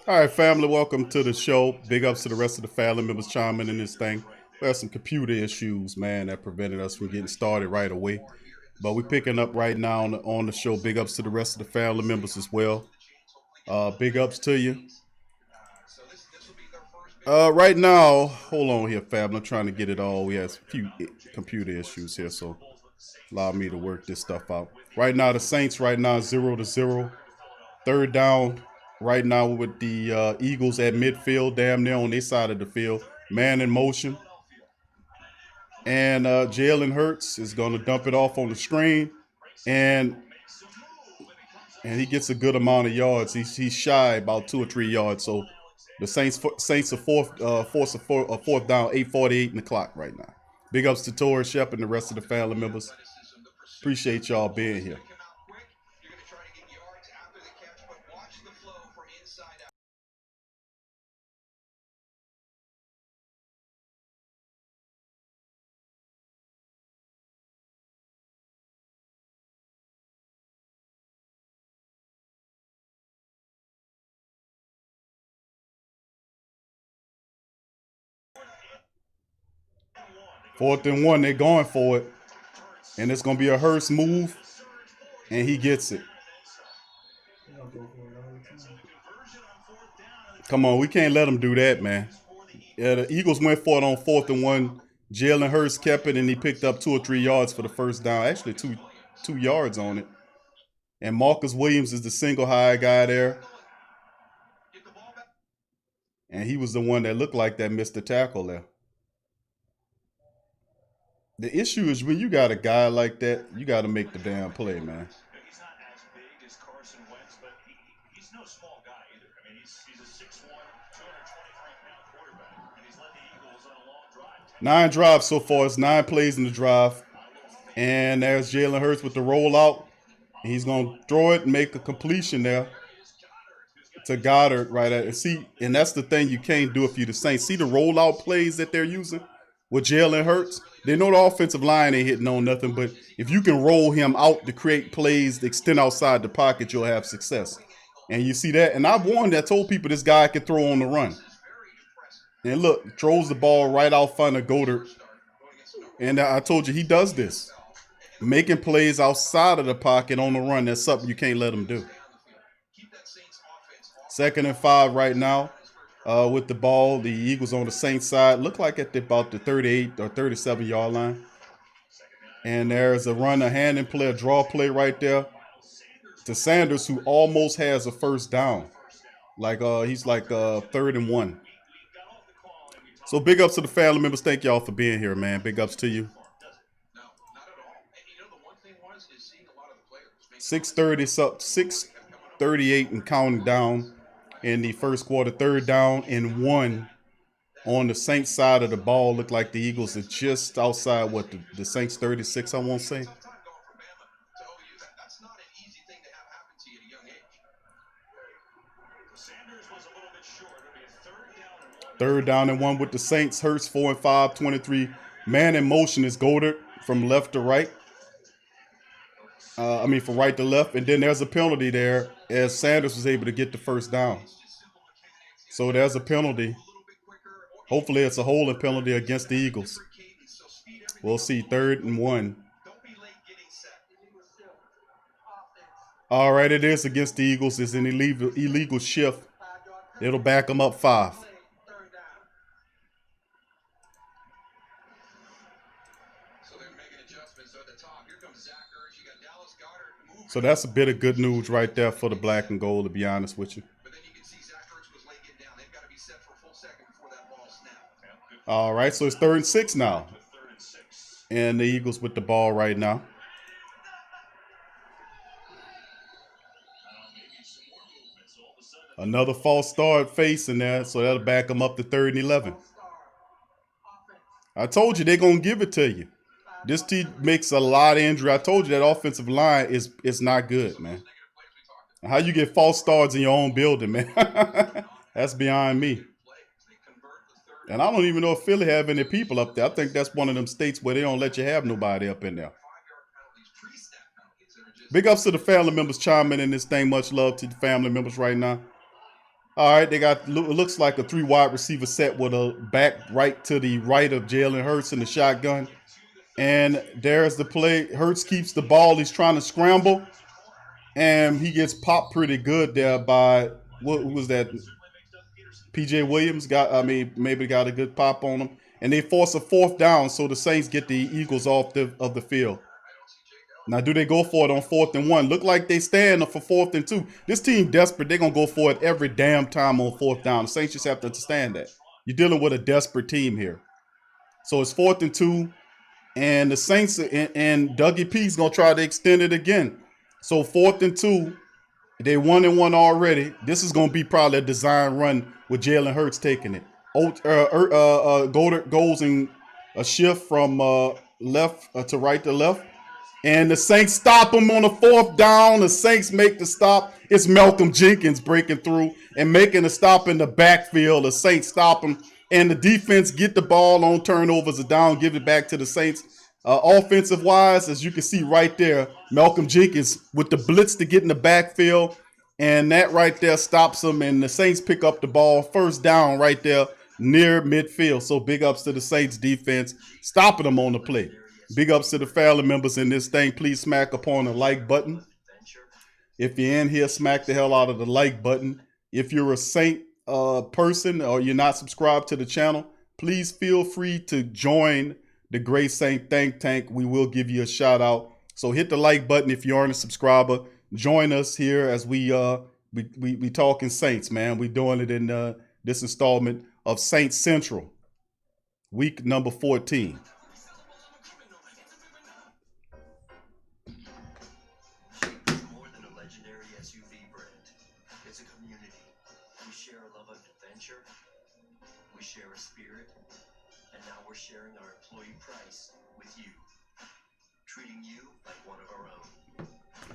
All right, family, welcome to the show. Big ups to the rest of the family members chiming in this thing. We had some computer issues, man, that prevented us from getting started right away. But we're picking up right now on the show. Big ups to the rest of the family members as well. Big ups to you. Right now, hold on here, family. I'm trying to get it all. We have a few computer issues here, so allow me to work this stuff out. Right now, the Saints right now 0-0. Third down right now with the Eagles at midfield, damn near on their side of the field. Man in motion. And Jalen Hurts is going to dump it off on the screen. And he gets a good amount of yards. He's shy about 2 or 3 yards. So the Saints are fourth down, 8:48 in the clock right now. Big ups to Torres Shep and the rest of the family members. Appreciate y'all being here. 4th and 1, they're going for it. And it's going to be a Hurst move, and he gets it. Come on, we can't let him do that, man. Yeah, the Eagles went for it on 4th and 1. Jalen Hurts kept it, and he picked up 2 or 3 yards for the first down. Actually, two yards on it. And Marcus Williams is the single high guy there. And he was the one that looked like that missed the tackle there. The issue is when you got a guy like that, you got to make the damn play, man. 9 drives so far. It's 9 plays in the drive. And there's Jalen Hurts with the rollout. He's going to throw it and make a completion there to Goddard right at. See, and that's the thing you can't do if you're the Saints. See the rollout plays that they're using with Jalen Hurts? They know the offensive line ain't hitting on nothing, but if you can roll him out to create plays, to extend outside the pocket, you'll have success. And you see that. And I've warned, I told people this guy can throw on the run. And look, throws the ball right out front of Goddard. And I told you he does this. Making plays outside of the pocket on the run, that's something you can't let him do. 2nd and 5 right now with the ball. The Eagles on the Saints side look like at about the 38 or 37-yard line. And there's a run, a hand and play, a draw play right there to Sanders, who almost has a first down. He's like 3rd and 1. So big ups to the family members. Thank y'all for being here, man. Big ups to you. 6:30, 6:38 and counting down in the first quarter. 3rd down and 1 on the Saints side of the ball. Looked like the Eagles are just outside the Saints 36, I won't say. 3rd down and 1 with the Saints. Hurts 4-5, 23. Man in motion is Goddard from left to right. From right to left. And then there's a penalty there as Sanders was able to get the first down. So there's a penalty. Hopefully it's a holding penalty against the Eagles. We'll see. 3rd and 1. All right, it is against the Eagles. It's an illegal shift. It'll back them up 5. So that's a bit of good news right there for the black and gold, to be honest with you. All right, so it's 3rd and 6 now. And the Eagles with the ball right now. Another false start facing there, so that'll back them up to 3rd and 11. I told you they're going to give it to you. This team makes a lot of injury. I told you that offensive line is not good, man. How you get false starts in your own building, man? That's beyond me. And I don't even know if Philly have any people up there. I think that's one of them states where they don't let you have nobody up in there. Big ups to the family members chiming in this thing. Much love to the family members right now. All right, they got looks like a 3 wide receiver set with a back right to the right of Jalen Hurts in the shotgun. And there's the play. Hurts keeps the ball. He's trying to scramble, and he gets popped pretty good there by who was that? PJ Williams maybe got a good pop on him, and they force a fourth down, so the Saints get the Eagles off the field. Now, do they go for it on 4th and 1? Look like they stand for 4th and 2. This team desperate. They're going to go for it every damn time on 4th down. The Saints just have to understand that. You're dealing with a desperate team here. So it's 4th and 2, and the Saints and Dougie P's going to try to extend it again. So 4th and 2, they 1-1 already. This is going to be probably a design run with Jalen Hurts taking it. Goes in a shift from left to right to left. And the Saints stop him on the 4th down. The Saints make the stop. It's Malcolm Jenkins breaking through and making a stop in the backfield. The Saints stop him. And the defense get the ball on turnovers or down, give it back to the Saints. Offensive-wise, as you can see right there, Malcolm Jenkins with the blitz to get in the backfield. And that right there stops them. And the Saints pick up the ball. First down right there near midfield. So big ups to the Saints defense, stopping them on the play. Big ups to the family members in this thing. Please smack upon the like button. If you're in here, smack the hell out of the like button. If you're a Saint person or you're not subscribed to the channel, please feel free to join the Great Saint Think Tank. We will give you a shout out. So hit the like button if you aren't a subscriber. Join us here as we talking Saints, man. We're doing it in this installment of Saints Central, week number 14. We share a spirit, and now we're sharing our employee price with you, treating you like one of our own,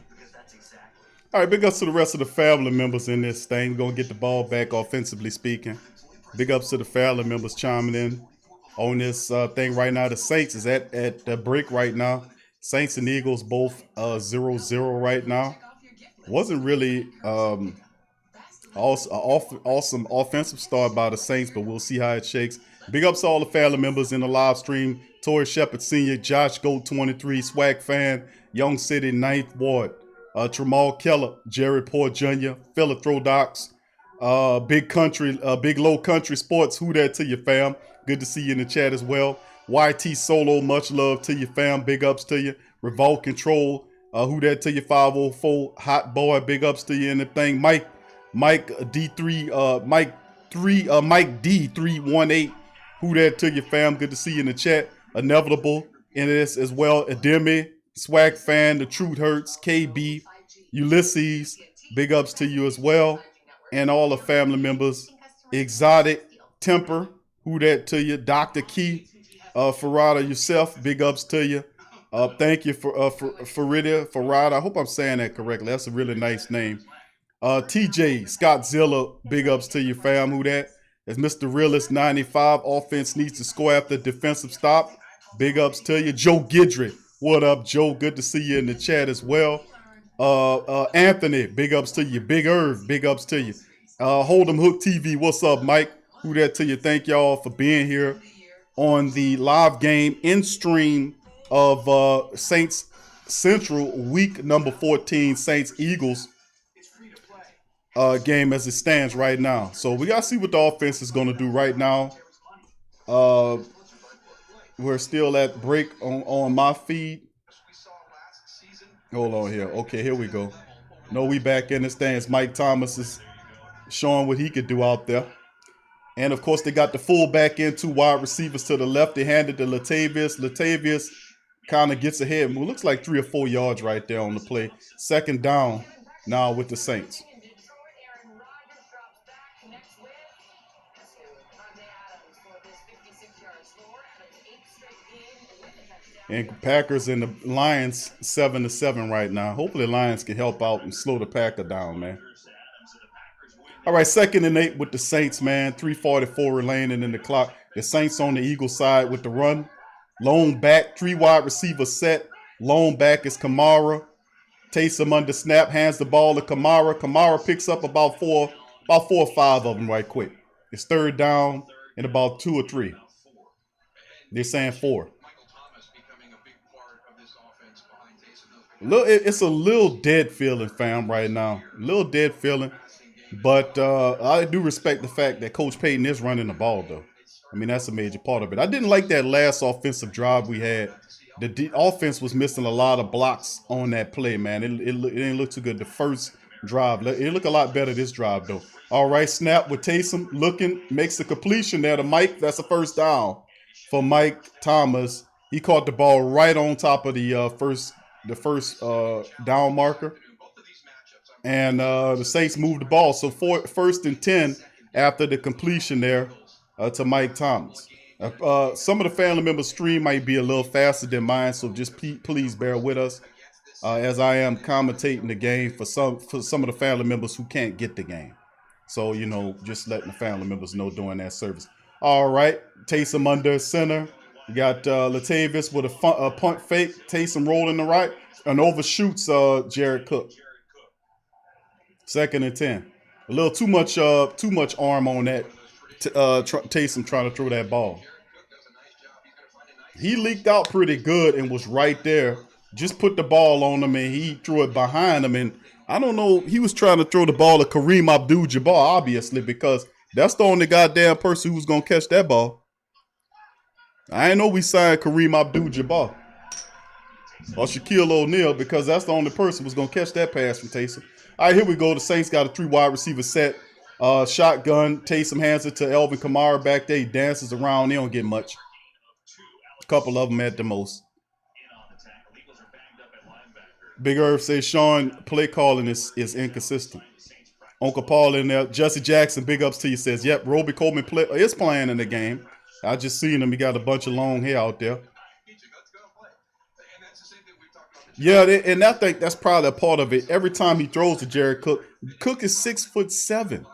because that's exactly. All right, big ups to the rest of the family members in this thing. We're going to get the ball back offensively speaking. Big ups to the family members chiming in on this thing right now. The Saints is at the break right now. Saints and Eagles both 0-0 right now. Wasn't really awesome offensive start by the Saints, but we'll see how it shakes. Big ups to all the family members in the live stream. Torrey Shepard Sr., Josh Goat 23, Swag Fan, Young City 9th Ward, Tramal Keller, Jerry Poor Jr., Philip Throdox, Big Low Country Sports. Who that to you, fam? Good to see you in the chat as well. YT Solo, much love to you, fam. Big ups to you. Revolt Control, who that to you, 504 Hot Boy. Big ups to you in the thing. Mike D3, Mike D318. Who that to you, fam? Good to see you in the chat. Inevitable in this as well. Ademi, Swag Fan, The Truth Hurts, KB, Ulysses. Big ups to you as well. And all the family members. Exotic, Temper. Who that to you? Dr. Key, Farada yourself. Big ups to you. Thank you for Farada. I hope I'm saying that correctly. That's a really nice name. TJ, Scottzilla, big ups to you, fam. Who that? As Mr. Realist 95, offense needs to score after defensive stop. Big ups to you. Joe Gidry, what up, Joe? Good to see you in the chat as well. Anthony, big ups to you. Big Irv, big ups to you. Hold'em Hook TV, what's up, Mike? Who that to you? Thank y'all for being here on the live game in stream of Saints Central, week number 14, Saints Eagles game as it stands right now. So we got to see what the offense is going to do right now. We're still at break on my feed. Hold on here. Okay, here we go. No, we back in the stands. Mike Thomas is showing what he could do out there. And, of course, they got the fullback in, 2 wide receivers to the left. They handed to Latavius. Latavius kind of gets ahead. It looks like 3 or 4 yards right there on the play. 2nd down now with the Saints. And Packers and the Lions 7-7 right now. Hopefully the Lions can help out and slow the Packer down, man. All right, 2nd and 8 with the Saints, man. 3:44 remaining in the clock. The Saints on the Eagles side with the run. Lone back, 3 wide receiver set. Lone back is Kamara. Taysom under snap, hands the ball to Kamara. Kamara picks up about About 4 or 5 of them right quick. It's third down and about 2 or 3. They're saying 4. It's a little dead feeling, fam, right now. A little dead feeling. But I do respect the fact that Coach Payton is running the ball, though. I mean, that's a major part of it. I didn't like that last offensive drive we had. The offense was missing a lot of blocks on that play, man. It didn't look too good. The first drive, it looked a lot better this drive, though. All right, snap with Taysom looking, makes the completion there to Mike. That's a first down for Mike Thomas. He caught the ball right on top of the first down marker. And the Saints moved the ball. So first and 10 after the completion there to Mike Thomas. Some of the family members' stream might be a little faster than mine, so just please bear with us as I am commentating the game for some of the family members who can't get the game. So, just letting the family members know during that service. All right, Taysom under center. You got Latavius with a punt fake. Taysom rolling the right and overshoots Jared Cook. 2nd and 10. A little too much arm on that. Taysom trying to throw that ball. He leaked out pretty good and was right there. Just put the ball on him and he threw it behind him. And I don't know, he was trying to throw the ball to Kareem Abdul-Jabbar, obviously, because that's the only goddamn person who's going to catch that ball. I ain't know we signed Kareem Abdul-Jabbar or Shaquille O'Neal because that's the only person who's going to catch that pass from Taysom. All right, here we go. The Saints got a 3 wide receiver set. Shotgun. Taysom hands it to Alvin Kamara back there. He dances around. They don't get much. A couple of them at the most. Big Irv says Sean play calling is inconsistent. Uncle Paul in there. Jesse Jackson, big ups to you, says, yep, Roby Coleman is playing in the game. I just seen him. He got a bunch of long hair out there. Yeah, and I think that's probably a part of it. Every time he throws to Jared Cook, Cook is 6'7".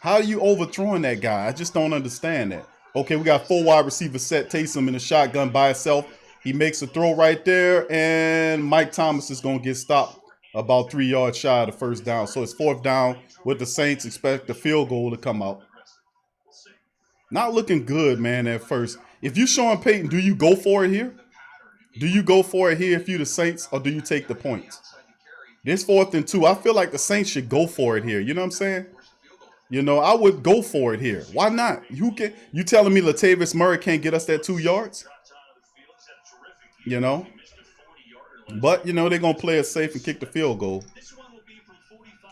How are you overthrowing that guy? I just don't understand that. Okay, we got 4 wide receivers set. Taysom in the shotgun by himself. He makes a throw right there, and Mike Thomas is going to get stopped about 3 yards shy of the first down. So it's 4th down with the Saints. Expect the field goal to come out. Not looking good, man, at first. If you Sean Payton, do you go for it here? Do you go for it here if you're the Saints, or do you take the points? This 4th and 2. I feel like the Saints should go for it here. You know what I'm saying? I would go for it here. Why not? You telling me Latavius Murray can't get us that 2 yards? But they're gonna play it safe and kick the field goal.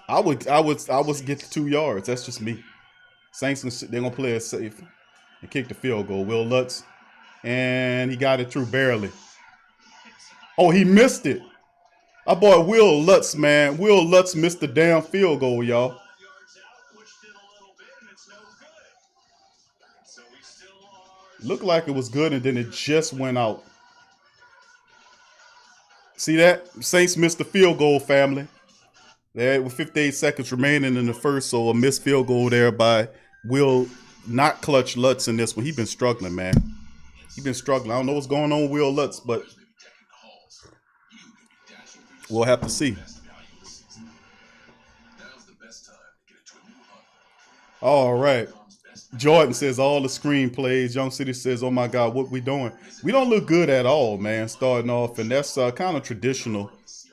I would get the 2 yards. That's just me. Saints, they're gonna play it safe and kick the field goal. Will Lutz, and he got it through barely. Oh, he missed it. I bought Will Lutz, man. Will Lutz missed the damn field goal, y'all. Looked like it was good, and then it just went out. See that? Saints missed the field goal, family. There with 58 seconds remaining in the first, so a missed field goal there by Will, not Clutch Lutz in this one. He's been struggling, man. He's been struggling. I don't know what's going on with Will Lutz, but we'll have to see. All right. Jordan says all the screenplays. Young City says, oh my God, what we doing? We don't look good at all, man, starting off. And that's kind of traditional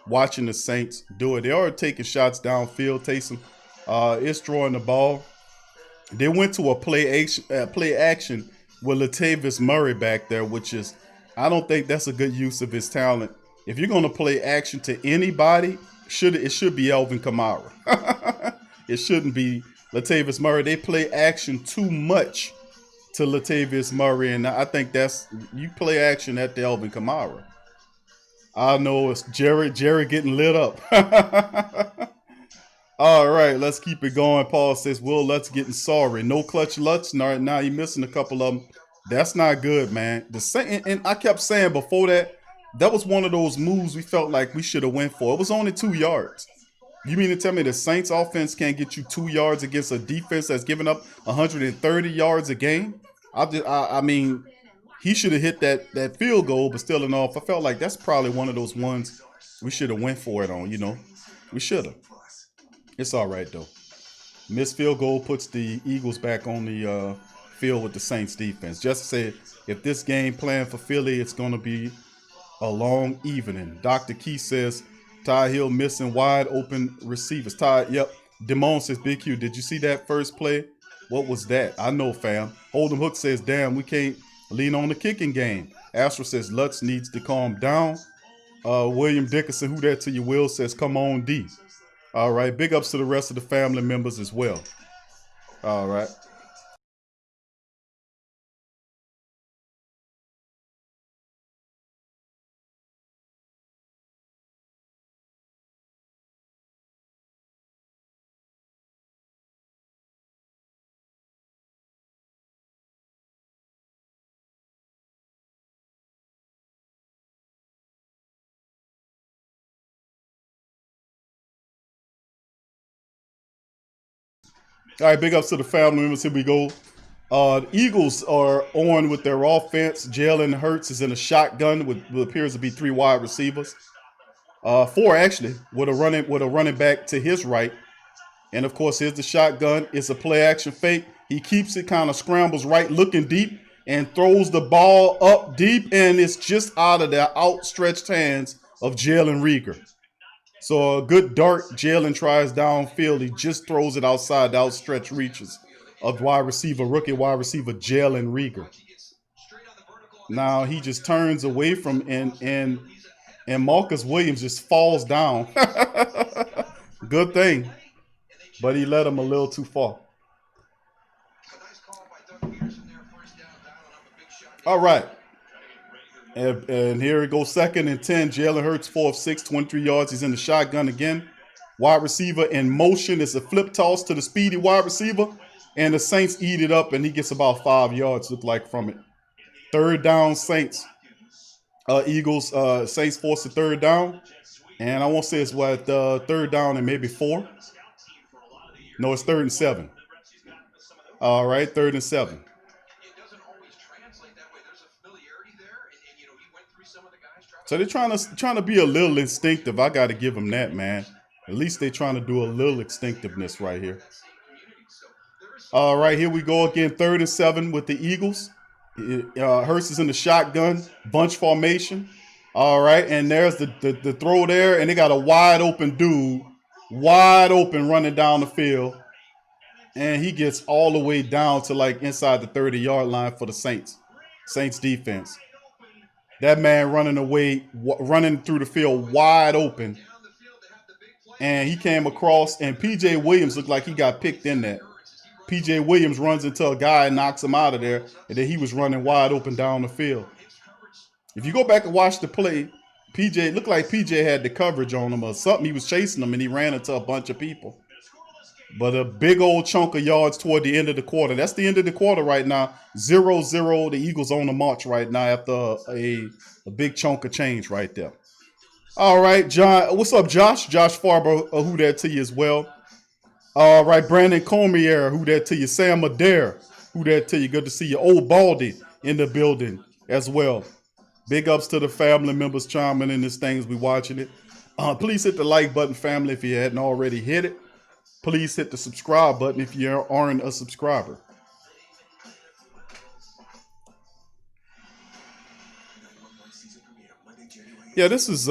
watching the Saints do it. They are taking shots downfield. Taysom is throwing the ball. They went to a play action with Latavius Murray back there, which is, I don't think that's a good use of his talent. If you're going to play action to anybody, it should be Alvin Kamara. It shouldn't be Latavius Murray. They play action too much to Latavius Murray, and I think you play action at the Alvin Kamara. I know it's Jerry getting lit up. All right, let's keep it going. Paul says, Will Lutz getting sorry. No Clutch Lutz. Now you're missing a couple of them. That's not good, man. And I kept saying before that was one of those moves we felt like we should have went for. It was only 2 yards. You mean to tell me the Saints offense can't get you 2 yards against a defense that's giving up 130 yards a game? I mean, he should have hit that field goal, but still enough. I felt like that's probably one of those ones we should have went for it on, We should have. It's all right, though. Missed field goal puts the Eagles back on the field with the Saints defense. Just said if this game plan for Philly, it's going to be a long evening. Dr. Key says Ty Hill missing wide open receivers. Ty, yep. Damone says, Big Q, did you see that first play? What was that? I know, fam. Hold'em Hook says, damn, we can't lean on the kicking game. Astro says, Lutz needs to calm down. William Dickerson, who that to you, Will, says, come on, D. All right. Big ups to the rest of the family members as well. All right. All right, big ups to the family members. Here we go. The Eagles are on with their offense. Jalen Hurts is in a shotgun with what appears to be 3 wide receivers. 4 actually, with a running back to his right. And of course, here's the shotgun. It's a play action fake. He keeps it, kind of scrambles right, looking deep, and throws the ball up deep, and it's just out of the outstretched hands of Jalen Rieger. So a good dart, Jalen tries downfield. He just throws it outside the outstretched reaches of rookie wide receiver Jalen Rieger. Now he just turns away from and Marcus Williams just falls down. Good thing, but he led him a little too far. All right. And here it goes, 2nd and 10. Jalen Hurts, 4 of 6, 23 yards. He's in the shotgun again. Wide receiver in motion. It's a flip toss to the speedy wide receiver. And the Saints eat it up, and he gets about 5 yards, look like, from it. 3rd down, Saints. Eagles, Saints force the 3rd down. And I won't say it's what, 3rd down and maybe 4. No, it's 3rd and 7. All right, 3rd and 7. So they're trying to be a little instinctive. I got to give them that, man. At least they're trying to do a little instinctiveness right here. All right, here we go again. 3rd and 7 with the Eagles. Hurst is in the shotgun, bunch formation. All right, and there's the throw there, and they got a wide open dude, wide open running down the field. And he gets all the way down to like inside the 30-yard line for the Saints defense. That man running through the field wide open. And he came across, and P.J. Williams looked like he got picked in that. P.J. Williams runs into a guy and knocks him out of there, and then he was running wide open down the field. If you go back and watch the play, P.J. looked like P.J. had the coverage on him or something. He was chasing him, and he ran into a bunch of people. But a big old chunk of yards toward the end of the quarter. That's the end of the quarter right now. 0-0. The Eagles on the march right now after a big chunk of change right there. All right, John. What's up, Josh? Josh Farber, who that to you as well. All right, Brandon Cormier, who that to you. Sam Adair, who that to you. Good to see you. Old Baldy in the building as well. Big ups to the family members chiming in this thing as we watching it. Please hit the like button, family, if you hadn't already hit it. Please hit the subscribe button if you aren't a subscriber. Yeah, this is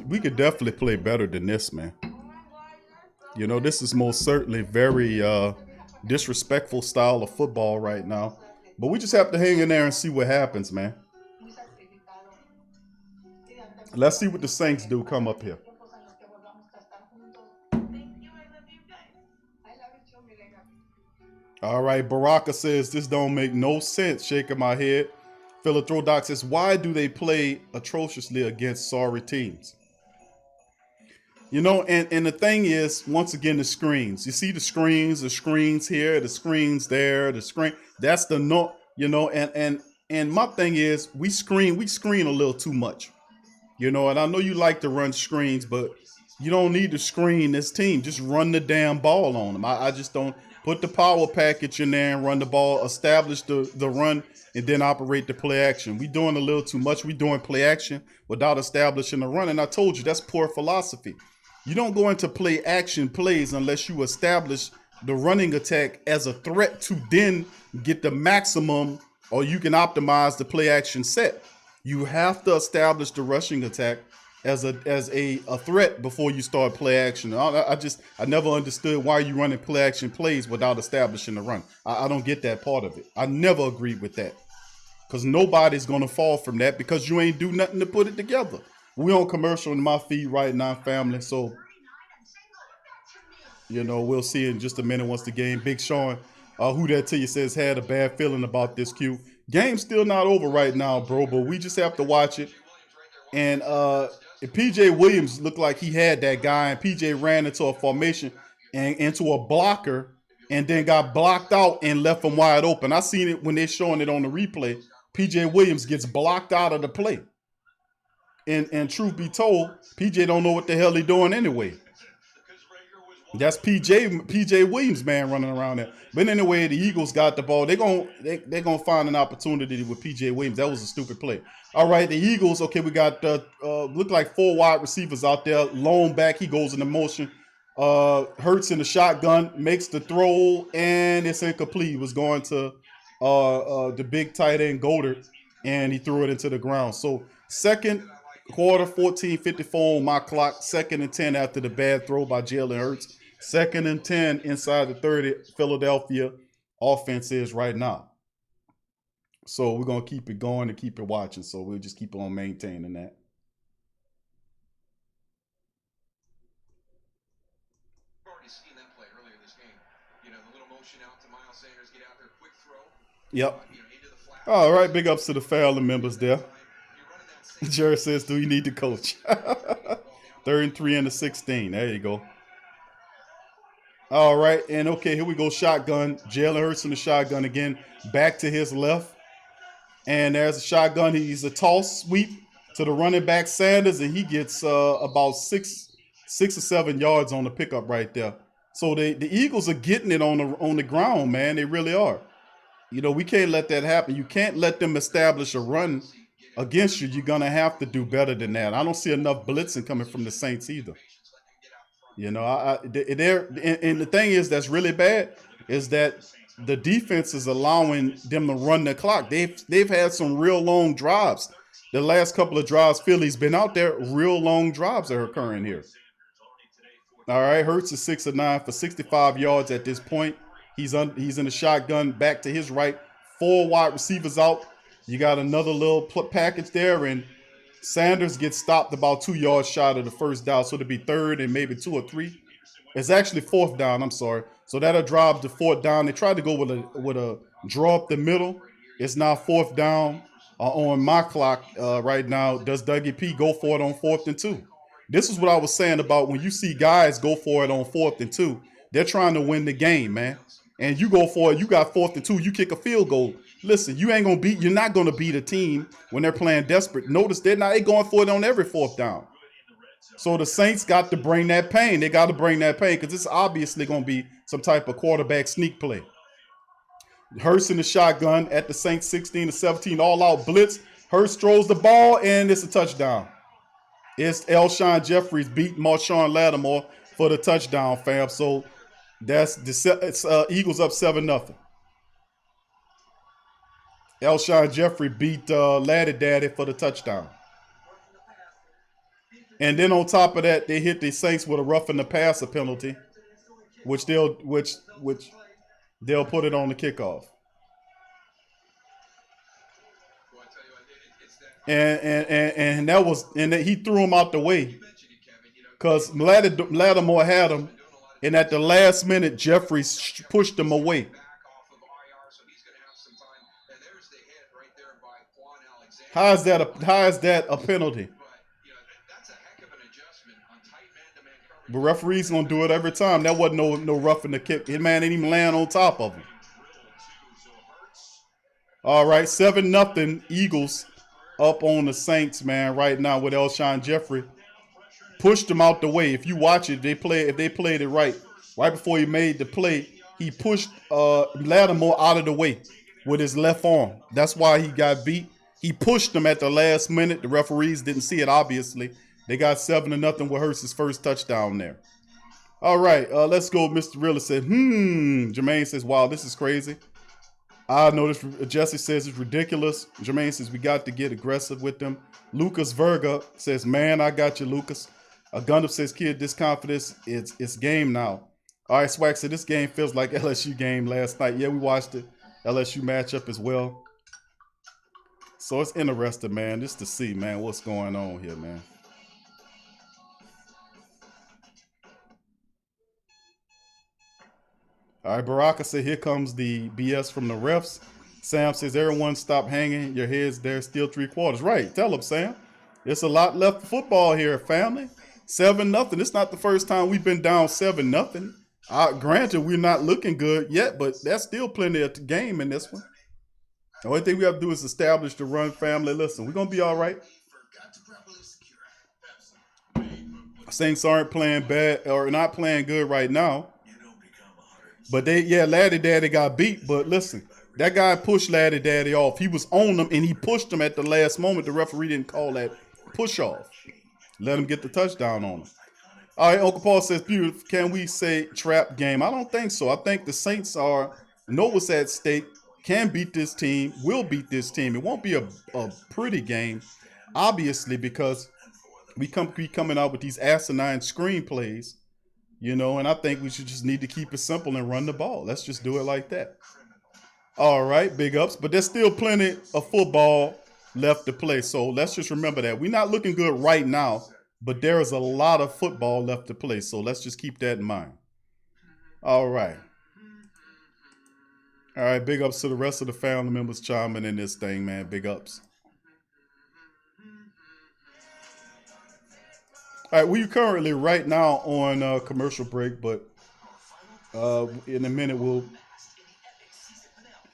we could definitely play better than this, man. You know, this is most certainly very disrespectful style of football right now. But we just have to hang in there and see what happens, man. Let's see what the Saints do come up here. All right, Baraka says, this don't make no sense, shaking my head. Philanthrodoc says, why do they play atrociously against sorry teams? You know, and the thing is, once again, the screens. You see the screens here, the screens there, the screen. That's the no, you know, and my thing is, we screen a little too much. You know, and I know you like to run screens, but you don't need to screen this team. Just run the damn ball on them. I just don't put the power package in there and run the ball, establish the run, and then operate the play action. We doing a little too much. We doing play action without establishing the run. And I told you, that's poor philosophy. You don't go into play action plays unless you establish the running attack as a threat to then get the maximum, or you can optimize the play action set. You have to establish the rushing attack as a threat before you start play action. I never understood why you running play action plays without establishing the run. I don't get that part of it. I never agreed with that because nobody's gonna fall from that because you ain't do nothing to put it together. We on commercial in my feed right now, family. So we'll see in just a minute once the game. Big Sean, who that to you says had a bad feeling about this Q. Game's still not over right now, bro, but we just have to watch it. And PJ Williams looked like he had that guy, and PJ ran into a formation and into a blocker and then got blocked out and left him wide open. I seen it when they're showing it on the replay. PJ Williams gets blocked out of the play. And truth be told, PJ don't know what the hell he doing anyway. That's PJ Williams, man, running around there. But anyway, the Eagles got the ball. They're gonna find an opportunity with PJ Williams. That was a stupid play. All right, the Eagles. Okay, we got look like 4 wide receivers out there. Lone back, he goes into motion. Hurts in the shotgun, makes the throw, and it's incomplete. He was going to the big tight end Goddard, and he threw it into the ground. So second quarter, 14:54 on my clock. 2nd and 10 after the bad throw by Jalen Hurts. 2nd and 10 inside the 30. Philadelphia offense is right now. So we're going to keep it going and keep it watching. So we'll just keep on maintaining that. We've already seen that play earlier this game. The little motion out to Miles Sanders, get out there, quick throw. Yep. Into the flat. All right, big ups to the Fowler members there. Jared says, do you need the coach? 3rd and 3 in the 16. There you go. All right, and okay, here we go. Shotgun. Jalen Hurts in the shotgun again. Back to his left. And there's a shotgun. He's a toss sweep to the running back Sanders, and he gets about 6 or 7 yards on the pickup right there. So the Eagles are getting it on the ground, man. They really are. We can't let that happen. You can't let them establish a run against you. You're going to have to do better than that. I don't see enough blitzing coming from the Saints either. And the thing is that's really bad is that the defense is allowing them to run the clock. They've had some real long drives. The last couple of drives, Philly's been out there. Real long drives are occurring here. All right, Hurts is 6 of 9 for 65 yards at this point. He's in the shotgun back to his right. 4 wide receivers out. You got another little package there, and Sanders gets stopped about 2 yards short of the first down, so it'll be 3rd and maybe 2 or 3. It's actually 4th down. I'm sorry. So that'll drive to 4th down. They tried to go with a draw up the middle. It's now 4th down on my clock right now. Does Dougie P go for it on 4th and 2? This is what I was saying about when you see guys go for it on 4th and 2. They're trying to win the game, man. And you go for it. You got 4th and 2. You kick a field goal. Listen, you're not going to beat a team when they're playing desperate. Notice they're going for it on every 4th down. So the Saints got to bring that pain. They got to bring that pain because it's obviously going to be some type of quarterback sneak play. Hurts in the shotgun at the Saints 16 to 17, all out blitz. Hurts throws the ball and it's a touchdown. It's Alshon Jeffries beating Marshawn Lattimore for the touchdown, fam. So it's Eagles up 7-0. Alshon Jeffrey beat Laddie Daddy for the touchdown. And then on top of that, they hit the Saints with a roughing the passer penalty, which they'll put it on the kickoff. And he threw him out the way because Lattimore had him, and at the last minute, Jeffries pushed him away. How is that a penalty? The referee's gonna do it every time. That wasn't no roughing the kick. His man didn't even land on top of him. All right, 7-0 Eagles up on the Saints, man, right now with Alshon Jeffrey. Pushed him out the way. If you watch it, if they played it right before he made the play, he pushed Lattimore out of the way with his left arm. That's why he got beat. He pushed him at the last minute. The referees didn't see it, obviously. They got 7-0 with Hurts' first touchdown there. All right, let's go. Mr. Rilla said, Jermaine says, wow, this is crazy. I noticed Jesse says it's ridiculous. Jermaine says we got to get aggressive with them. Lucas Verga says, man, I got you, Lucas. Gundam says, kid, this confidence, it's game now. All right, Swag said this game feels like LSU game last night. Yeah, we watched it. LSU matchup as well. So it's interesting, man, just to see, man, what's going on here, man. All right, Baraka said, here comes the BS from the refs. Sam says, everyone stop hanging your heads there, still 3/4. Right, tell them, Sam. There's a lot left for football here, family. 7-0. It's not the first time we've been down 7-0. Granted, we're not looking good yet, but that's still plenty of game in this one. The only thing we have to do is establish the run, family. Listen, we're going to be all right. Saints aren't playing bad or not playing good right now. But Laddie Daddy got beat. But listen, that guy pushed Laddie Daddy off. He was on him, and he pushed him at the last moment. The referee didn't call that push off. Let him get the touchdown on him. All right, Uncle Paul says, beautiful. Can we say trap game? I don't think so. I think the Saints know what's at stake, can beat this team, will beat this team. It won't be a pretty game, obviously, because we be coming out with these asinine screenplays. And I think we should just need to keep it simple and run the ball. Let's just do it like that. All right, big ups. But there's still plenty of football left to play. So let's just remember that. We're not looking good right now, but there is a lot of football left to play. So let's just keep that in mind. All right. All right, big ups to the rest of the family members chiming in this thing, man. Big ups. All right, we're currently right now on commercial break, but in a minute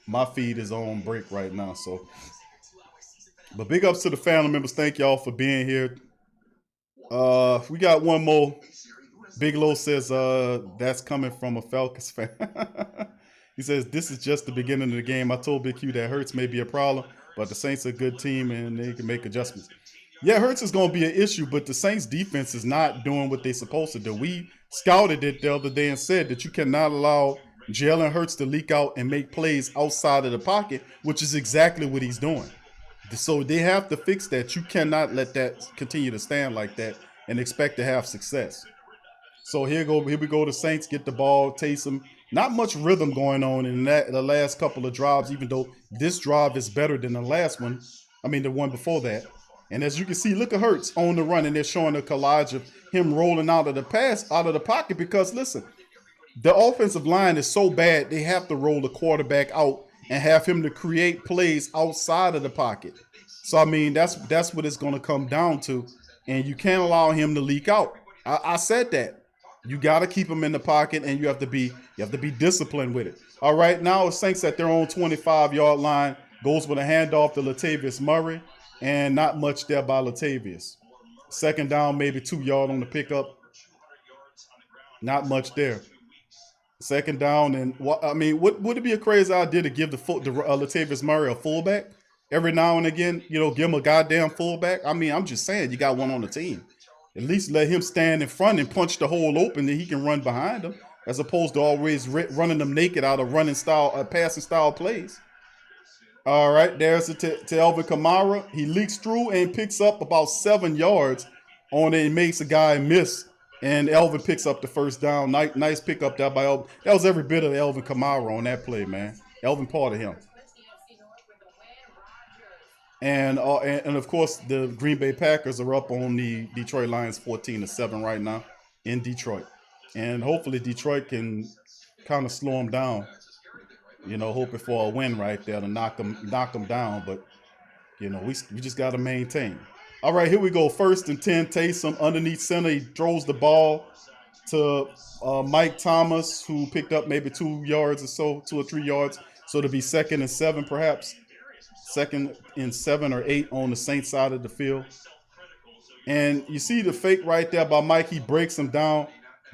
my feed is on break right now. So, but big ups to the family members. Thank y'all for being here. We got one more. Big Low says that's coming from a Falcons fan. He says this is just the beginning of the game. I told Big Q that Hurts may be a problem, but the Saints are a good team and they can make adjustments. Yeah, Hurts is going to be an issue, but the Saints defense is not doing what they're supposed to do. We scouted it the other day and said that you cannot allow Jalen Hurts to leak out and make plays outside of the pocket, which is exactly what he's doing. So they have to fix that. You cannot let that continue to stand like that and expect to have success. So here we go. The Saints get the ball. Taysom, not much rhythm going on in the last couple of drives, even though this drive is better than the last one. I mean, the one before that. And as you can see, look at Hurts on the run, and they're showing a collage of him rolling out of the pocket because, listen, the offensive line is so bad, they have to roll the quarterback out and have him to create plays outside of the pocket. So, I mean, that's what it's going to come down to, and you can't allow him to leak out. I said that. You got to keep him in the pocket, and you have to be disciplined with it. All right, now it's Saints at their own 25-yard line, goes with a handoff to Latavius Murray. And not much there by Latavius. Second down, maybe 2 yards on the pickup. Not much there. Second down, and would it be a crazy idea to give the Latavius Murray a fullback every now and again? Give him a goddamn fullback. I mean, I'm just saying, you got one on the team. At least let him stand in front and punch the hole open, that he can run behind him, as opposed to always running them naked out of passing style plays. All right, there's it to Elvin Kamara. He leaks through and picks up about 7 yards on it and makes a guy miss. And Elvin picks up the first down. Nice pickup there by Elvin. That was every bit of Elvin Kamara on that play, man. Elvin part of him. And of course, the Green Bay Packers are up on the Detroit Lions 14-7 right now in Detroit. And hopefully Detroit can kind of slow them down. Hoping for a win right there to knock them down. But, we just got to maintain. All right, here we go. 1st and 10, Taysom underneath center. He throws the ball to Mike Thomas, who picked up maybe 2 yards or so, 2 or 3 yards. So it'll be 2nd and 7 perhaps. 2nd and 7 or 8 on the Saints side of the field. And you see the fake right there by Mike. He breaks him down,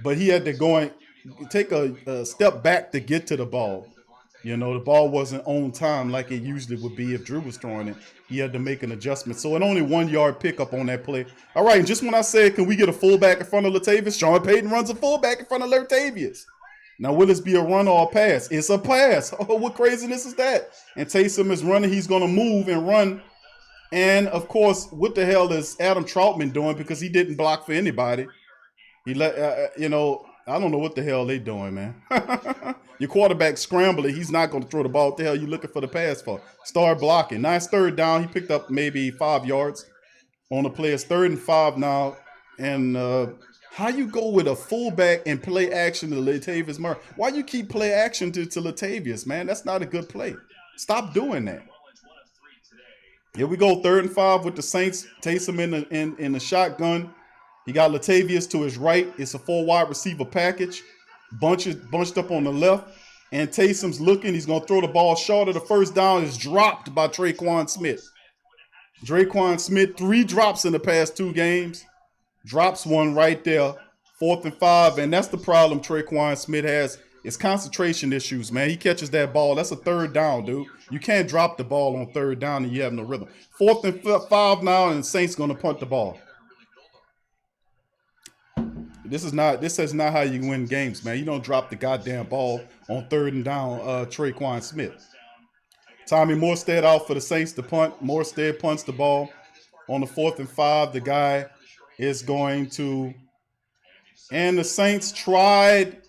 but he had to go and take a step back to get to the ball. You know, the ball wasn't on time like it usually would be if Drew was throwing it. He had to make an adjustment. So an only 1 yard pickup on that play. All right, and just when I said, can we get a fullback in front of Latavius? Sean Payton runs a fullback in front of Latavius. Now, will this be a run or a pass? It's a pass. Oh, what craziness is that? And Taysom is running. He's going to move and run. And, of course, what the hell is Adam Troutman doing? Because he didn't block for anybody. He let, I don't know what the hell they doing, man. Your quarterback scrambling. He's not going to throw the ball. What the hell you looking for the pass for? Start blocking. Now it's third down. He picked up maybe 5 yards on the play. It's 3rd and 5 now. And how you go with a fullback and play action to Latavius Murray? Why you keep play action to Latavius, man? That's not a good play. Stop doing that. Here we go, 3rd and 5 with the Saints. Taysom in the shotgun. He got Latavius to his right. It's a 4 wide receiver package. Bunched up on the left. And Taysom's looking. He's going to throw the ball short of the first down. Is dropped by Traquan Smith. Traquan Smith, 3 drops in the past 2 games. Drops one right there. 4th and 5. And that's the problem Traquan Smith has. It's concentration issues, man. He catches that ball. That's a 3rd down, dude. You can't drop the ball on 3rd down and you have no rhythm. 4th and 5 now, and the Saints going to punt the ball. This is not how you win games, man. You don't drop the goddamn ball on 3rd and down, Traquan Smith. Tommy Morstead out for the Saints to punt. Morstead punts the ball on the 4th and 5. The guy is going to, and the Saints tried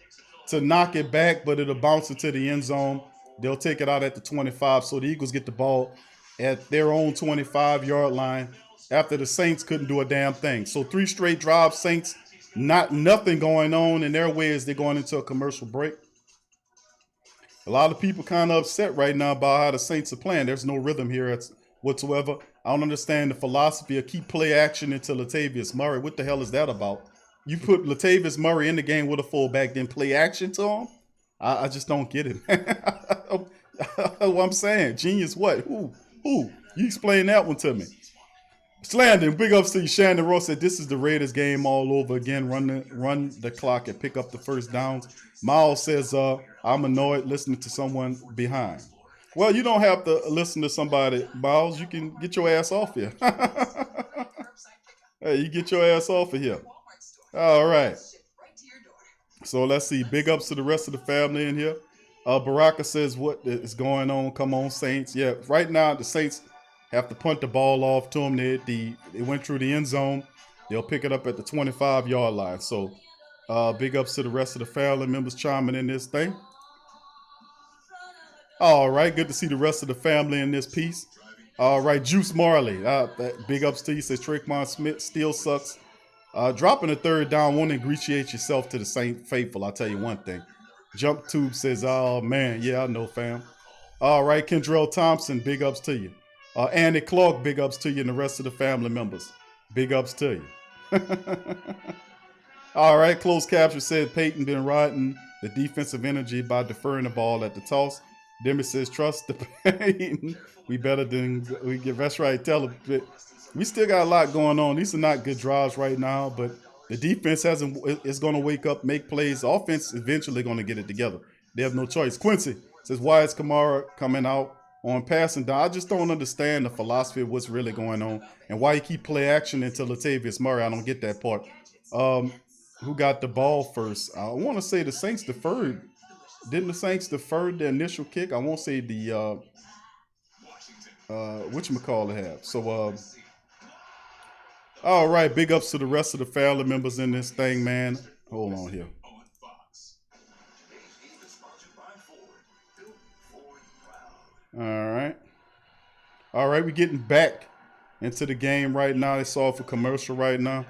to knock it back, but it'll bounce into the end zone. They'll take it out at the 25, so the Eagles get the ball at their own 25-yard line after the Saints couldn't do a damn thing. So 3 straight drives, Saints, nothing going on in their way as they're going into a commercial break. A lot of people kind of upset right now about how the Saints are playing. There's no rhythm here whatsoever. I don't understand the philosophy of keep play action into Latavius Murray. What the hell is that about? You put Latavius Murray in the game with a fullback, then play action to him? I just don't get it. What I'm saying, genius what? Who? You explain that one to me. Slandon, big ups to you. Shannon Ross said this is the Raiders game all over again. Run the clock and pick up the first downs. Miles says, I'm annoyed listening to someone behind. Well, you don't have to listen to somebody, Miles. You can get your ass off here. Hey, you get your ass off of here. All right. So let's see. Big ups to the rest of the family in here. Baraka says, what is going on? Come on, Saints. Yeah, right now the Saints have to punt the ball off to them. They went through the end zone. They'll pick it up at the 25-yard line. So big ups to the rest of the family members chiming in this thing. All right, good to see the rest of the family in this piece. All right, Juice Marley, big ups to you. Says Traquan Smith still sucks. Dropping a 3rd down won't ingratiate yourself to the Saint faithful. I'll tell you one thing. Jump Tube says, oh, man, yeah, I know, fam. All right, Kendrell Thompson, big ups to you. Andy Clark, big ups to you and the rest of the family members. Big ups to you. All right, closed caption said Peyton been riding the defensive energy by deferring the ball at the toss. Demi says, trust the Peyton. We better than we get. That's right, tell him. We still got a lot going on. These are not good drives right now, but the defense is going to wake up, make plays. The offense is eventually going to get it together. They have no choice. Quincy says, why is Kamara coming out on passing down? I just don't understand the philosophy of what's really going on and why you keep play action into Latavius Murray. I don't get that part. Who got the ball first? I want to say the Saints deferred. Didn't the Saints defer the initial kick? I won't say the whatchamacallit have. So, all right, big ups to the rest of the family members in this thing, man. Hold on here. All right, we're getting back into the game right now. It's all for commercial right now.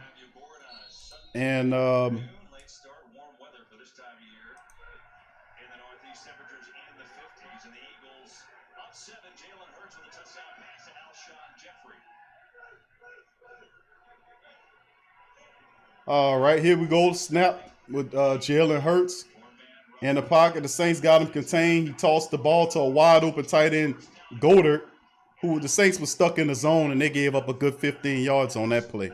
And all right, here we go. Snap with Jalen Hurts in the pocket. The Saints got him contained. He tossed the ball to a wide open tight end, Goddard, who the Saints was stuck in the zone, and they gave up a good 15 yards on that play.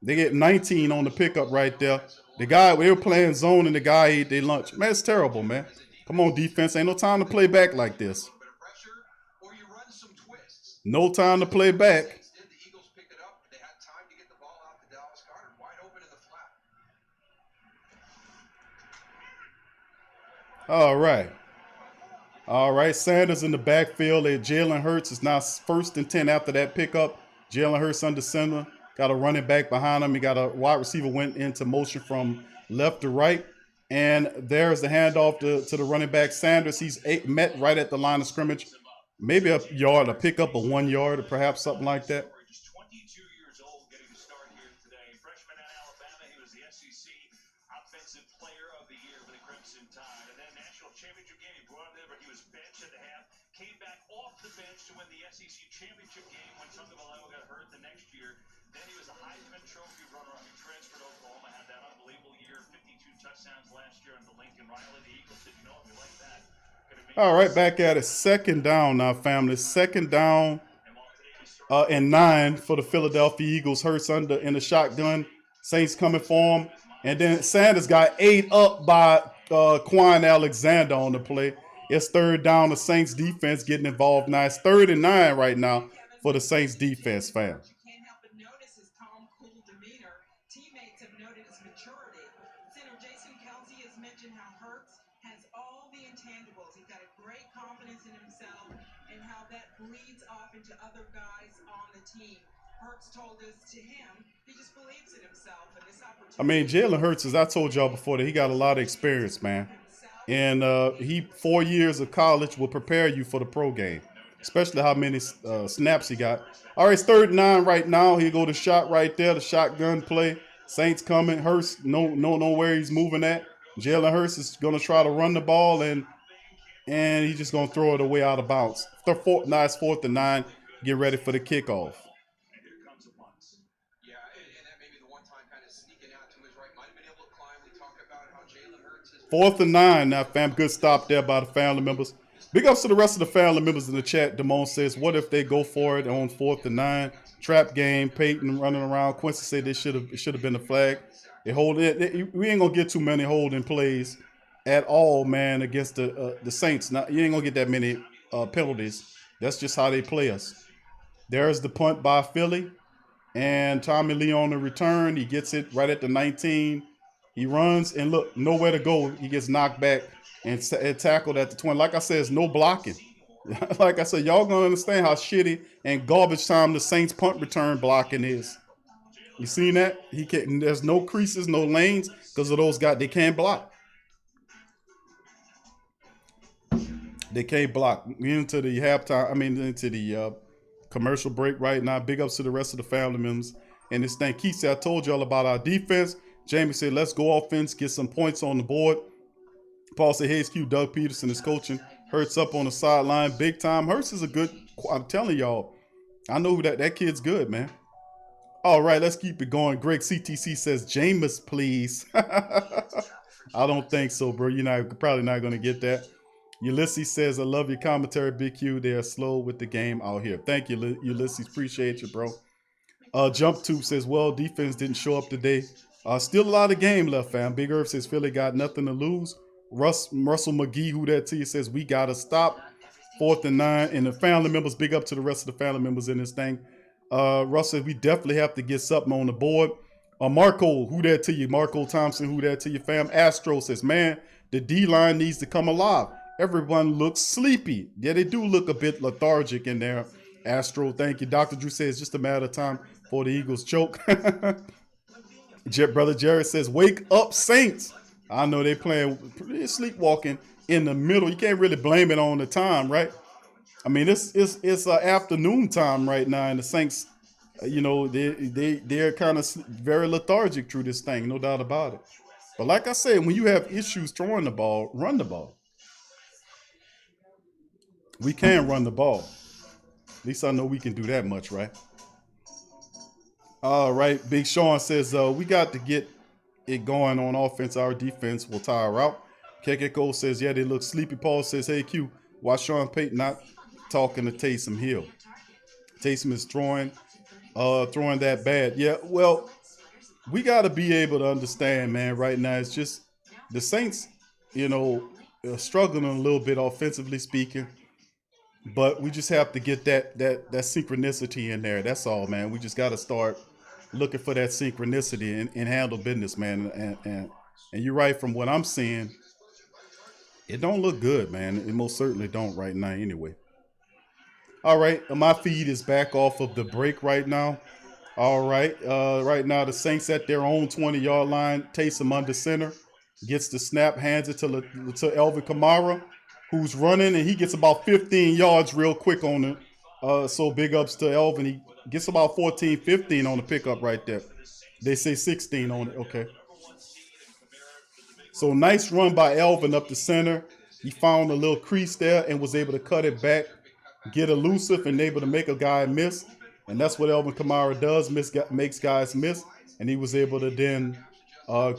They get 19 on the pickup right there. The guy, they were playing zone, and the guy ate their lunch. Man, it's terrible, man. Come on, defense. Ain't no time to play back like this. Bit of pressure, or you run some twists. No time to play back. Instead, the Eagles pick it up. They had time to get the ball out to Dallas Goedert, wide open in the flat. All right. All right. Sanders in the backfield. Jalen Hurts is now 1st and 10 after that pickup. Jalen Hurts under center. Got a running back behind him. He got a wide receiver went into motion from left to right. And there's the handoff to the running back Sanders. He's met right at the line of scrimmage. Maybe a yard, a pickup of 1 yard, or perhaps something like that. Just 22 years old, getting to start here today. Freshman at Alabama, he was the SEC Offensive Player of the Year for the Crimson Tide. And then National Championship game, he brought him there, but he was benched at the half. Came back off the bench to win the SEC Championship game when Tagovailoa got hurt the next year. Then he was a Heisman Trophy runner. He transferred to Oklahoma, had that unbelievable year, 52 touchdowns last year under Lincoln Riley. The Eagles said, you know, if you like that. All right, back at it. 2nd down now, family. 2nd down and 9 for the Philadelphia Eagles. Hurts under in the shotgun. Saints coming for him. And then Sanders got ate up by Quan Alexander on the play. It's 3rd down. The Saints defense getting involved now. It's 3rd and 9 right now for the Saints defense, fam. Leads off into other guys on the team. Hurts told us to him, he just believes in himself and this opportunity. I mean, Jalen Hurts, as I told y'all before, that he got a lot of experience, man. And 4 years of college will prepare you for the pro game, especially how many snaps he got. All right, it's 3rd and 9 right now. Here go the shot right there, the shotgun play. Saints coming. Hurts, no where he's moving at. Jalen Hurts is going to try to run the ball, and he's just going to throw it away out of bounds. Now it's 4th and 9. Get ready for the kickoff. Yeah, and that may be the one time kind of sneaking out to his right. Might have been able to climb. We talk about how Jalen Hurts is 4th and 9 now, fam. Good stop there by the family members. Big ups to the rest of the family members in the chat. Damone says, what if they go for it on 4th and 9? Trap game. Peyton running around. Quincy said they should have been a flag. They hold it. We ain't gonna get too many holding plays at all, man, against the Saints. Now you ain't gonna get that many penalties. That's just how they play us. There's the punt by Philly, and Tommy Lee on the return. He gets it right at the 19. He runs and look, nowhere to go. He gets knocked back and tackled at the 20. Like I said, it's no blocking. Like I said, y'all gonna understand how shitty and garbage time the Saints punt return blocking is. You seen that? He can't. There's no creases, no lanes because of those guys. They can't block. They can't block. We into the halftime. I mean, into the commercial break right now. Big ups to the rest of the family members. And this thing, Keith said, I told y'all about our defense. Jamie said, let's go offense, get some points on the board. Paul said, hey, it's Q. Doug Peterson is coaching. Hurts up on the sideline, big time. Hurts is a good, I'm telling y'all, I know that kid's good, man. All right, let's keep it going. Greg CTC says, Jameis, please. I don't think so, bro. You're probably not going to get that. Ulysses says, I love your commentary, Big Q. They are slow with the game out here. Thank you, Ulysses. Appreciate you, bro. Jump Tube says, well, defense didn't show up today. Still a lot of game left, fam. Big Earth says, Philly got nothing to lose. Russell McGee, who that to you, says, we got to stop. 4th and 9. And the family members, big up to the rest of the family members in this thing. Russ says, we definitely have to get something on the board. Marco, who that to you? Marco Thompson, who that to you, fam? Astro says, man, the D-line needs to come alive. Everyone looks sleepy. Yeah, they do look a bit lethargic in there. Astro, thank you. Dr. Drew says, just a matter of time for the Eagles choke. Brother Jared says, wake up, Saints. I know they playing sleepwalking in the middle. You can't really blame it on the time, right? I mean, it's afternoon time right now, and the Saints, they're kind of very lethargic through this thing, no doubt about it. But like I said, when you have issues throwing the ball, run the ball. We can run the ball. At least I know we can do that much, right? All right, Big Sean says, we got to get it going on offense. Our defense will tire out. Kekeko says, yeah, they look sleepy. Paul says, hey, Q, why Sean Payton not talking to Taysom Hill? Taysom is throwing that bad. Yeah, well, we got to be able to understand, man, right now. It's just the Saints, struggling a little bit offensively speaking. But we just have to get that synchronicity in there. That's all, man. We just got to start looking for that synchronicity and handle business, man. And you're right. From what I'm seeing, it don't look good, man. It most certainly don't right now, anyway. All right, my feed is back off of the break right now. All right, right now the Saints at their own 20-yard line. Taysom under center, gets the snap, hands it to Elvin Kamara, who's running, and he gets about 15 yards real quick on it. So big ups to Elvin. He gets about 14, 15 on the pickup right there. They say 16 on it. Okay. So nice run by Elvin up the center. He found a little crease there and was able to cut it back, get elusive, and able to make a guy miss. And that's what Elvin Kamara does, makes guys miss. And he was able to then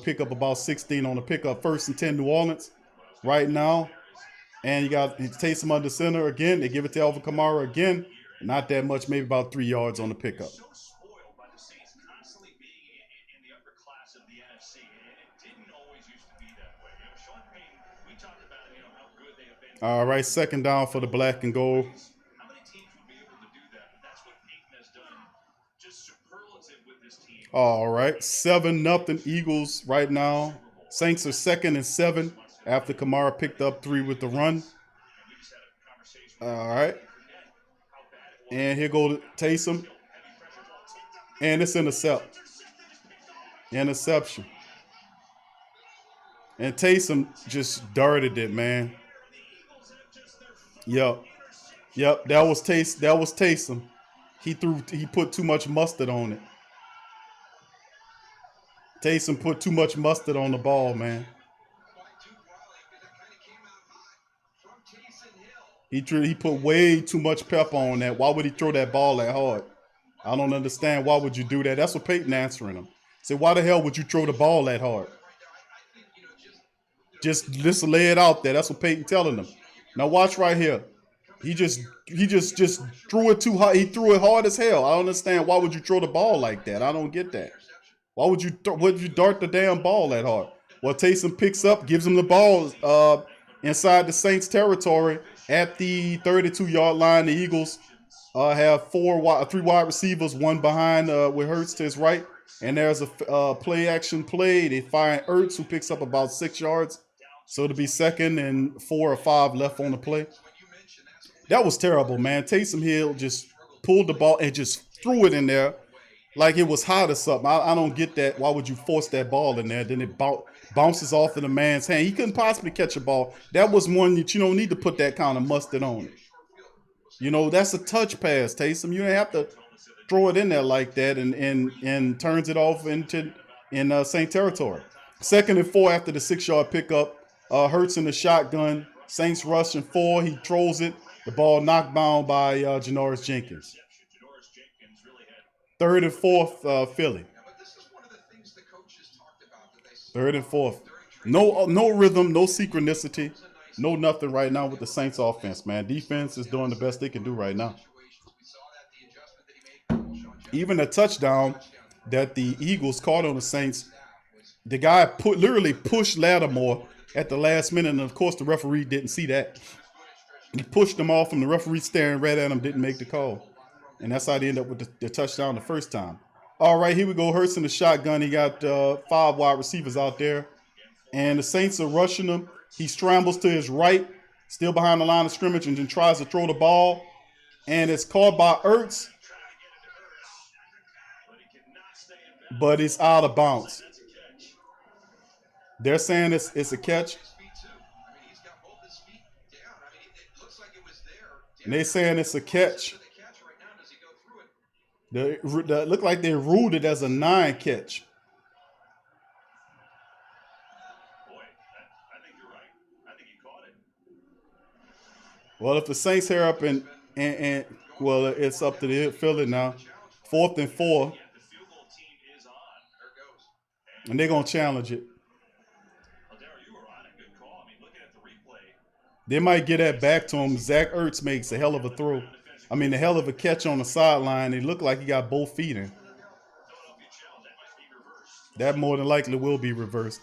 pick up about 16 on the pickup. 1st and 10 New Orleans right now. And you got Taysom under center again. They give it to Elvin Kamara again. Not that much, maybe about 3 yards on the pickup. All right, 2nd down for the black and gold. All right, 7-0 Eagles right now. Saints are 2nd and 7 after Kamara picked up 3 with the run. All right. And here goes Taysom. And it's interception. And Taysom just darted it, man. Yep, that was Taysom. He put too much mustard on it. Taysom put too much mustard on the ball, man. He put way too much pepper on that. Why would he throw that ball that hard? I don't understand. Why would you do that? That's what Peyton answering him. Say, why the hell would you throw the ball that hard? Just lay it out there. That's what Peyton telling him. Now watch right here. He just threw it too hard. He threw it hard as hell. I don't understand. Why would you throw the ball like that? I don't get that. Why would you dart the damn ball that hard? Well, Taysom picks up, gives him the ball inside the Saints territory at the 32-yard line. The Eagles have 3 wide receivers, one behind with Hurts to his right. And there's a play-action play. They find Ertz, who picks up about 6 yards. So it'll be 2nd and 4 or 5 left on the play. That was terrible, man. Taysom Hill just pulled the ball and just threw it in there like it was hot or something. I don't get that. Why would you force that ball in there? Then it bounces off in the man's hand. He couldn't possibly catch a ball. That was one that you don't need to put that kind of mustard on it. You know, that's a touch pass, Taysom. You don't have to throw it in there like that and turns it off in Saint territory. 2nd and 4 after the 6-yard pickup. Hurts in the shotgun. Saints rushing 4. He throws it. The ball knocked down by Janoris Jenkins. 3rd and 4th, Philly. 3rd and 4th. No rhythm, no synchronicity, no nothing right now with the Saints offense, man. Defense is doing the best they can do right now. Even a touchdown that the Eagles caught on the Saints, the guy literally pushed Lattimore at the last minute, and of course the referee didn't see that. He pushed him off, and the referee staring right at him didn't make the call. And that's how they end up with the touchdown the first time. All right, here we go. Hurts in the shotgun. He got 5 wide receivers out there. And the Saints are rushing him. He scrambles to his right, still behind the line of scrimmage, and then tries to throw the ball. And it's caught by Ertz. But it's out of bounds. They're saying it's a catch. And they're saying it's a catch. They look like they ruled it as a 9 catch. Well, if the Saints hair up and well, it's up to the Philly now. 4th and 4. And they're going to challenge it. They might get that back to him. Zach Ertz makes a hell of a throw. I mean, a hell of a catch on the sideline. It looked like he got both feet in. That more than likely will be reversed.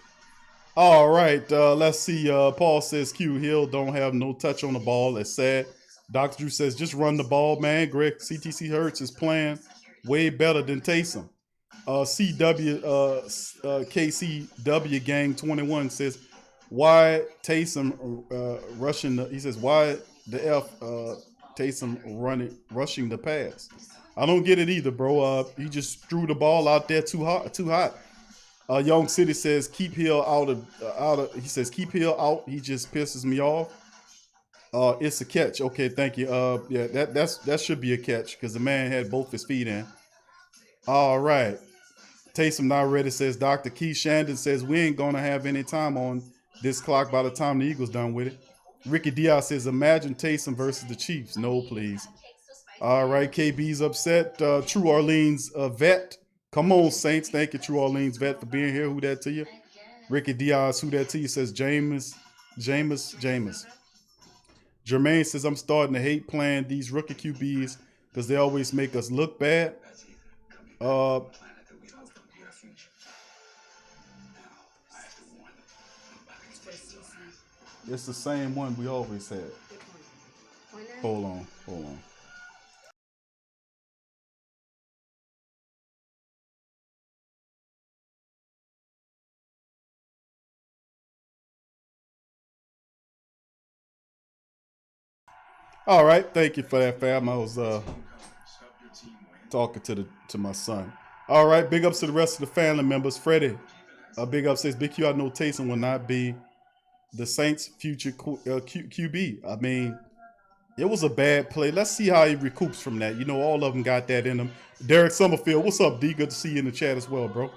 All right, let's see. Paul says Q Hill don't have no touch on the ball. That's sad. Dr. Drew says just run the ball, man. Greg CTC Hurts is playing way better than Taysom. KCW Gang 21 says why Taysom rushing the. He says why the F Taysom rushing the pass. I don't get it either, bro. He just threw the ball out there too hot. Young City says keep Hill out of. He says keep Hill out. He just pisses me off. It's a catch. Okay, thank you. Yeah, that should be a catch because the man had both his feet in. All right. Taysom not ready says Dr. Keith Shandon says we ain't gonna have any time on this clock by the time the Eagles done with it. Ricky Diaz says imagine Taysom versus the Chiefs. No, please. All right, KB's upset. True Orleans vet. Come on, Saints. Thank you, True Orleans vet, for being here. Who that to you? Ricky Diaz, who that to you? Says Jameis. Jermaine says I'm starting to hate playing these rookie QBs because they always make us look bad. It's the same one we always had. Hold on. All right, thank you for that, fam. I was talking to my son. All right, big ups to the rest of the family members. Freddie, big ups says Big Q. I know Taysom will not be the Saints' future QB. I mean, it was a bad play. Let's see how he recoups from that. You know, all of them got that in them. Derek Summerfield, what's up, D? Good to see you in the chat as well, bro.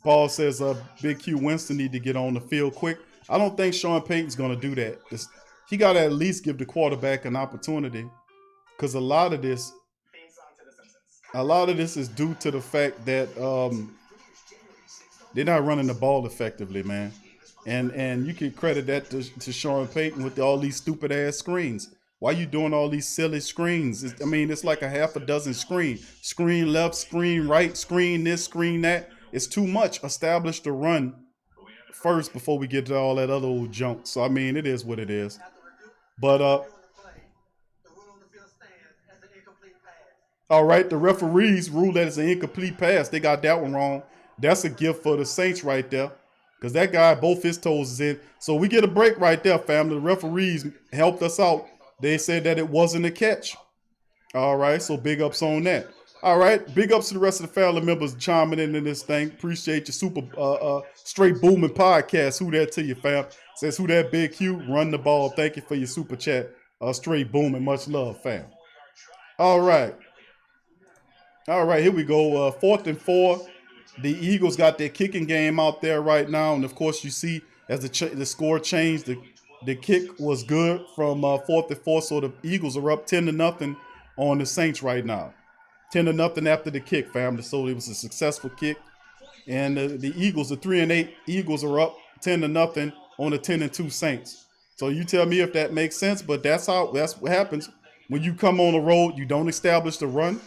Paul says Big Q Winston need to get on the field quick. I don't think Sean Payton's going to do that. He got to at least give the quarterback an opportunity because a lot of this is due to the fact that they're not running the ball effectively, man. And you can credit that to Sean Payton with all these stupid ass screens. Why you doing all these silly screens? It's like a half a dozen screens. Screen left, screen right, screen this, screen that. It's too much. Establish the run first before we get to all that other old junk. So, it is what it is. But, all right, the referees ruled that it's an incomplete pass. They got that one wrong. That's a gift for the Saints right there. Because that guy, both his toes is in. So we get a break right there, family. The referees helped us out. They said that it wasn't a catch. All right, so big ups on that. All right, big ups to the rest of the family members chiming into this thing. Appreciate your super straight booming podcast. Who that to you, fam? Says who that Big Q? Run the ball. Thank you for your super chat. Straight booming. Much love, fam. All right, here we go. 4th and 4. The Eagles got their kicking game out there right now, and of course you see as the score changed, the kick was good from 4th and 4. So the Eagles are up 10-0 on the Saints right now. 10-0 after the kick, family. So it was a successful kick. And the Eagles, the 3-8 Eagles are up 10-0 on the 10-2 Saints. So you tell me if that makes sense, but that's what happens. When you come on the road, you don't establish the run.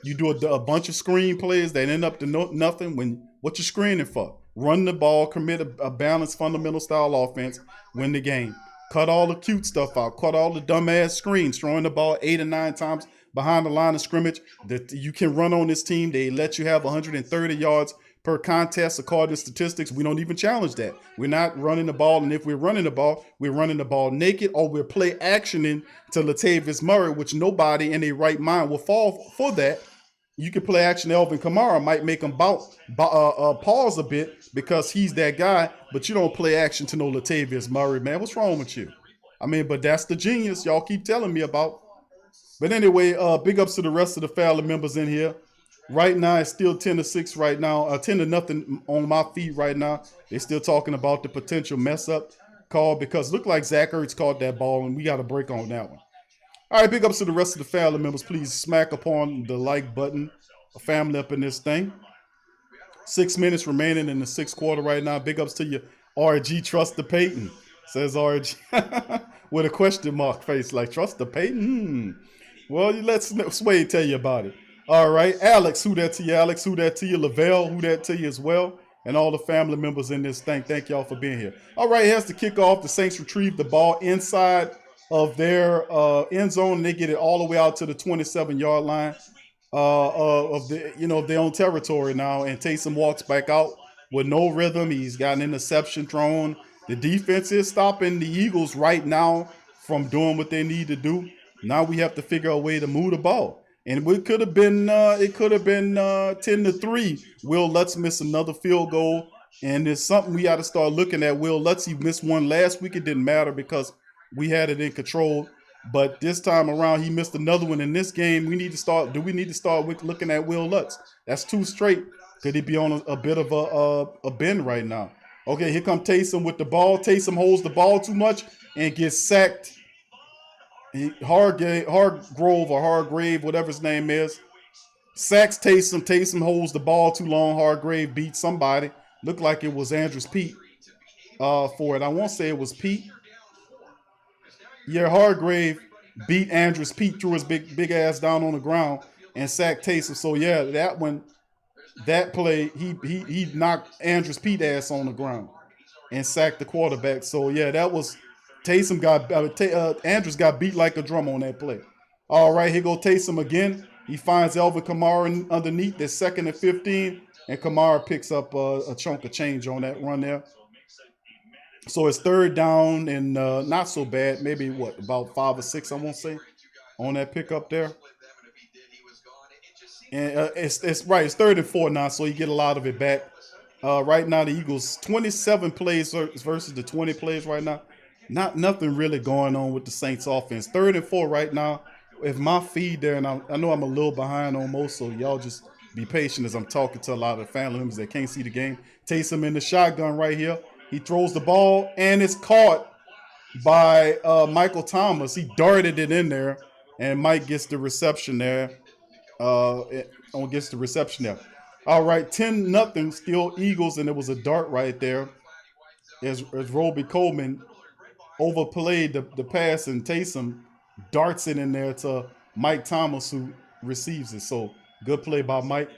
You do a bunch of screen plays that end up to nothing. What you screening for? Run the ball, commit a balanced fundamental style offense, win the game. Cut all the cute stuff out. Cut all the dumbass screens, throwing the ball 8 or 9 times behind the line of scrimmage. That you can run on this team. They let you have 130 yards per contest according to statistics. We don't even challenge that. We're not running the ball, and if we're running the ball naked, or we're play actioning to Latavius Murray, which nobody in their right mind will fall for that. You can play action. Elvin Kamara might make him pause a bit because he's that guy, but you don't play action to no Latavius Murray, man. What's wrong with you? But that's the genius y'all keep telling me about. But anyway, big ups to the rest of the family members in here. Right now, it's still 10-6 right now. 10-0 on my feed right now. They're still talking about the potential mess up call because it looked like Zach Ertz caught that ball, and we got a break on that one. All right, big ups to the rest of the family members. Please smack upon the like button. A family up in this thing. 6 minutes remaining in the 6th quarter right now. Big ups to you, RG. Trust the Peyton, says RG with a question mark face. Like, trust the Peyton? Well, let's Sway tell you about it. All right, Alex, who that to you? Alex, who that to you? Lavelle, who that to you as well? and all the family members in this thing. Thank y'all for being here. All right, here's the kickoff. The Saints retrieve the ball inside of their end zone, and they get it all the way out to the 27-yard line of of their own territory now. And Taysom walks back out with no rhythm. He's got an interception thrown. The defense is stopping the Eagles right now from doing what they need to do. Now we have to figure out a way to move the ball. And it could have been 10-3. Will Lutz missed another field goal, and it's something we got to start looking at. Will Lutz, he missed one last week. It didn't matter because we had it in control. But this time around, he missed another one in this game. We need to start. Do we need to start looking at Will Lutz? That's two straight. Could he be on a bit of a bend right now? Okay, here comes Taysom with the ball. Taysom holds the ball too much and gets sacked. Hargrave, whatever his name is, sacks Taysom. Taysom holds the ball too long. Hargrave beats somebody. Looked like it was Andrews Pete for it. I won't say it was Pete. Yeah, Hargrave beat Andrews Pete, threw his big ass down on the ground and sacked Taysom. So yeah, that play, he knocked Andrews Pete ass on the ground and sacked the quarterback. So yeah, that was Taysom Andrews got beat like a drum on that play. All right, here go Taysom again. He finds Elvin Kamara underneath. They're 2nd and 15, and Kamara picks up a chunk of change on that run there. So it's 3rd down and not so bad. Maybe about 5 or 6, I won't say, on that pickup there. And it's right. It's 3rd and 4 now, so you get a lot of it back. Right now, the Eagles 27 plays versus the 20 plays right now. Nothing really going on with the Saints offense. 3rd and 4 right now. If my feed there, and I know I'm a little behind on most, so y'all just be patient as I'm talking to a lot of family members that can't see the game. Taysom in the shotgun right here. He throws the ball, and it's caught by Michael Thomas. He darted it in there, and Mike gets the reception there. All right, 10-0 still Eagles, and it was a dart right there as Roby Coleman overplayed the pass, and Taysom darts it in there to Mike Thomas, who receives it. So good play by Mike.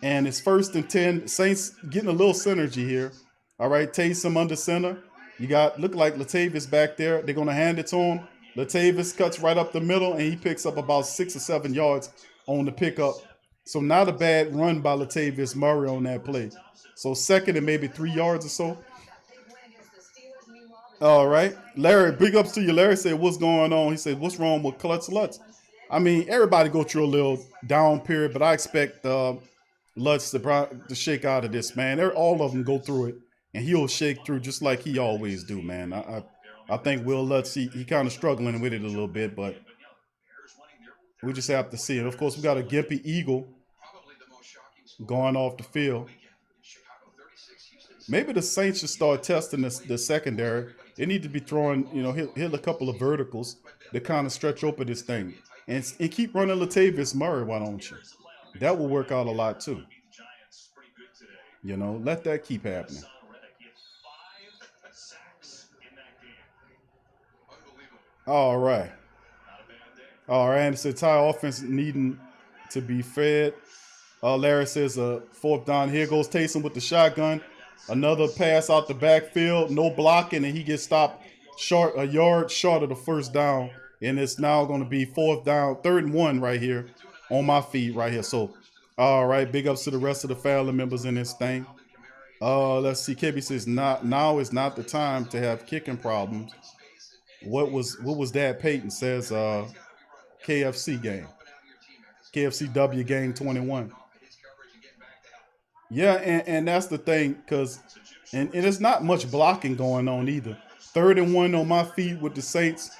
And it's 1st and 10. Saints getting a little synergy here. All right, Taysom under center. You got look like Latavius back there. They're gonna hand it to him. Latavius cuts right up the middle, and he picks up about 6 or 7 yards on the pickup. So not a bad run by Latavius Murray on that play. So 2nd and maybe 3 yards or so. All right, Larry, big ups to you. Larry said, "What's going on?" He said, "What's wrong with Klutz Lutz?" I mean, everybody go through a little down period, but I expect Lutz to shake out of this, man. All of them go through it, and he'll shake through just like he always do, man. I think Will Lutz, he kind of struggling with it a little bit, but we just have to see it. Of course, we got a gimpy Eagle going off the field. Maybe the Saints should start testing the secondary. They need to be throwing, hit a couple of verticals to kind of stretch open this thing. And keep running Latavius Murray, why don't you? That will work out a lot too. Let that keep happening. All right. And it's the entire offense needing to be fed. Larry says 4th down. Here goes Taysom with the shotgun. Another pass out the backfield, no blocking, and he gets stopped a yard short of the 1st down. And it's now going to be 4th down, 3rd and 1 right here on my feed right here. So, all right, big ups to the rest of the family members in this thing. Let's see. KB says now is not the time to have kicking problems. What was that? Peyton says KFC game. KFCW game 21. Yeah, and that's the thing, because and it's not much blocking going on either. 3rd and 1 on my feet with the Saints.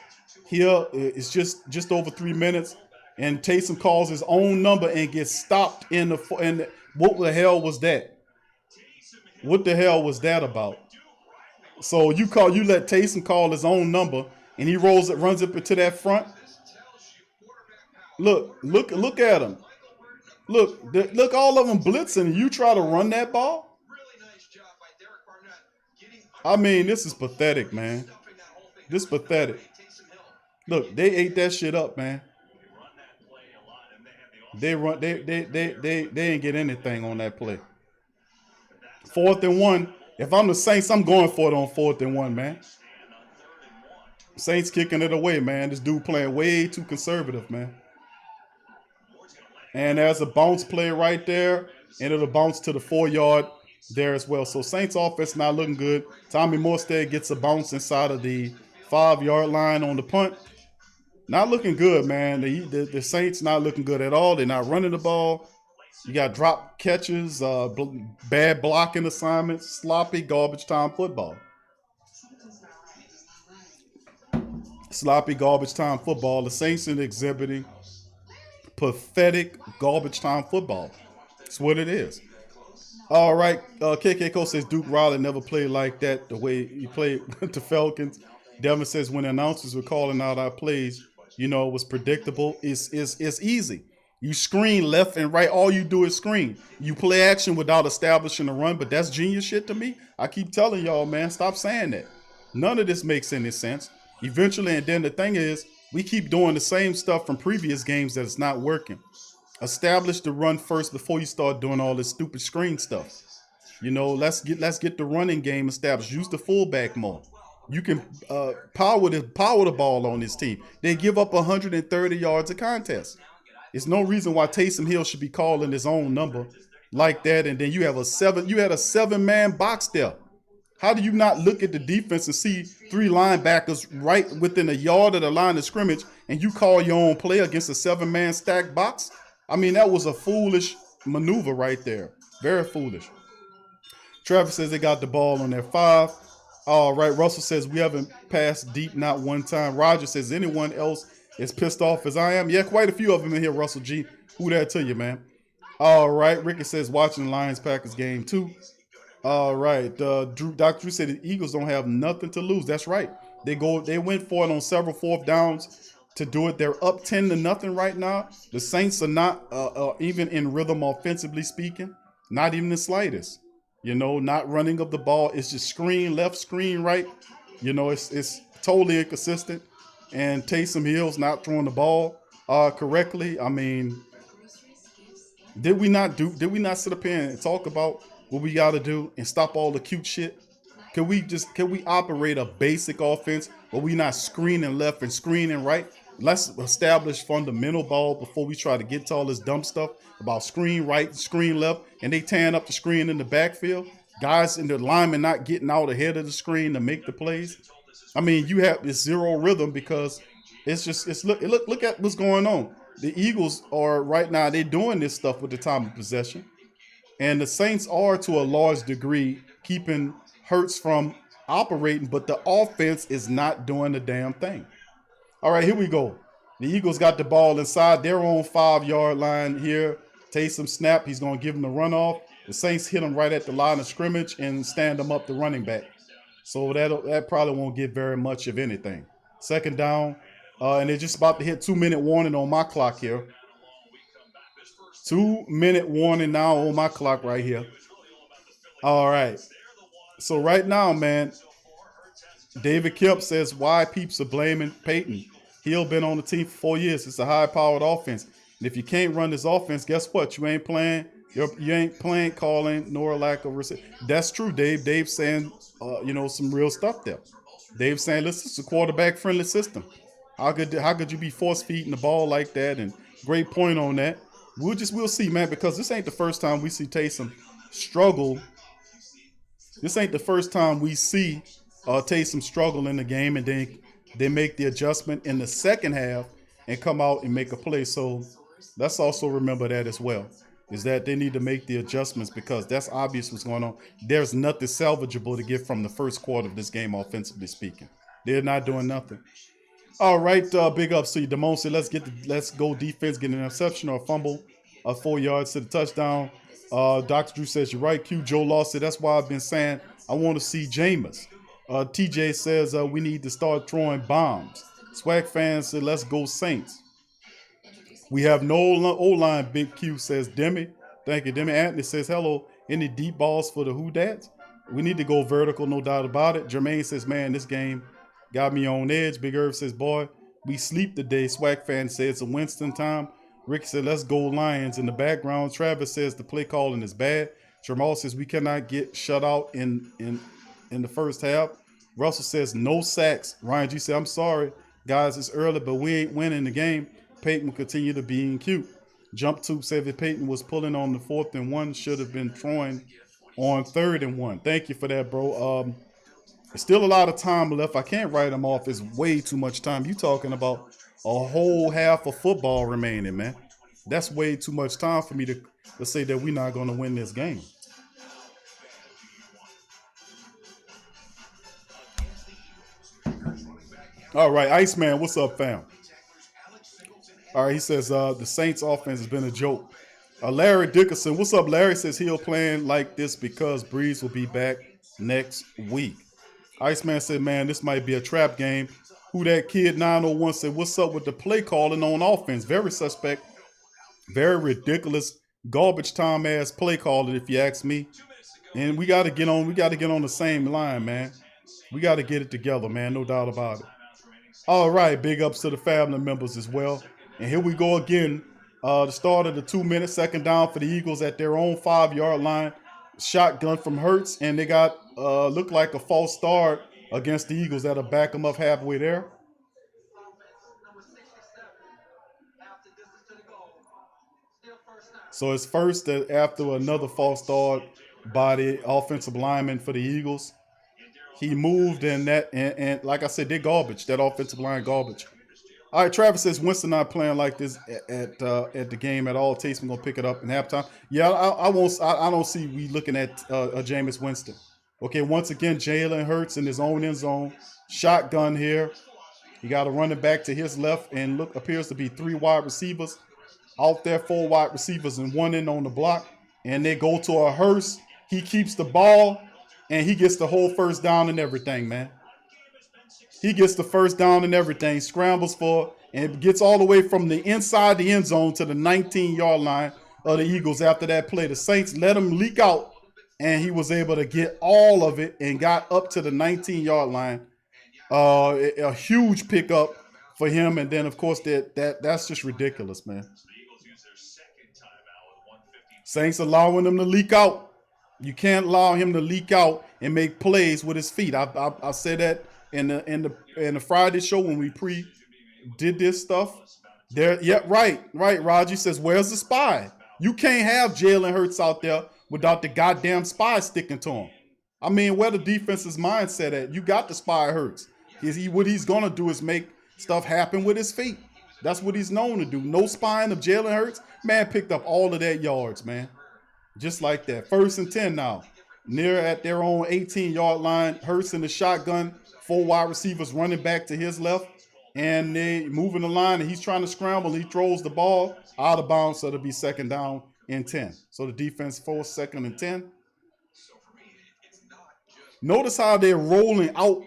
Here it's just over 3 minutes, and Taysom calls his own number and gets stopped in the. What the hell was that? What the hell was that about? So you let Taysom call his own number, and he runs up into that front. Look at him. Look, all of them blitzing. You try to run that ball? I mean, this is pathetic, man. This is pathetic. Look, they ate that shit up, man. They ain't get anything on that play. 4th and 1. If I'm the Saints, I'm going for it on 4th and 1, man. Saints kicking it away, man. This dude playing way too conservative, man. And there's a bounce play right there, and it'll bounce to the 4-yard there as well. So Saints offense not looking good. Tommy Morstead gets a bounce inside of the 5-yard line on the punt. Not looking good, man. The Saints not looking good at all. They're not running the ball. You got drop catches, bad blocking assignments, sloppy garbage time football. Sloppy garbage time football. The Saints are exhibiting pathetic garbage time football. That's what it is. All right. KK says Duke Riley never played like that the way he played the Falcons. Devin says when the announcers were calling out our plays, it was predictable. It's easy. You screen left and right. All you do is screen. You play action without establishing a run, but that's genius shit to me. I keep telling y'all, man, stop saying that. None of this makes any sense. Eventually, and then the thing is, we keep doing the same stuff from previous games that it's not working. Establish the run first before you start doing all this stupid screen stuff. Let's get the running game established. Use the fullback more. You can power the ball on this team. They give up 130 yards a contest. There's no reason why Taysom Hill should be calling his own number like that. And then you had a 7-man box there. How do you not look at the defense and see 3 linebackers right within a yard of the line of scrimmage and you call your own play against a 7-man stacked box? I mean, that was a foolish maneuver right there. Very foolish. Travis says they got the ball on their 5. All right. Russell says we haven't passed deep not one time. Roger says anyone else as pissed off as I am? Yeah, quite a few of them in here, Russell G. Who that to you, man? All right. Ricky says watching the Lions-Packers game too. All right. Dr. Drew said the Eagles don't have nothing to lose. That's right. They went for it on several 4th downs to do it. They're up 10-0 right now. The Saints are not even in rhythm offensively speaking. Not even the slightest. Not running of the ball. It's just screen left, screen right. It's totally inconsistent. And Taysom Hill's not throwing the ball correctly. I mean, did we not sit up here and talk about what we got to do and stop all the cute shit? Can we operate a basic offense where we not screening left and screening right? Let's establish fundamental ball before we try to get to all this dumb stuff about screen right, screen left, and they tearing up the screen in the backfield. Guys in the linemen not getting out ahead of the screen to make the plays. I mean, you have this zero rhythm because look at what's going on. The Eagles are right now, they're doing this stuff with the time of possession. And the Saints are to a large degree keeping Hurts from operating, but the offense is not doing the damn thing. All right, here we go. The Eagles got the ball inside their own 5-yard line here. Taysom snap. He's going to give him the runoff. The Saints hit him right at the line of scrimmage and stand him up the running back. So that probably won't get very much of anything. 2nd down, and they're just about to hit 2-minute warning on my clock here. 2-minute warning now on my clock right here. All right. So right now, man, David Kemp says why peeps are blaming Peyton. Hill been on the team for 4 years. It's a high-powered offense. And if you can't run this offense, guess what? You ain't playing. You ain't playing calling nor a lack of receipt. That's true, Dave. Dave's saying, some real stuff there. Dave's saying, listen, it's a quarterback-friendly system. How could you be force-feeding the ball like that? And great point on that. We'll see, man, because this ain't the first time we see Taysom struggle. This ain't the first time we see Taysom struggle in the game, and then they make the adjustment in the second half and come out and make a play. So let's also remember that as well, is that they need to make the adjustments because that's obvious what's going on. There's nothing salvageable to get from the first quarter of this game, offensively speaking. They're not doing nothing. All right, big ups to you. Damone said, let's go defense, get an interception or a fumble, 4 yards to the touchdown. Dr. Drew says, you're right. Q. Joe Law said, that's why I've been saying I want to see Jameis. TJ says, we need to start throwing bombs. Swag fans said, let's go Saints. We have no O-line. Big Q says, Demi. Thank you, Demi. Anthony says, hello. Any deep balls for the Who Dat? We need to go vertical, no doubt about it. Jermaine says, man, this game got me on edge. Big Irv says, boy, we sleep today. Swag fan says it's a Winston time. Rick said, let's go Lions. In the background, Travis says the play calling is bad. Jamal says we cannot get shut out in the first half. Russell says no sacks. Ryan G said, I'm sorry, guys, it's early, but we ain't winning the game. Peyton will continue to be cute. Jump Tube said if Peyton was pulling on the 4th and 1, should have been throwing on 3rd and 1. Thank you for that, bro. There's still a lot of time left. I can't write him off. It's way too much time. You talking about a whole half of football remaining, man. That's way too much time for me to say that we're not going to win this game. All right, Iceman, what's up, fam? All right, he says the Saints offense has been a joke. Larry Dickerson, what's up, Larry? Says he'll play like this because Breeze will be back next week. Iceman said, man, this might be a trap game. Who that kid 901 said, what's up with the play calling on offense? Very suspect, very ridiculous, garbage time ass play calling, if you ask me. And we got to get on the same line, man. We got to get it together, man. No doubt about it. All right, big ups to the family members as well. And here we go again. The start of the 2-minute second down for the Eagles at their own 5-yard line. Shotgun from Hurts, and they got looked like a false start against the Eagles that'll back them up halfway there. So it's first after another false start by the offensive lineman for the Eagles. He moved and like I said, they're garbage. That offensive line garbage. All right, Travis says Winston not playing like this at the game at all. Taysom gonna pick it up in halftime. Yeah, I don't see we looking at Jameis Winston. Okay, once again, Jalen Hurts in his own end zone. Shotgun here. He got to run it back to his left and appears to be 3 wide receivers out there, 4 wide receivers and 1 in on the block. And they go to a Hurst. He keeps the ball and he gets the whole first down and everything, man. He gets the first down and everything, scrambles for, and gets all the way from the inside the end zone to the 19-yard line of the Eagles after that play. The Saints let him leak out, and he was able to get all of it and got up to the 19-yard line. A huge pickup for him, and then, of course, that's just ridiculous, man. Saints allowing him to leak out. You can't allow him to leak out and make plays with his feet. I said that in the Friday show when we did this stuff. There, yeah, right. Roger says, "Where's the spy? You can't have Jalen Hurts out there without the goddamn spy sticking to him. I mean, where the defense's mindset at? You got the spy Hurts. What he's gonna do is make stuff happen with his feet. That's what he's known to do. No spying of Jalen Hurts. Man picked up all of that yards, man. Just like that. 1st and 10 now. Near at their own 18-yard line. Hurts in the shotgun. 4 wide receivers running back to his left. And they moving the line, and he's trying to scramble. He throws the ball out of bounds, so it'll be 2nd down and 10. So the defense forced 2nd and 10. Notice how they're rolling out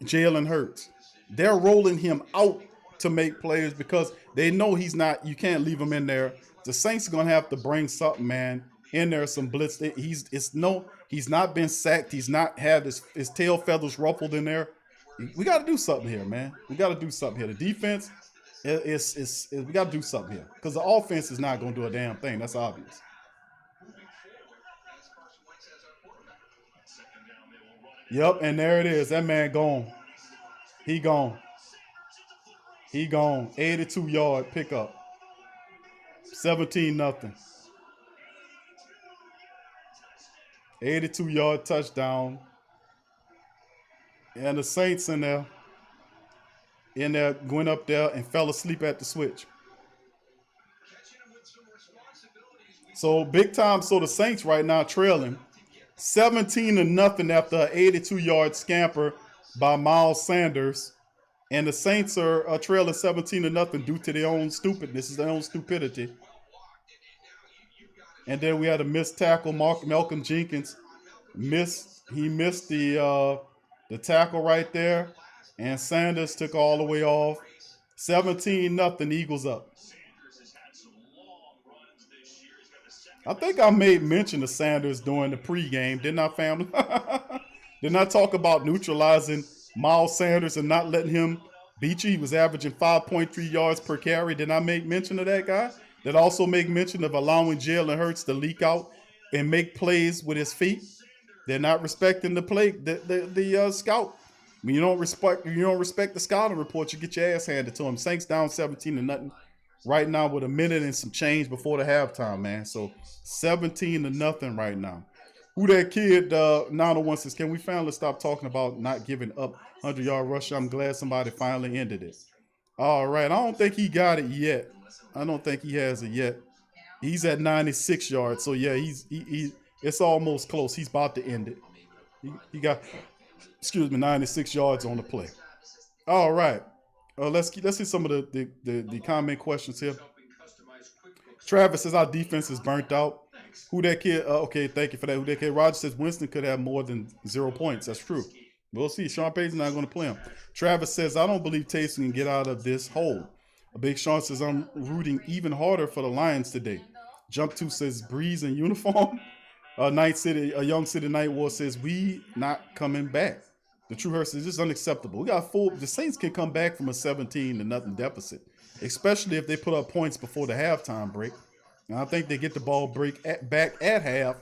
Jalen Hurts. They're rolling him out to make plays because they know he's not. You can't leave him in there. The Saints are gonna have to bring something, man, in there. Some blitz. He's not been sacked. He's not had his tail feathers ruffled in there. We got to do something here, man. We got to do something here. The defense we got to do something here because the offense is not going to do a damn thing. That's obvious. Yep, and there it is. That man gone. He gone. 82-yard pickup. 17-0. 82-yard touchdown. And the Saints in there went up there and fell asleep at the switch. So big time. So the Saints right now trailing 17-0 after an 82-yard scamper by Miles Sanders. And the Saints are trailing 17-0 due to their own stupidness, their own stupidity. And then we had a missed tackle. Malcolm Jenkins missed the tackle right there. And Sanders took all the way off. 17-0, Eagles up. I think I made mention of Sanders during the pregame, didn't I, family? Didn't I talk about neutralizing Miles Sanders and not letting him beat you? He was averaging 5.3 yards per carry. Didn't I make mention of that guy? Did I also make mention of allowing Jalen Hurts to leak out and make plays with his feet. They're not respecting the play, the scout. When you don't respect the scouting report, you get your ass handed to them. Saints down 17 to nothing right now with a minute and some change before the halftime, man. So 17 to nothing right now. Who that kid 901 says, can we finally stop talking about not giving up 100-yard rush? I'm glad somebody finally ended it. All right. I don't think he got it yet. I don't think he has it yet. He's at 96 yards. So yeah, he it's almost close. He's about to end it. He got, excuse me, 96 yards on the play. All right. Let's see some of the comment questions here. Travis says our defense is burnt out. Who that kid? Okay, thank you for that. Who that kid? Roger says Winston could have more than 0 points. That's true. We'll see. Sean Payton's not going to play him. Travis says I don't believe Taysom can get out of this hole. A Big Sean says I'm rooting even harder for the Lions today. Jump 2 says Breeze in uniform. Night City, a Young City Night War says we not coming back. The True Hurst is just unacceptable. We got full. The Saints can come back from a 17 to nothing deficit, especially if they put up points before the halftime break. And I think they get the ball back at half.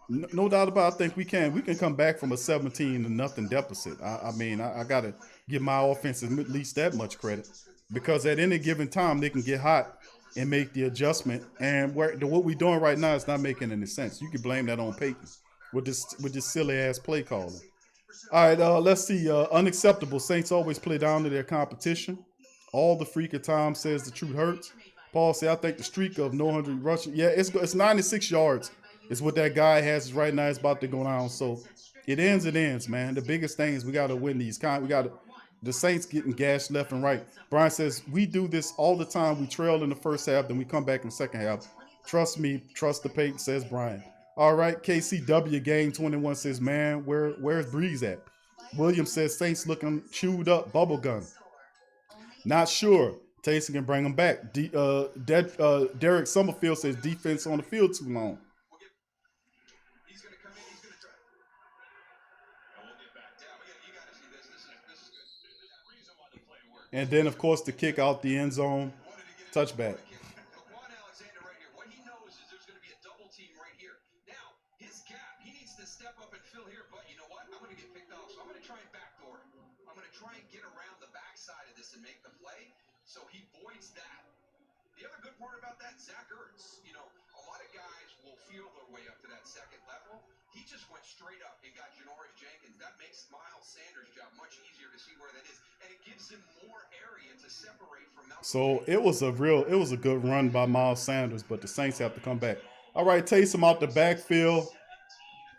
No doubt about it. I think we can. We can come back from a 17 to nothing deficit. I mean, I got to give my offense at least that much credit because at any given time they can get hot and make the adjustment. And what we're doing right now is not making any sense. You can blame that on Peyton with this silly ass play calling. All right, let's see. Unacceptable. Saints always play down to their competition. All the freak of time says the truth hurts. Paul said, I think the streak of no 100 rushing. Yeah, it's 96 yards. Is what that guy has right now. It's about to go down. So it ends, man. The biggest thing is we got to win these. We got to. The Saints getting gashed left and right. Brian says, we do this all the time. We trail in the first half, then we come back in the second half. Trust me, trust the Peyton, says Brian. All right, KCW Game 21 says, man, where's Breeze at? William says, Saints looking chewed up, bubblegum. Not sure. Taysom can bring him back. Derek Summerfield says, defense on the field too long. He's going to come in. He's going to try. And we'll get back down. You got to see this. This is good. The reason why the play worked. And then, of course, the kick out the end zone. Touchback. Juan Alexander right here. What he knows is there's going to be a double team right here. Now, his gap, he needs to step up and fill here. But you know what? I'm going to get picked off. So I'm going to try and backdoor him. I'm going to try and get around the backside of this and make the play. So he voids that. The other good part about that, Zach Ertz, you know, a lot of guys will feel their way up to that second level. He just went straight up and got Janoris Jenkins. That makes Miles Sanders' job much easier to see where that is. And it gives him more area to separate from Malcolm. So it was a good run by Miles Sanders, but the Saints have to come back. All right, Taysom out the backfield,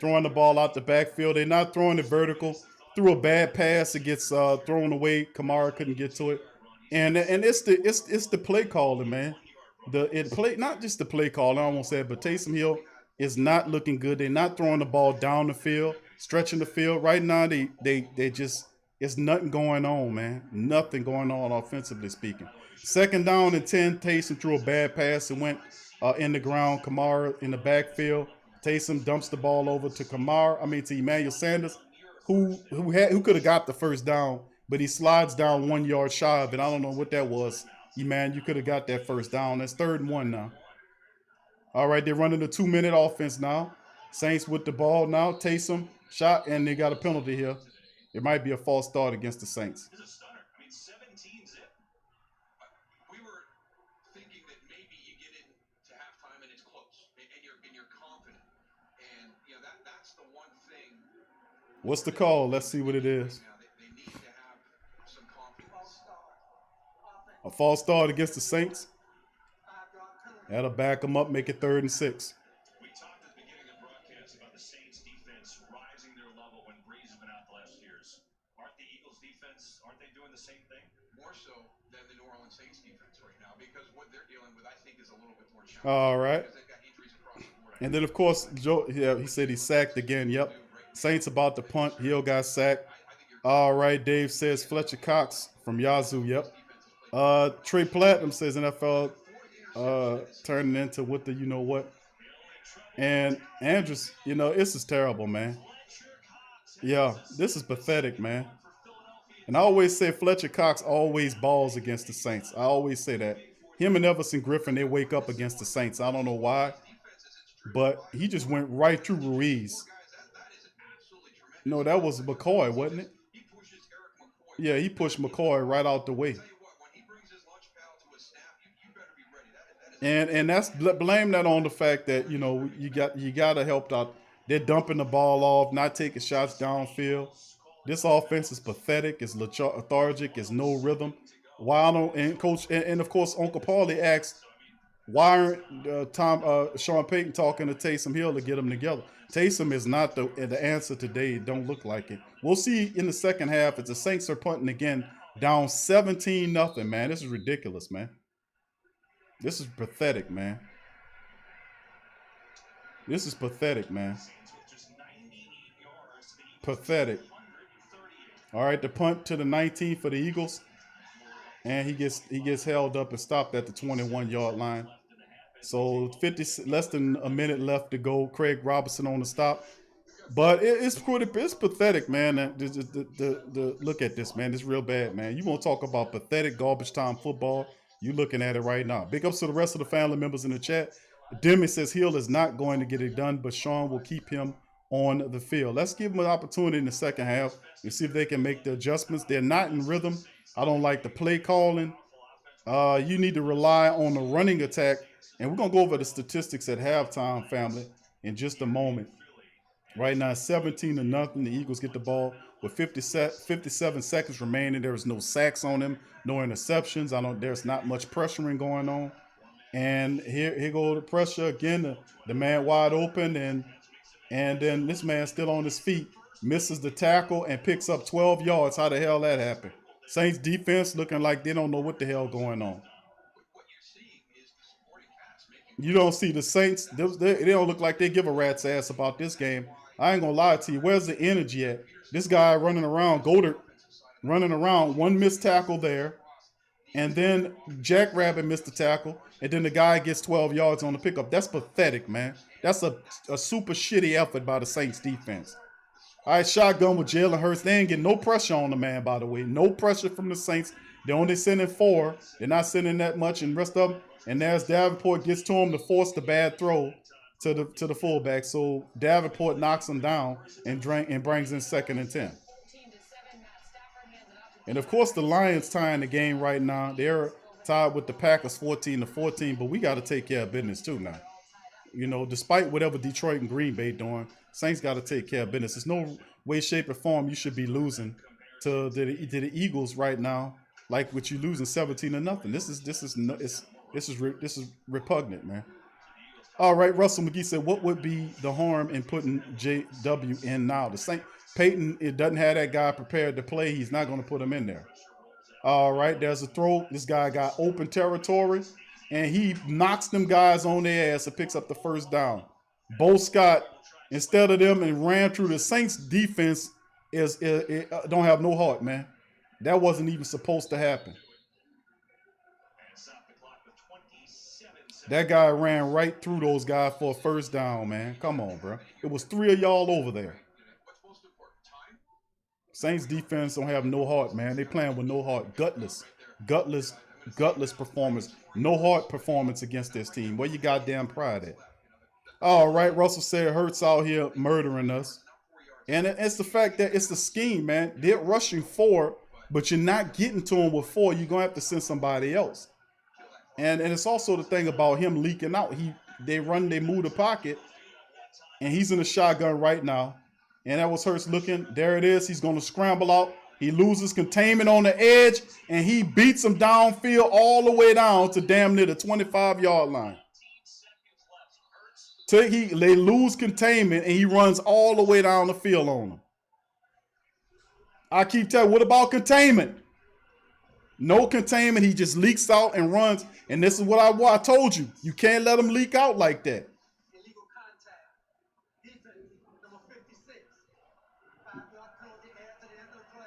throwing the ball out the backfield. They're not throwing it vertical. Threw a bad pass. It gets thrown away. Kamara couldn't get to it. And it's the play calling, man. Not just the play calling, I won't say it, but Taysom Hill is not looking good. They're not throwing the ball down the field, stretching the field. Right now, they just it's nothing going on, man. Nothing going on offensively speaking. Second down and 10, Taysom threw a bad pass and went in the ground. Kamara in the backfield. Taysom dumps the ball over to Emmanuel Sanders, who could have got the first down. But he slides down 1 yard shy of it. I don't know what that was. You could have got that first down. That's 3rd and 1 now. All right, they're running a 2-minute offense now. Saints with the ball now. Taysom shot, and they got a penalty here. It might be a false start against the Saints. It's a stunner. I mean, 17-zip. We were thinking that maybe you get into halftime and it's close, and you're confident. And you know that's the one thing. What's the call? Let's see what it is. A false start against the Saints. That'll back them up, make it 3rd and 6. We talked at the beginning of the broadcast about the Saints defense rising their level when Breeze has been out the last years. Aren't the Eagles defense, aren't they doing the same thing? More so than the New Orleans Saints defense right now, because what they're dealing with, I think, is a little bit more challenging. All right. Because they've got injuries across the board. And then, of course, Joe, he said he sacked again. Yep. Saints about to punt. Hill got sacked. All right, Dave says Fletcher Cox from Yazoo. Yep. Trey Platinum says NFL turning into what the you know what. And Andrews, this is terrible, man. Yeah, this is pathetic, man. And I always say Fletcher Cox always balls against the Saints. I always say that. Him and Everson Griffin, they wake up against the Saints. I don't know why. but he just went right through Ruiz. No, that was McCoy, wasn't it? Yeah, he pushed McCoy right out the way. And that's blame that on the fact that you gotta help out. They're dumping the ball off, not taking shots downfield. This offense is pathetic. It's lethargic. It's no rhythm. Why don't and coach and of course Uncle Paulie asked why aren't Sean Payton talking to Taysom Hill to get them together? Taysom is not the answer today. It don't look like it. We'll see in the second half. If the Saints are punting again, down 17-0. Man, this is ridiculous, man. This is pathetic, man. This is pathetic, man. Pathetic. All right, the punt to the 19 for the Eagles, and he gets held up and stopped at the 21-yard line. So less than a minute left to go. Craig Robinson on the stop, but it's pathetic, man. The look at this, man. It's real bad, man. You want to talk about pathetic garbage time football? You looking at it right now. Big ups to the rest of the family members in the chat. Demi says Hill is not going to get it done, but Sean will keep him on the field. Let's give them an opportunity in the second half and see if they can make the adjustments. They're not in rhythm. I don't like the play calling. You need to rely on the running attack. And we're going to go over the statistics at halftime, family, in just a moment. Right now, 17-0. The Eagles get the ball with 57 seconds remaining. There is no sacks on them, no interceptions. There's not much pressuring going on. And here go the pressure again. The man wide open, and then this man still on his feet misses the tackle and picks up 12 yards. How the hell that happened? Saints defense looking like they don't know what the hell going on. You don't see the Saints. They don't look like they give a rat's ass about this game. I ain't gonna lie to you. Where's the energy at? This guy running around, Goddard running around, one missed tackle there. And then Jackrabbit missed the tackle. And then the guy gets 12 yards on the pickup. That's pathetic, man. That's a super shitty effort by the Saints defense. All right, shotgun with Jalen Hurts. They ain't getting no pressure on the man, by the way. No pressure from the Saints. They're only sending 4. They're not sending that much. And rest of them. And there's Davenport gets to him to force the bad throw to the fullback. So Davenport knocks him down and brings in 2nd and 10. And of course, the Lions tying the game right now. They're tied with the Packers 14-14, but we got to take care of business too now. Despite whatever Detroit and Green Bay doing, Saints got to take care of business. There's no way, shape, or form you should be losing to the Eagles right now, like what you losing 17-0. This is repugnant, man. All right, Russell McGee said, what would be the harm in putting JW in now? The Saint Peyton, it doesn't have that guy prepared to play. He's not going to put him in there. All right, there's a throw. This guy got open territory, and he knocks them guys on their ass and picks up the first down. Bo Scott, instead of them, and ran through the Saints defense, don't have no heart, man. That wasn't even supposed to happen. That guy ran right through those guys for a first down, man. Come on, bro. It was 3 of y'all over there. Saints defense don't have no heart, man. They playing with no heart. Gutless performance. No heart performance against this team. Where you goddamn pride at? All right, Russell said Hurts out here murdering us. And it's the fact that it's the scheme, man. They're rushing 4, but you're not getting to them with 4. You're going to have to send somebody else. And it's also the thing about him leaking out. They move the pocket, and he's in the shotgun right now. And that was Hurts looking. There it is. He's going to scramble out. He loses containment on the edge, and he beats him downfield all the way down to damn near the 25-yard line. They lose containment, and he runs all the way down the field on them. I keep telling you, what about containment? No containment. He just leaks out and runs. And this is what I told you. You can't let him leak out like that. Illegal contact. Defense, number 56. 5-yard penalty after the end of the play.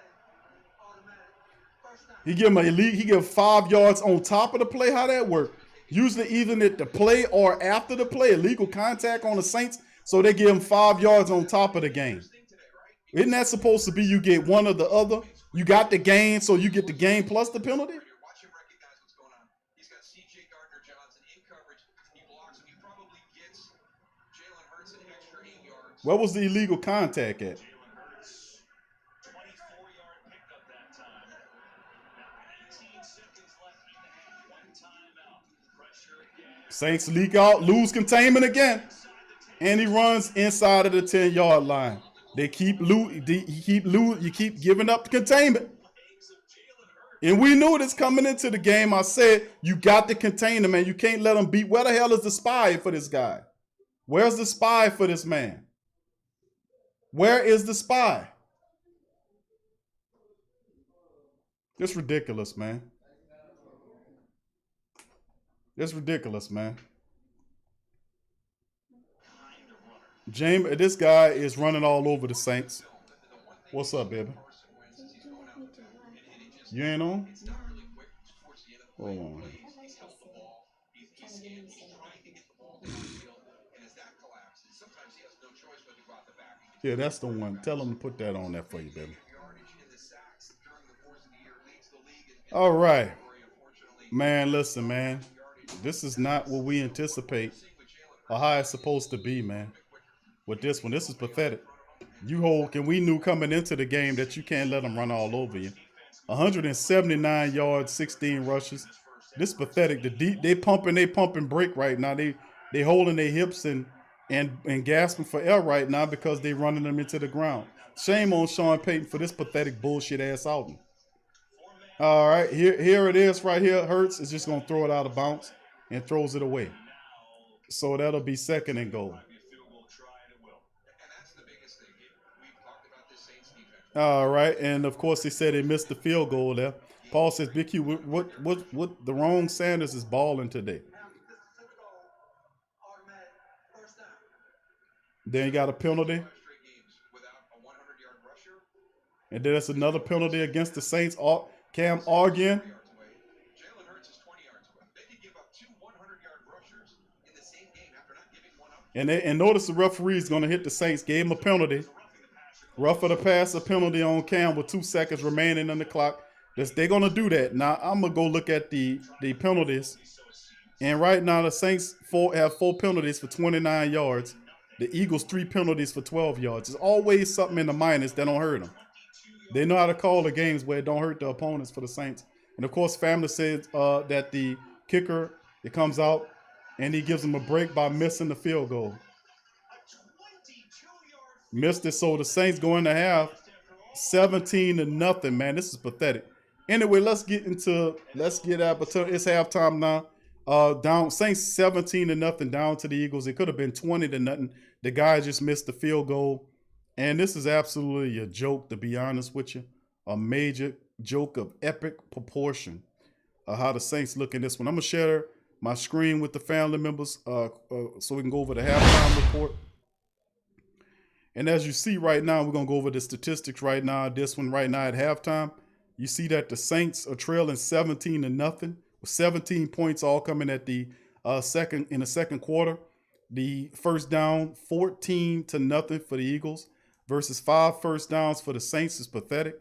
Automatic. First down. He give 5 yards on top of the play. How that work? Usually either at the play or after the play. Illegal contact on the Saints. So they give him 5 yards on top of the game. Isn't that supposed to be you get one or the other? You got the gain, so you get the gain plus the penalty? Watch him recognize what's going on. He's got C.J. Gardner-Johnson in coverage. He blocks him. He probably gets It's an extra 8 yards. Where was the illegal contact at? Jalen Hurts, 24-yard pickup that time. Now 18 seconds left in the half. One timeout. Pressure again. Saints leak out, lose containment again. And he runs inside of the 10-yard line. They keep you keep giving up the containment. And we knew this coming into the game. I said, you got to contain him, man. You can't let him beat. Where the hell is the spy for this guy? Where's the spy for this man? Where is the spy? It's ridiculous, man. It's ridiculous, man. James, this guy is running all over the Saints. What's up, baby? You ain't on? Hold on. Yeah, that's the one. Tell him to put that on there for you, baby. All right. Man, listen, man. This is not what we anticipate or how it's supposed to be, man. With this one, this is pathetic. And we knew coming into the game that you can't let them run all over you. 179 yards, 16 rushes. This is pathetic. They pumping brake right now. They holding their hips and gasping for air right now because they running them into the ground. Shame on Sean Payton for this pathetic bullshit ass outing. All right, here it is right here. Hurts is just gonna throw it out of bounds and throws it away. So that'll be second and goal. All right, and of course they said they missed the field goal there. Paul says, "Big Q, what? The wrong Sanders is balling today." Then you got a penalty, and then that's another penalty against the Saints. Cam arguing. Jalen Hurts is 20 yards away. They could give up two 100-yard rushers in the same game after not giving one up. And notice the referee is going to hit the Saints. Gave him a penalty. Roughing the passer penalty on Cam with 2 seconds remaining on the clock. They're going to do that. Now, I'm going to go look at the penalties. And right now, the Saints have 4 penalties for 29 yards. The Eagles 3 penalties for 12 yards. There's always something in the minus that don't hurt them. They know how to call the games where it don't hurt the opponents for the Saints. And, of course, Family said that the kicker, it comes out, and he gives them a break by missing the field goal. Missed it, so the Saints going to have 17-0, man. This is pathetic. Anyway, let's get it's halftime now. Down Saints 17-0 down to the Eagles. It could have been 20-0. The guy just missed the field goal. And this is absolutely a joke, to be honest with you. A major joke of epic proportion of how the Saints look in this one. I'm going to share my screen with the family members so we can go over the halftime report. And as you see right now, we're going to go over the statistics right now. This one right now at halftime. You see that the Saints are trailing 17-0 with 17 points all coming at the second quarter. The first down, 14-0 for the Eagles versus 5 first downs for the Saints is pathetic.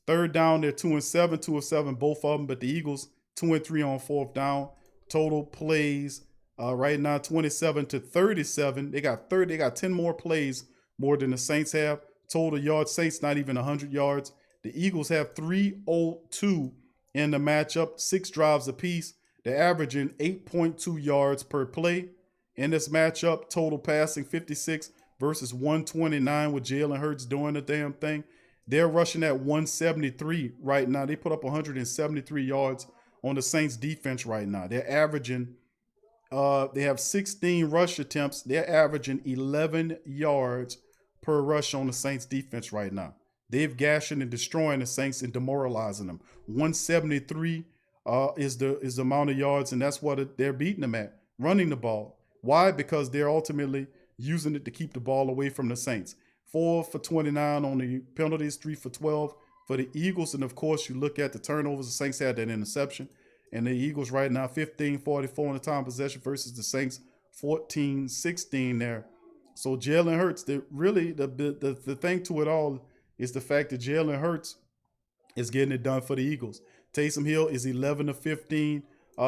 Third down, they're 2-7, 2 of 7, both of them, but the Eagles 2-3 on fourth down. Total plays right now 27-37. They got 10 more plays more than the Saints have. Total yards, Saints not even 100 yards. The Eagles have 302 in the matchup, 6 drives apiece. They're averaging 8.2 yards per play. In this matchup, total passing 56 versus 129 with Jalen Hurts doing the damn thing. They're rushing at 173 right now. They put up 173 yards on the Saints defense right now. They're averaging, they have 16 rush attempts. They're averaging 11 yards per rush on the Saints defense right now. They've gashing and destroying the Saints and demoralizing them. 173 is the amount of yards, and that's what they're beating them at, running the ball. Why? Because they're ultimately using it to keep the ball away from the Saints. 4 for 29 on the penalties, 3 for 12 for the Eagles. And, of course, you look at the turnovers. The Saints had that interception. And the Eagles right now 15-44 in the time possession versus the Saints 14-16 there. So Jalen Hurts, the thing to it all is the fact that Jalen Hurts is getting it done for the Eagles. Taysom Hill is 11-15.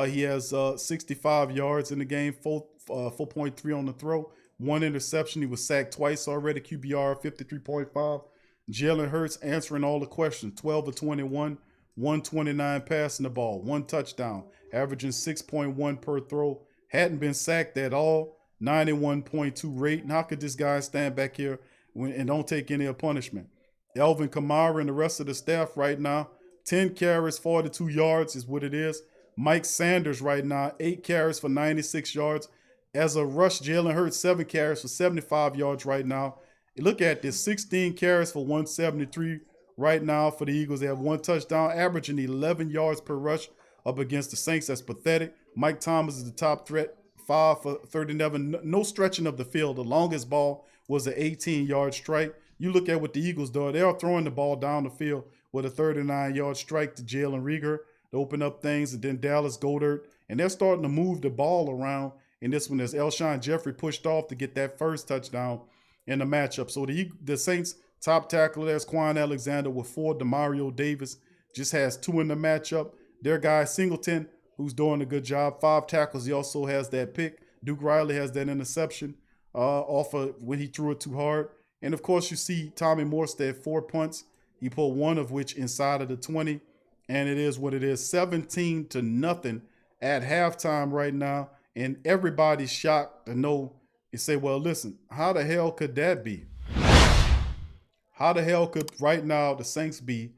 He has 65 yards in the game, 4.3 on the throw, 1 interception. He was sacked twice already, QBR 53.5. Jalen Hurts answering all the questions, 12 of 21, 129 passing the ball, 1 touchdown, averaging 6.1 per throw. Hadn't been sacked at all, 91.2 rate. And how could this guy stand back here and don't take any punishment? Alvin Kamara and the rest of the staff right now, 10 carries, 42 yards is what it is. Mike Sanders right now, 8 carries for 96 yards. As a rush, Jalen Hurts, 7 carries for 75 yards right now. Look at this, 16 carries for 173 right now for the Eagles. They have 1 touchdown, averaging 11 yards per rush up against the Saints. That's pathetic. Mike Thomas is the top threat, 5 for 39. No stretching of the field. The longest ball was an 18-yard strike. You look at what the Eagles do. They are throwing the ball down the field with a 39-yard strike to Jalen Reagor to open up things, and then Dallas Goedert. And they're starting to move the ball around in this one as Elshon Jeffrey pushed off to get that first touchdown in the matchup. So the Saints top tackler, there's Quan Alexander with 4. Demario Davis just has 2 in the matchup. Their guy Singleton, who's doing a good job, 5 tackles. He also has that pick. Duke Riley has that interception off of when he threw it too hard. And of course, you see Tommy Morstead, 4 punts. He pulled 1 of which inside of the 20. And it is what it is, 17-0 at halftime right now. And everybody's shocked to know. You say, well, listen, how the hell could that be? How the hell could right now the Saints be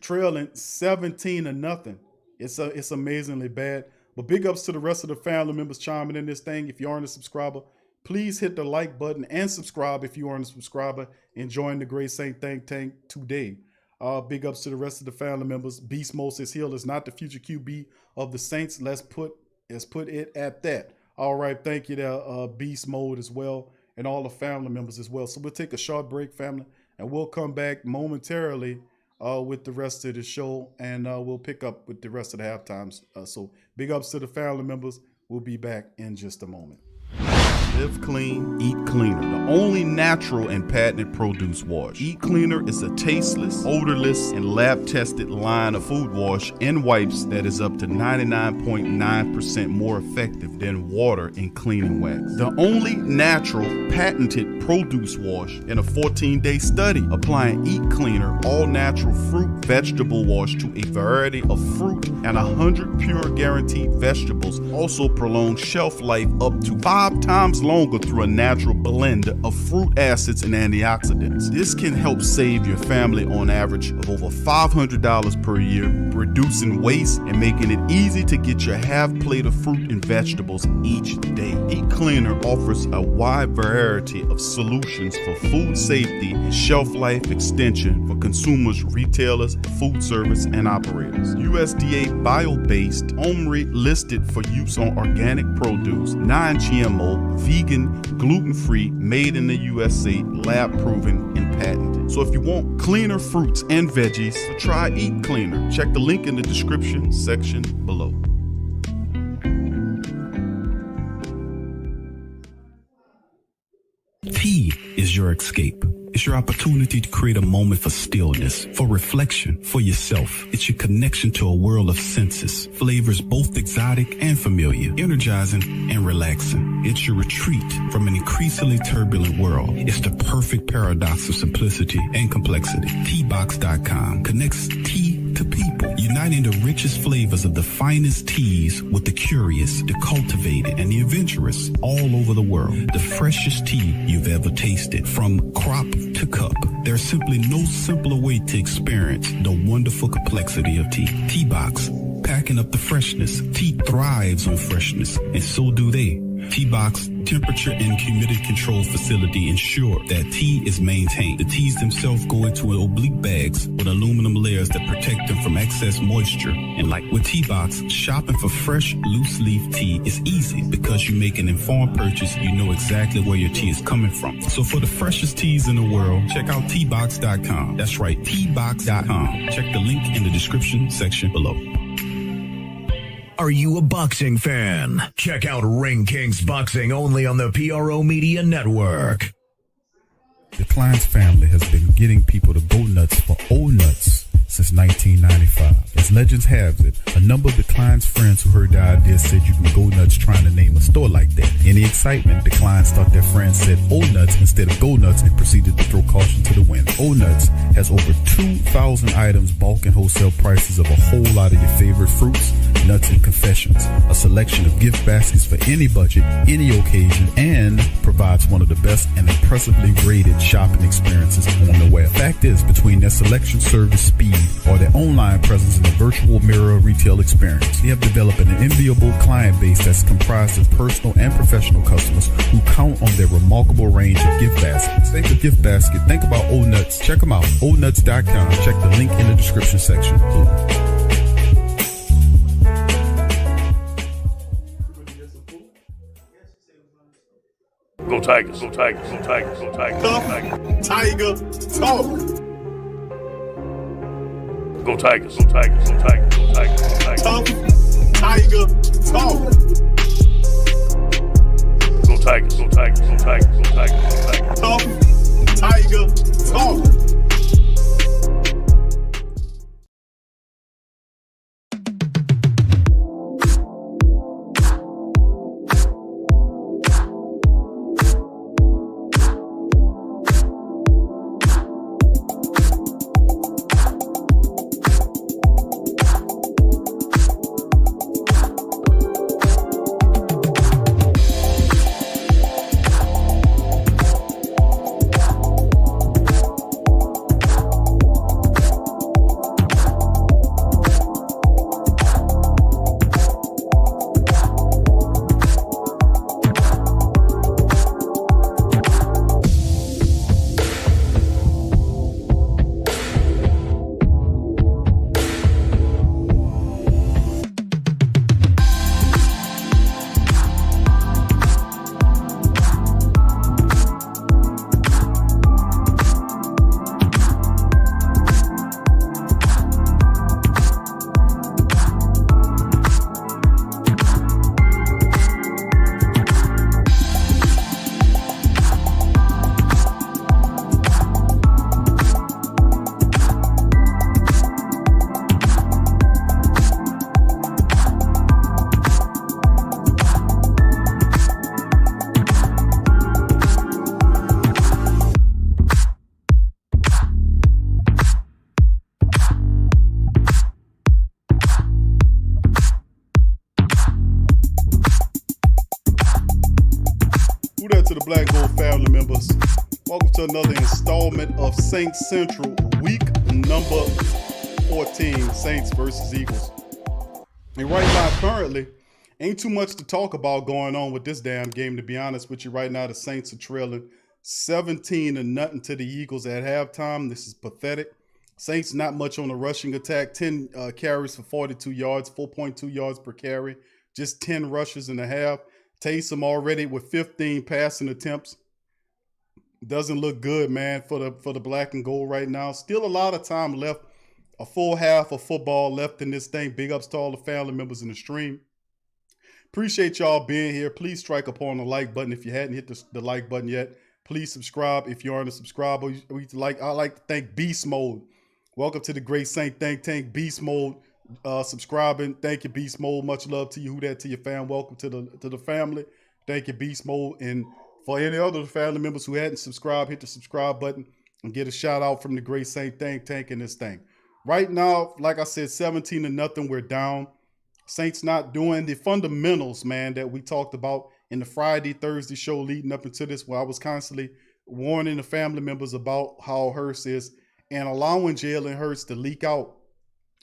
trailing 17-0? It's amazingly bad. But big ups to the rest of the family members chiming in this thing. If you aren't a subscriber, please hit the like button and subscribe if you aren't a subscriber and join the Great Saint Think Tank today. Big ups to the rest of the family members. Beast Moses Hill is not the future QB of the Saints. Let's put it at that. All right, thank you to Beast Mode as well and all the family members as well. So we'll take a short break, family, and we'll come back momentarily with the rest of the show, and we'll pick up with the rest of the halftimes. So big ups to the family members. We'll be back in just a moment. Live clean, eat cleaner. The only natural and patented produce wash. Eat Cleaner is a tasteless, odorless, and lab-tested line of food wash and wipes that is up to 99.9% more effective than water in cleaning wax. The only natural, patented produce wash in a 14-day study, applying Eat Cleaner all-natural fruit vegetable wash to a variety of fruit and 100 pure guaranteed vegetables. Also prolongs shelf life up to 5 times longer through a natural blend of fruit acids and antioxidants. This can help save your family on average of over $500 per year, reducing waste and making it easy to get your half plate of fruit and vegetables each day. Eat Cleaner offers a wide variety of solutions for food safety and shelf life extension for consumers, retailers, food service, and operators. USDA bio-based, OMRI listed for use on organic produce, non-GMO, vegan, gluten-free, made in the USA, lab-proven, and patented. So if you want cleaner fruits and veggies, try Eat Cleaner. Check the link in the description section below. Tea is your escape. It's your opportunity to create a moment for stillness, for reflection, for yourself. It's your connection to a world of senses, flavors both exotic and familiar, energizing and relaxing. It's your retreat from an increasingly turbulent world. It's the perfect paradox of simplicity and complexity. Teabox.com connects tea to people, uniting the richest flavors of the finest teas with the curious, the cultivated, and the adventurous all over the world. The freshest tea you've ever tasted, from crop to cup. There's simply no simpler way to experience the wonderful complexity of tea. Teabox, packing up the freshness. Tea thrives on freshness, and so do they. Teabox temperature and humidity control facility ensure that tea is maintained. The teas themselves go into oblique bags with aluminum layers that protect them from excess moisture and light. With Teabox, shopping for fresh, loose leaf tea is easy because you make an informed purchase. You know exactly where your tea is coming from. So for the freshest teas in the world, check out Teabox.com. That's right, Teabox.com. Check the link in the description section below. Are you a boxing fan? Check out Ring Kings Boxing only on the PRO Media Network. The Klein's family has been getting people to go nuts for old nuts since 1995. As legends have it, a number of the client's friends who heard the idea said you can go nuts trying to name a store like that. In the excitement, the clients thought their friends said "Oh Nuts" instead of "Go Nuts" and proceeded to throw caution to the wind. Oh Nuts has over 2,000 items, bulk and wholesale prices of a whole lot of your favorite fruits, nuts, and confessions. A selection of gift baskets for any budget, any occasion, and provides one of the best and impressively rated shopping experiences on the web. Fact is, between their selection, service, speed, or their online presence in the virtual mirror retail experience, they have developed an enviable client base that's comprised of personal and professional customers who count on their remarkable range of gift baskets. Think of gift basket, think about Oh Nuts. Check them out, ohnuts.com. Check the link in the description section. Go Tigers, go Tigers, go Tigers, go Tigers, go Tigers. Tiger talk. Go Tigers, go Tigers, go Tigers, go Tigers, go Tigers. Tough Tiger talk. Go Tigers, go Tigers, go Tigers, go Tigers, go Tigers. Tough Tiger talk. Who that to the Black Gold family members? Welcome to another installment of Saints Central, week number 14, Saints versus Eagles. And right now, currently, ain't too much to talk about going on with this damn game, to be honest with you. Right now, the Saints are trailing 17-0 to the Eagles at halftime. This is pathetic. Saints not much on the rushing attack. 10 carries for 42 yards, 4.2 yards per carry. Just 10 rushes and a half. Taysom already with 15 passing attempts. Doesn't look good, man, for the black and gold right now. Still a lot of time left. A full half of football left in this thing. Big ups to all the family members in the stream. Appreciate y'all being here. Please strike upon the like button if you hadn't hit the like button yet. Please subscribe if you aren't a subscriber. I like to thank Beast Mode. Welcome to the Great Saint Think Tank. Beast Mode subscribing. Thank you, Beast Mode. Much love to you. Who that to your fam. Welcome to the family. Thank you, Beast Mode. And for any other family members who hadn't subscribed, hit the subscribe button and get a shout out from the Great Saint Think Tank in this thing. Right now, like I said, 17-0. We're down. Saints not doing the fundamentals, man, that we talked about in the Friday, Thursday show leading up into this, where I was constantly warning the family members about how Hurts is, and allowing Jalen Hurts to leak out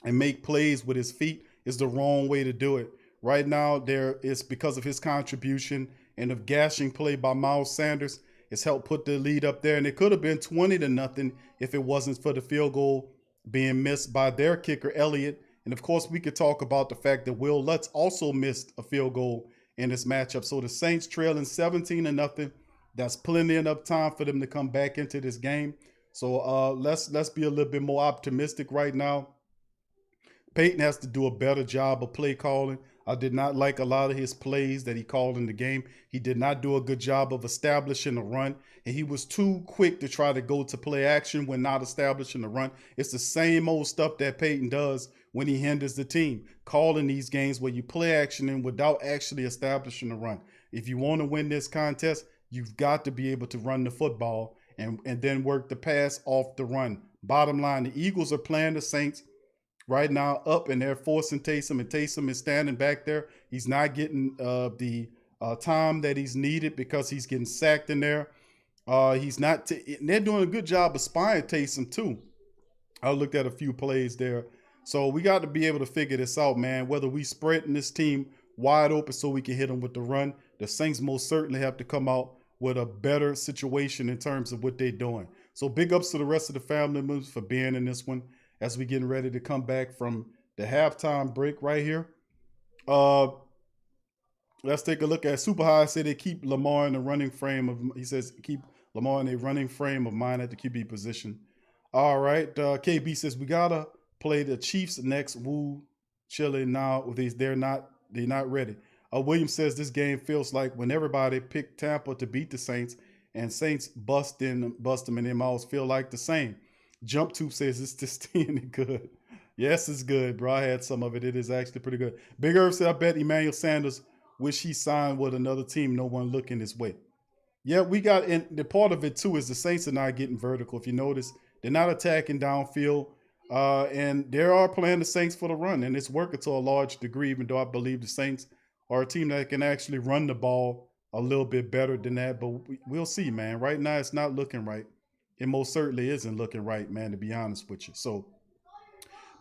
and make plays with his feet is the wrong way to do it. Right now, it's because of his contribution and the gashing play by Miles Sanders. It's helped put the lead up there, and it could have been 20-0 if it wasn't for the field goal being missed by their kicker, Elliott. And of course, we could talk about the fact that Will Lutz also missed a field goal in this matchup. So the Saints trailing 17-0. That's plenty enough time for them to come back into this game. So let's be a little bit more optimistic right now. Peyton has to do a better job of play calling. I did not like a lot of his plays that he called in the game. He did not do a good job of establishing the run, and he was too quick to try to go to play action when not establishing the run. It's the same old stuff that Peyton does when he hinders the team, calling these games where you play action in without actually establishing the run. If you want to win this contest, you've got to be able to run the football and then work the pass off the run. Bottom line, the Eagles are playing the Saints right now up, and they're forcing Taysom, and Taysom is standing back there. He's not getting the time that he's needed because he's getting sacked in there. He's not. They're doing a good job of spying Taysom too. I looked at a few plays there. So we got to be able to figure this out, man. Whether we spreading this team wide open so we can hit them with the run, the Saints most certainly have to come out with a better situation in terms of what they're doing. So big ups to the rest of the family members for being in this one as we getting ready to come back from the halftime break right here. Let's take a look at Super High. Say they keep Lamar in the running frame of. He says keep Lamar in a running frame of mind at the QB position. All right. KB says we gotta play the Chiefs next. Woo, chilling now. They're not ready. Williams says this game feels like when everybody picked Tampa to beat the Saints and Saints bust them and their mouths feel like the same. Jump Tube says it's just any good. Yes, it's good, bro. I had some of it. It is actually pretty good. Big Irv said I bet Emmanuel Sanders wish he signed with another team. No one looking his way. Yeah, we got, and the part of it too is the Saints are not getting vertical. If you notice, they're not attacking downfield. And they are playing the Saints for the run, and it's working to a large degree, even though I believe the Saints are a team that can actually run the ball a little bit better than that. But we'll see, man. Right now, it's not looking right. It most certainly isn't looking right, man, to be honest with you. So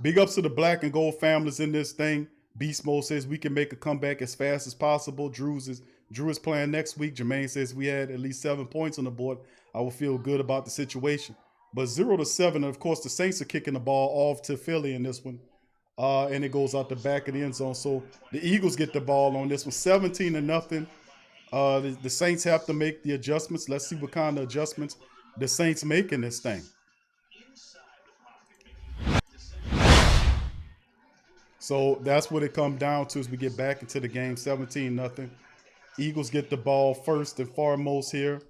big ups to the black and gold families in this thing. Beast Mode says we can make a comeback as fast as possible. Drew is playing next week. Jermaine says we had at least 7 points on the board. I will feel good about the situation. But 0-7, and of course, the Saints are kicking the ball off to Philly in this one. And it goes out the back of the end zone. So the Eagles get the ball on this one, 17-0. The Saints have to make the adjustments. Let's see what kind of adjustments the Saints make in this thing. So that's what it comes down to as we get back into the game, 17-0. Eagles get the ball first and foremost here.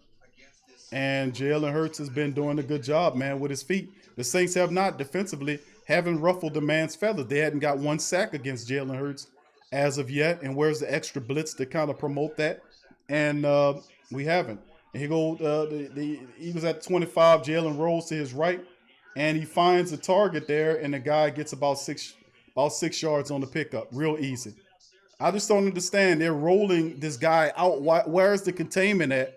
And Jalen Hurts has been doing a good job, man, with his feet. The Saints have not defensively, haven't ruffled the man's feathers. They hadn't got one sack against Jalen Hurts as of yet. And where's the extra blitz to kind of promote that? And we haven't. And here go the Eagles at 25. Jalen rolls to his right, and he finds a target there, and the guy gets about six yards on the pickup. Real easy. I just don't understand. They're rolling this guy out. Where's the containment at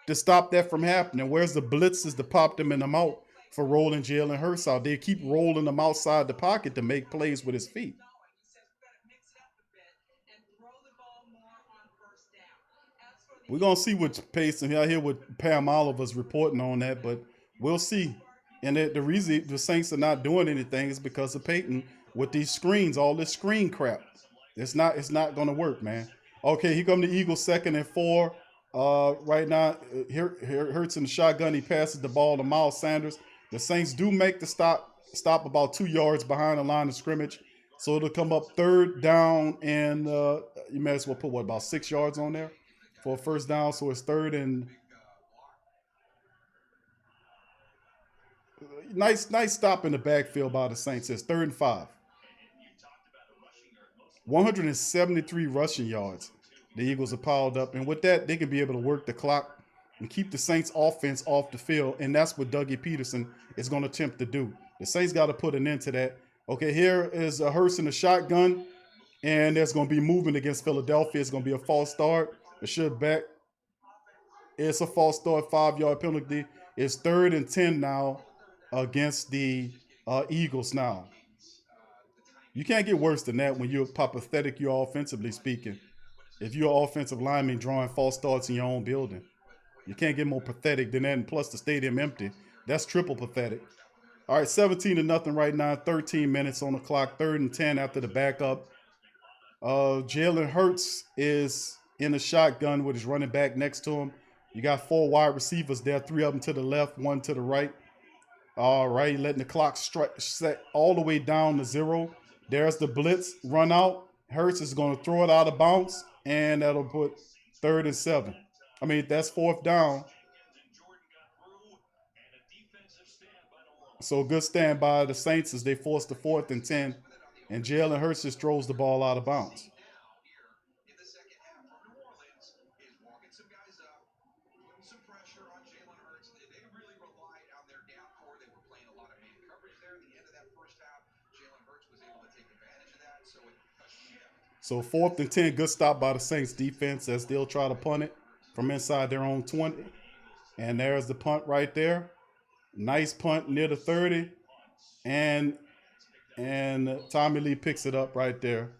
to stop that from happening? Where's the blitzes to pop them in the mouth for rolling Jalen Hurts out? They keep rolling them outside the pocket to make plays with his feet. We're going to see what pace, and I hear what Pam Oliver's reporting on that, but we'll see. And the reason the Saints are not doing anything is because of Peyton with these screens, all this screen crap. It's not going to work, man. Okay, here come the Eagles, 2nd and 4. Right now, here Hurts in the shotgun. He passes the ball to Miles Sanders. The Saints do make the stop about 2 yards behind the line of scrimmage. So it'll come up 3rd down, and you may as well put, about 6 yards on there for a first down. So it's 3rd and nice stop in the backfield by the Saints. It's 3rd and 5. 173 rushing yards. The Eagles are piled up, and with that, they can be able to work the clock and keep the Saints offense off the field, and that's what Dougie Peterson is going to attempt to do. The Saints got to put an end to that. Okay, here is Hurts in the shotgun, and there's going to be movement against Philadelphia. It's going to be a false start. It should back. It's a false start, 5-yard penalty. It's 3rd and 10 now against the Eagles now. You can't get worse than that when you're pathetic, you're offensively speaking. If you're an offensive lineman drawing false starts in your own building, you can't get more pathetic than that. And plus the stadium empty. That's triple pathetic. All right, 17-0 right now, 13 minutes on the clock, 3rd and 10 after the backup. Jalen Hurts is in a shotgun with his running back next to him. You got 4 wide receivers there, 3 of them to the left, 1 to the right. All right, letting the clock set all the way down to 0. There's the blitz run out, Hurts is going to throw it out of bounds, and that'll put 3rd and 7. I mean, that's 4th down. So good stand by the Saints as they force the 4th and 10, and Jalen Hurts just throws the ball out of bounds. In the second half, New Orleans is walking some guys up, putting some pressure on Jalen Hurts. They really relied on their down four. They were playing a lot of man coverage there at the end of that first half. Jalen Hurts was able to take advantage of that. So a shift. So 4th and 10, good stop by the Saints defense as they'll try to punt it from inside their own 20. And there's the punt right there. Nice punt near the 30. And Tommy Lee picks it up right there.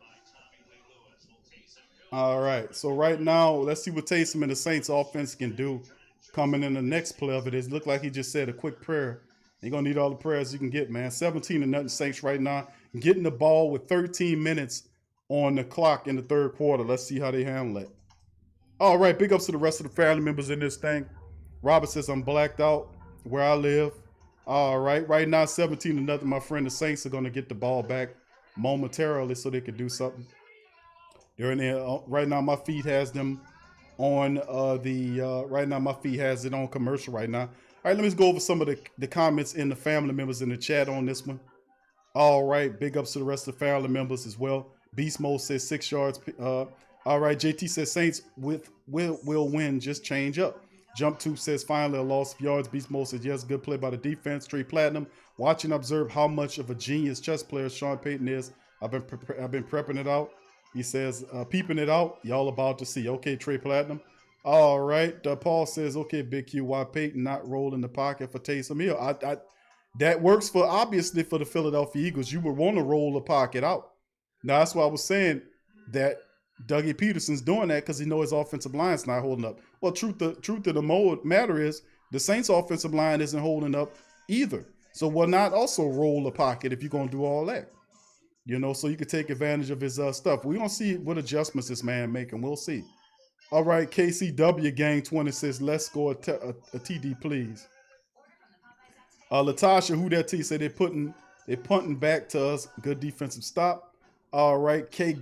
All right, so right now, let's see what Taysom and the Saints offense can do coming in the next play of it. It looked like he just said a quick prayer. You're going to need all the prayers you can get, man. 17-0 Saints right now. Getting the ball with 13 minutes on the clock in the 3rd quarter. Let's see how they handle it. All right, big ups to the rest of the family members in this thing. Robert says, I'm blacked out where I live. All right, right now, 17-0, my friend. The Saints are going to get the ball back momentarily so they can do something. They're in there. Right now, my feed has them on right now, my feed has it on commercial right now. All right, let me just go over some of the comments in the family members in the chat on this one. All right, big ups to the rest of the family members as well. Beast Mode says 6 yards. All right, JT says Saints will win, just change up. Jump Tube says finally a loss of yards. Beast Mode says yes, good play by the defense. Trey Platinum, watch and observe how much of a genius chess player Sean Payton is. I've been prepping it out. He says peeping it out. Y'all about to see. Okay, Trey Platinum. All right, Paul says okay, Big Q. Why Payton not roll in the pocket for Taysom Hill? That works for obviously for the Philadelphia Eagles. You would want to roll the pocket out. Now that's why I was saying that Dougie Peterson's doing that because he knows his offensive line's not holding up. Well, truth of the matter is the Saints' offensive line isn't holding up either. So why not also roll the pocket if you're going to do all that? You know, so you can take advantage of his stuff. We're going to see what adjustments this man making. We'll see. All right, KCW Gang 20 says, let's score a TD, please. Latasha, who that T, said they're punting back to us. Good defensive stop. All right, K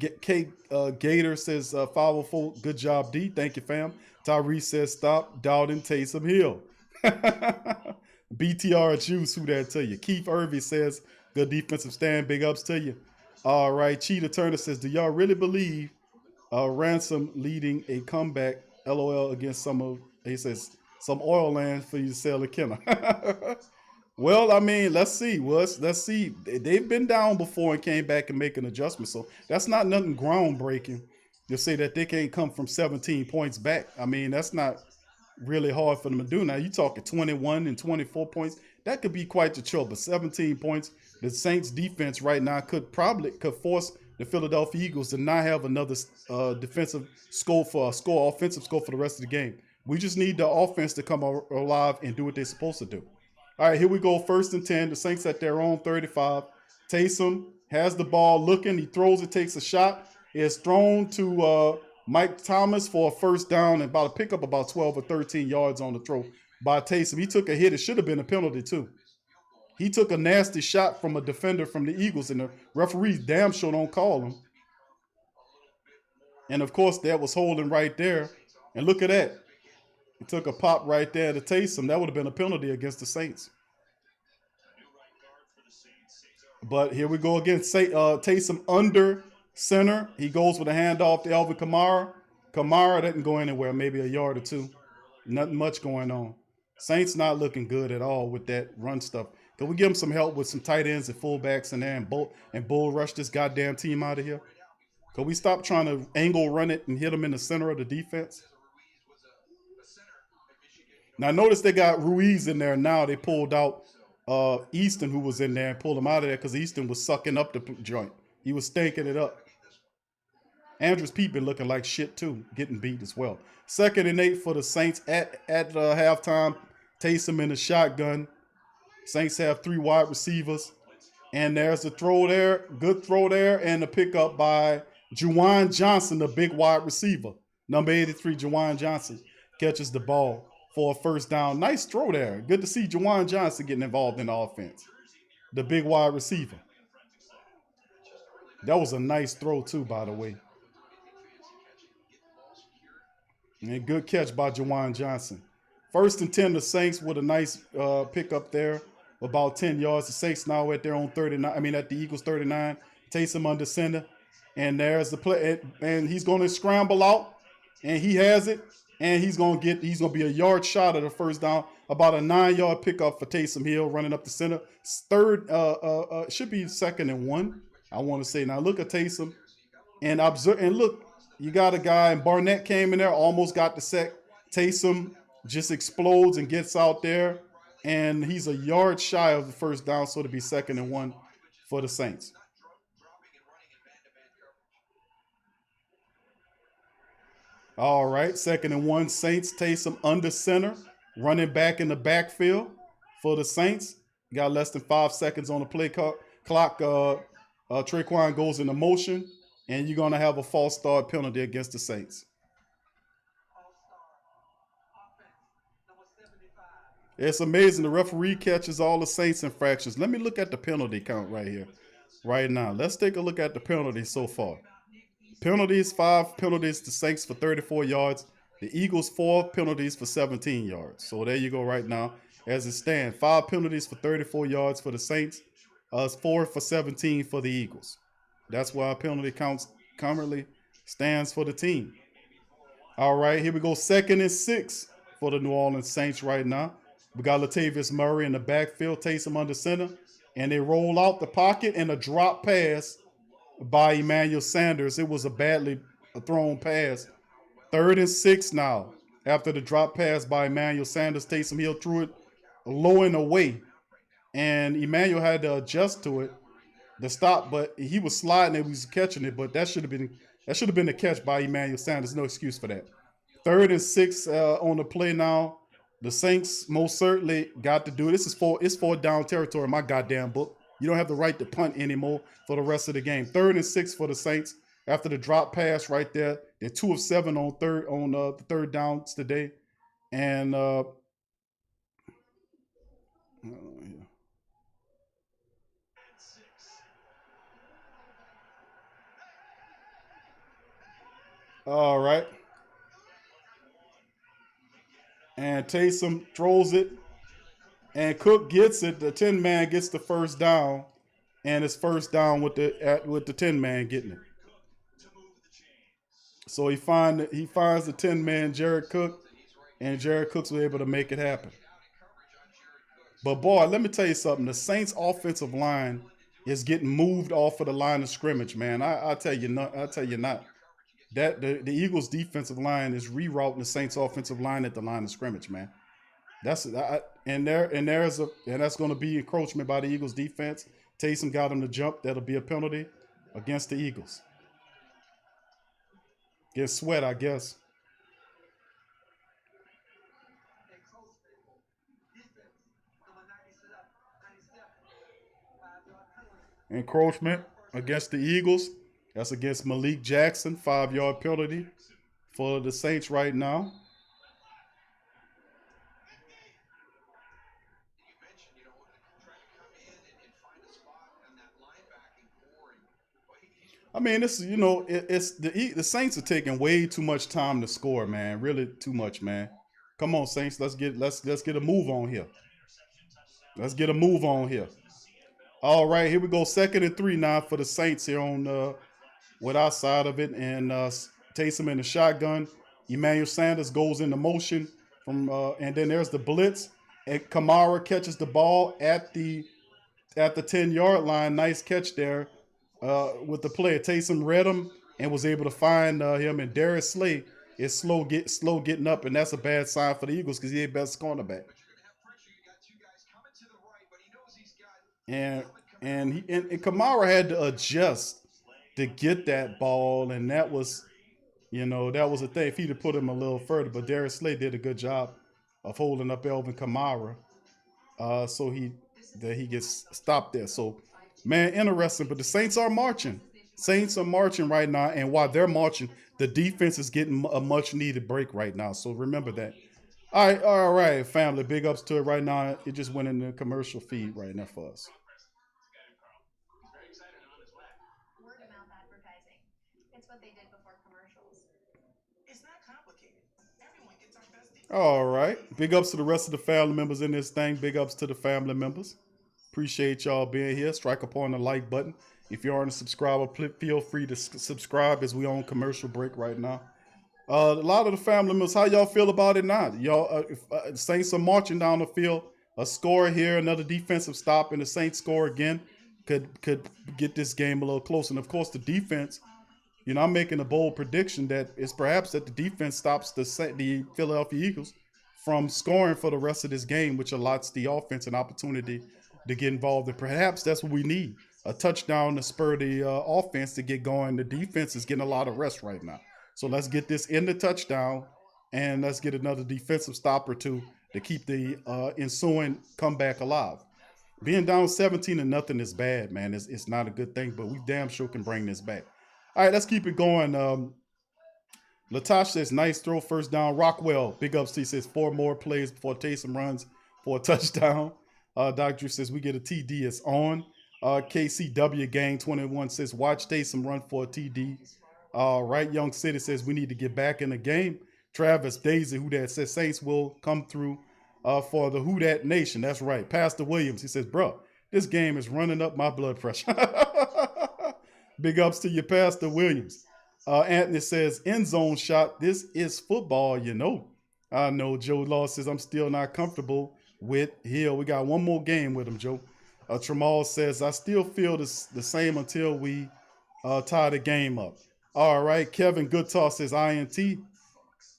Gator says 504. Good job, D. Thank you, fam. Tyrese says stop doubting Taysom Hill. BTR Juice, who that to you? Keith Irvey says good defensive stand. Big ups to you. All right, Cheetah Turner says, do y'all really believe Ransom leading a comeback? LOL against he says some oil land for you to sell a Kenner. Well, I mean, let's see. Let's see. They've been down before and came back and make an adjustment. So that's not nothing groundbreaking to say that they can't come from 17 points back. I mean, that's not really hard for them to do. Now, you talking 21 and 24 points. That could be quite the trouble. 17 points. The Saints defense right now could force the Philadelphia Eagles to not have another offensive score for the rest of the game. We just need the offense to come alive and do what they're supposed to do. All right, here we go. 1st and 10. The Saints at their own 35. Taysom has the ball looking. He throws it, takes a shot. It's thrown to Mike Thomas for a 1st down and pick up about 12 or 13 yards on the throw by Taysom. He took a hit. It should have been a penalty, too. He took a nasty shot from a defender from the Eagles, and the referees damn sure don't call him. And, of course, that was holding right there. And look at that. He took a pop right there to Taysom. That would have been a penalty against the Saints. But here we go again. Taysom under center. He goes with a handoff to Alvin Kamara. Kamara didn't go anywhere, maybe a yard or two. Nothing much going on. Saints not looking good at all with that run stuff. Can we give them some help with some tight ends and fullbacks in there and bull rush this goddamn team out of here? Can we stop trying to angle run it and hit them in the center of the defense? Now, notice they got Ruiz in there now. They pulled out Easton, who was in there, and pulled him out of there because Easton was sucking up the joint. He was stinking it up. Andrews Pete been looking like shit, too, getting beat as well. 2nd and 8 for the Saints at halftime. Taysom in the shotgun. Saints have 3 wide receivers. And there's a throw there, good throw there, and a pickup by Juwan Johnson, the big wide receiver. Number 83, Juwan Johnson, catches the ball for a 1st down. Nice throw there. Good to see Juwan Johnson getting involved in the offense. The big wide receiver. That was a nice throw too, by the way. And good catch by Jawan Johnson. 1st and 10, the Saints with a nice pickup there, about 10 yards. The Saints now at their own 39. I mean, at the Eagles 39. Taysom under center, and there's the play, and he's going to scramble out, and he has it, and he's going to be a yard shot of the first down, about a 9-yard pickup for Taysom Hill running up the center. Third, should be 2nd and 1. I want to say now. Look at Taysom, and observe, and look. You got a guy, and Barnett came in there, almost got the sack. Taysom just explodes and gets out there, and he's a yard shy of the first down, so to be 2nd and 1 for the Saints. All right, 2nd and 1, Saints. Taysom under center, running back in the backfield for the Saints. Got less than 5 seconds on the play clock. Traquan goes into motion, and you're going to have a false start penalty against the Saints. It's amazing. The referee catches all the Saints infractions. Let me look at the penalty count right here, right now. Let's take a look at the penalties so far. Penalties, 5 penalties to Saints for 34 yards. The Eagles, 4 penalties for 17 yards. So there you go right now. As it stands, 5 penalties for 34 yards for the Saints. 4 for 17 for the Eagles. That's why our penalty counts currently stands for the team. All right, here we go. 2nd and 6 for the New Orleans Saints right now. We got Latavius Murray in the backfield, Taysom under center, and they roll out the pocket and a drop pass by Emmanuel Sanders. It was a badly thrown pass. 3rd and 6 now. After the drop pass by Emmanuel Sanders, Taysom Hill threw it low and away, and Emmanuel had to adjust to it, the stop, but he was sliding and he was catching it, but that should have been the catch by Emmanuel Sanders. No excuse for that. 3rd and 6 on the play now. The Saints most certainly got to do it. It's 4th down territory in my goddamn book. You don't have the right to punt anymore for the rest of the game. 3rd and 6 for the Saints after the drop pass right there. They're 2 of 7 on the 3rd downs today, and all right. And Taysom throws it, and Cook gets it. The 10-man gets the first down, and it's first down with the 10-man getting it. So he finds the 10-man Jared Cook, and Jared Cook was able to make it happen. But boy, let me tell you something. The Saints' offensive line is getting moved off of the line of scrimmage, man. I tell you not. That the Eagles' defensive line is rerouting the Saints' offensive line at the line of scrimmage, man. That's going to be encroachment by the Eagles' defense. Taysom got him to jump. That'll be a penalty against the Eagles. Get Sweat, I guess. Encroachment against the Eagles. That's against Malik Jackson, 5-yard penalty for the Saints right now. I mean, it's the Saints are taking way too much time to score, man. Really too much, man. Come on, Saints. Let's get a move on here. Let's get a move on here. All right, here we go. 2nd and 3 now for the Saints here on with our side of it, and Taysom in the shotgun. Emmanuel Sanders goes into motion from, and then there's the blitz. And Kamara catches the ball at the 10-yard line. Nice catch there with the play. Taysom read him and was able to find him. And Darius Slay is slow getting up, and that's a bad sign for the Eagles because he ain't best cornerback. And Kamara had to adjust to get that ball, and that was a thing. If he'd have put him a little further, but Darius Slay did a good job of holding up Elvin Kamara, so he gets stopped there. So, man, interesting. But the Saints are marching. Saints are marching right now, and while they're marching, the defense is getting a much-needed break right now. So remember that. All right, family. Big ups to it right now. It just went in the commercial feed right now for us. All right. Big ups to the rest of the family members in this thing. Big ups to the family members. Appreciate y'all being here. Strike upon the like button. If you aren't a subscriber, feel free to subscribe as we on commercial break right now. A lot of the family members, how y'all feel about it now? Y'all, Saints are marching down the field. A score here, another defensive stop, and the Saints score again. Could get this game a little closer. And of course, the defense. I'm making a bold prediction that it's perhaps that the defense stops the Philadelphia Eagles from scoring for the rest of this game, which allots the offense an opportunity to get involved. And perhaps that's what we need, a touchdown to spur the offense to get going. The defense is getting a lot of rest right now. So let's get this in the touchdown, and let's get another defensive stop or two to keep the ensuing comeback alive. Being down 17-0 is bad, man. It's not a good thing, but we damn sure can bring this back. All right, let's keep it going. Latash says, nice throw, first down. Rockwell, big ups. He says, 4 more plays before Taysom runs for a touchdown. Dr. says, we get a TD. It's on. KCW Gang 21 says, watch Taysom run for a TD. Right, Young City says, we need to get back in the game. Travis Daisy, who that says, Saints will come through for the Who Dat Nation. That's right. Pastor Williams, he says, bro, this game is running up my blood pressure. Big ups to you, Pastor Williams. Anthony says, end zone shot. This is football, I know Joe Law says, I'm still not comfortable with Hill. We got one more game with him, Joe. Tramal says, I still feel the same until we tie the game up. All right. Kevin Goodtalk says, INT.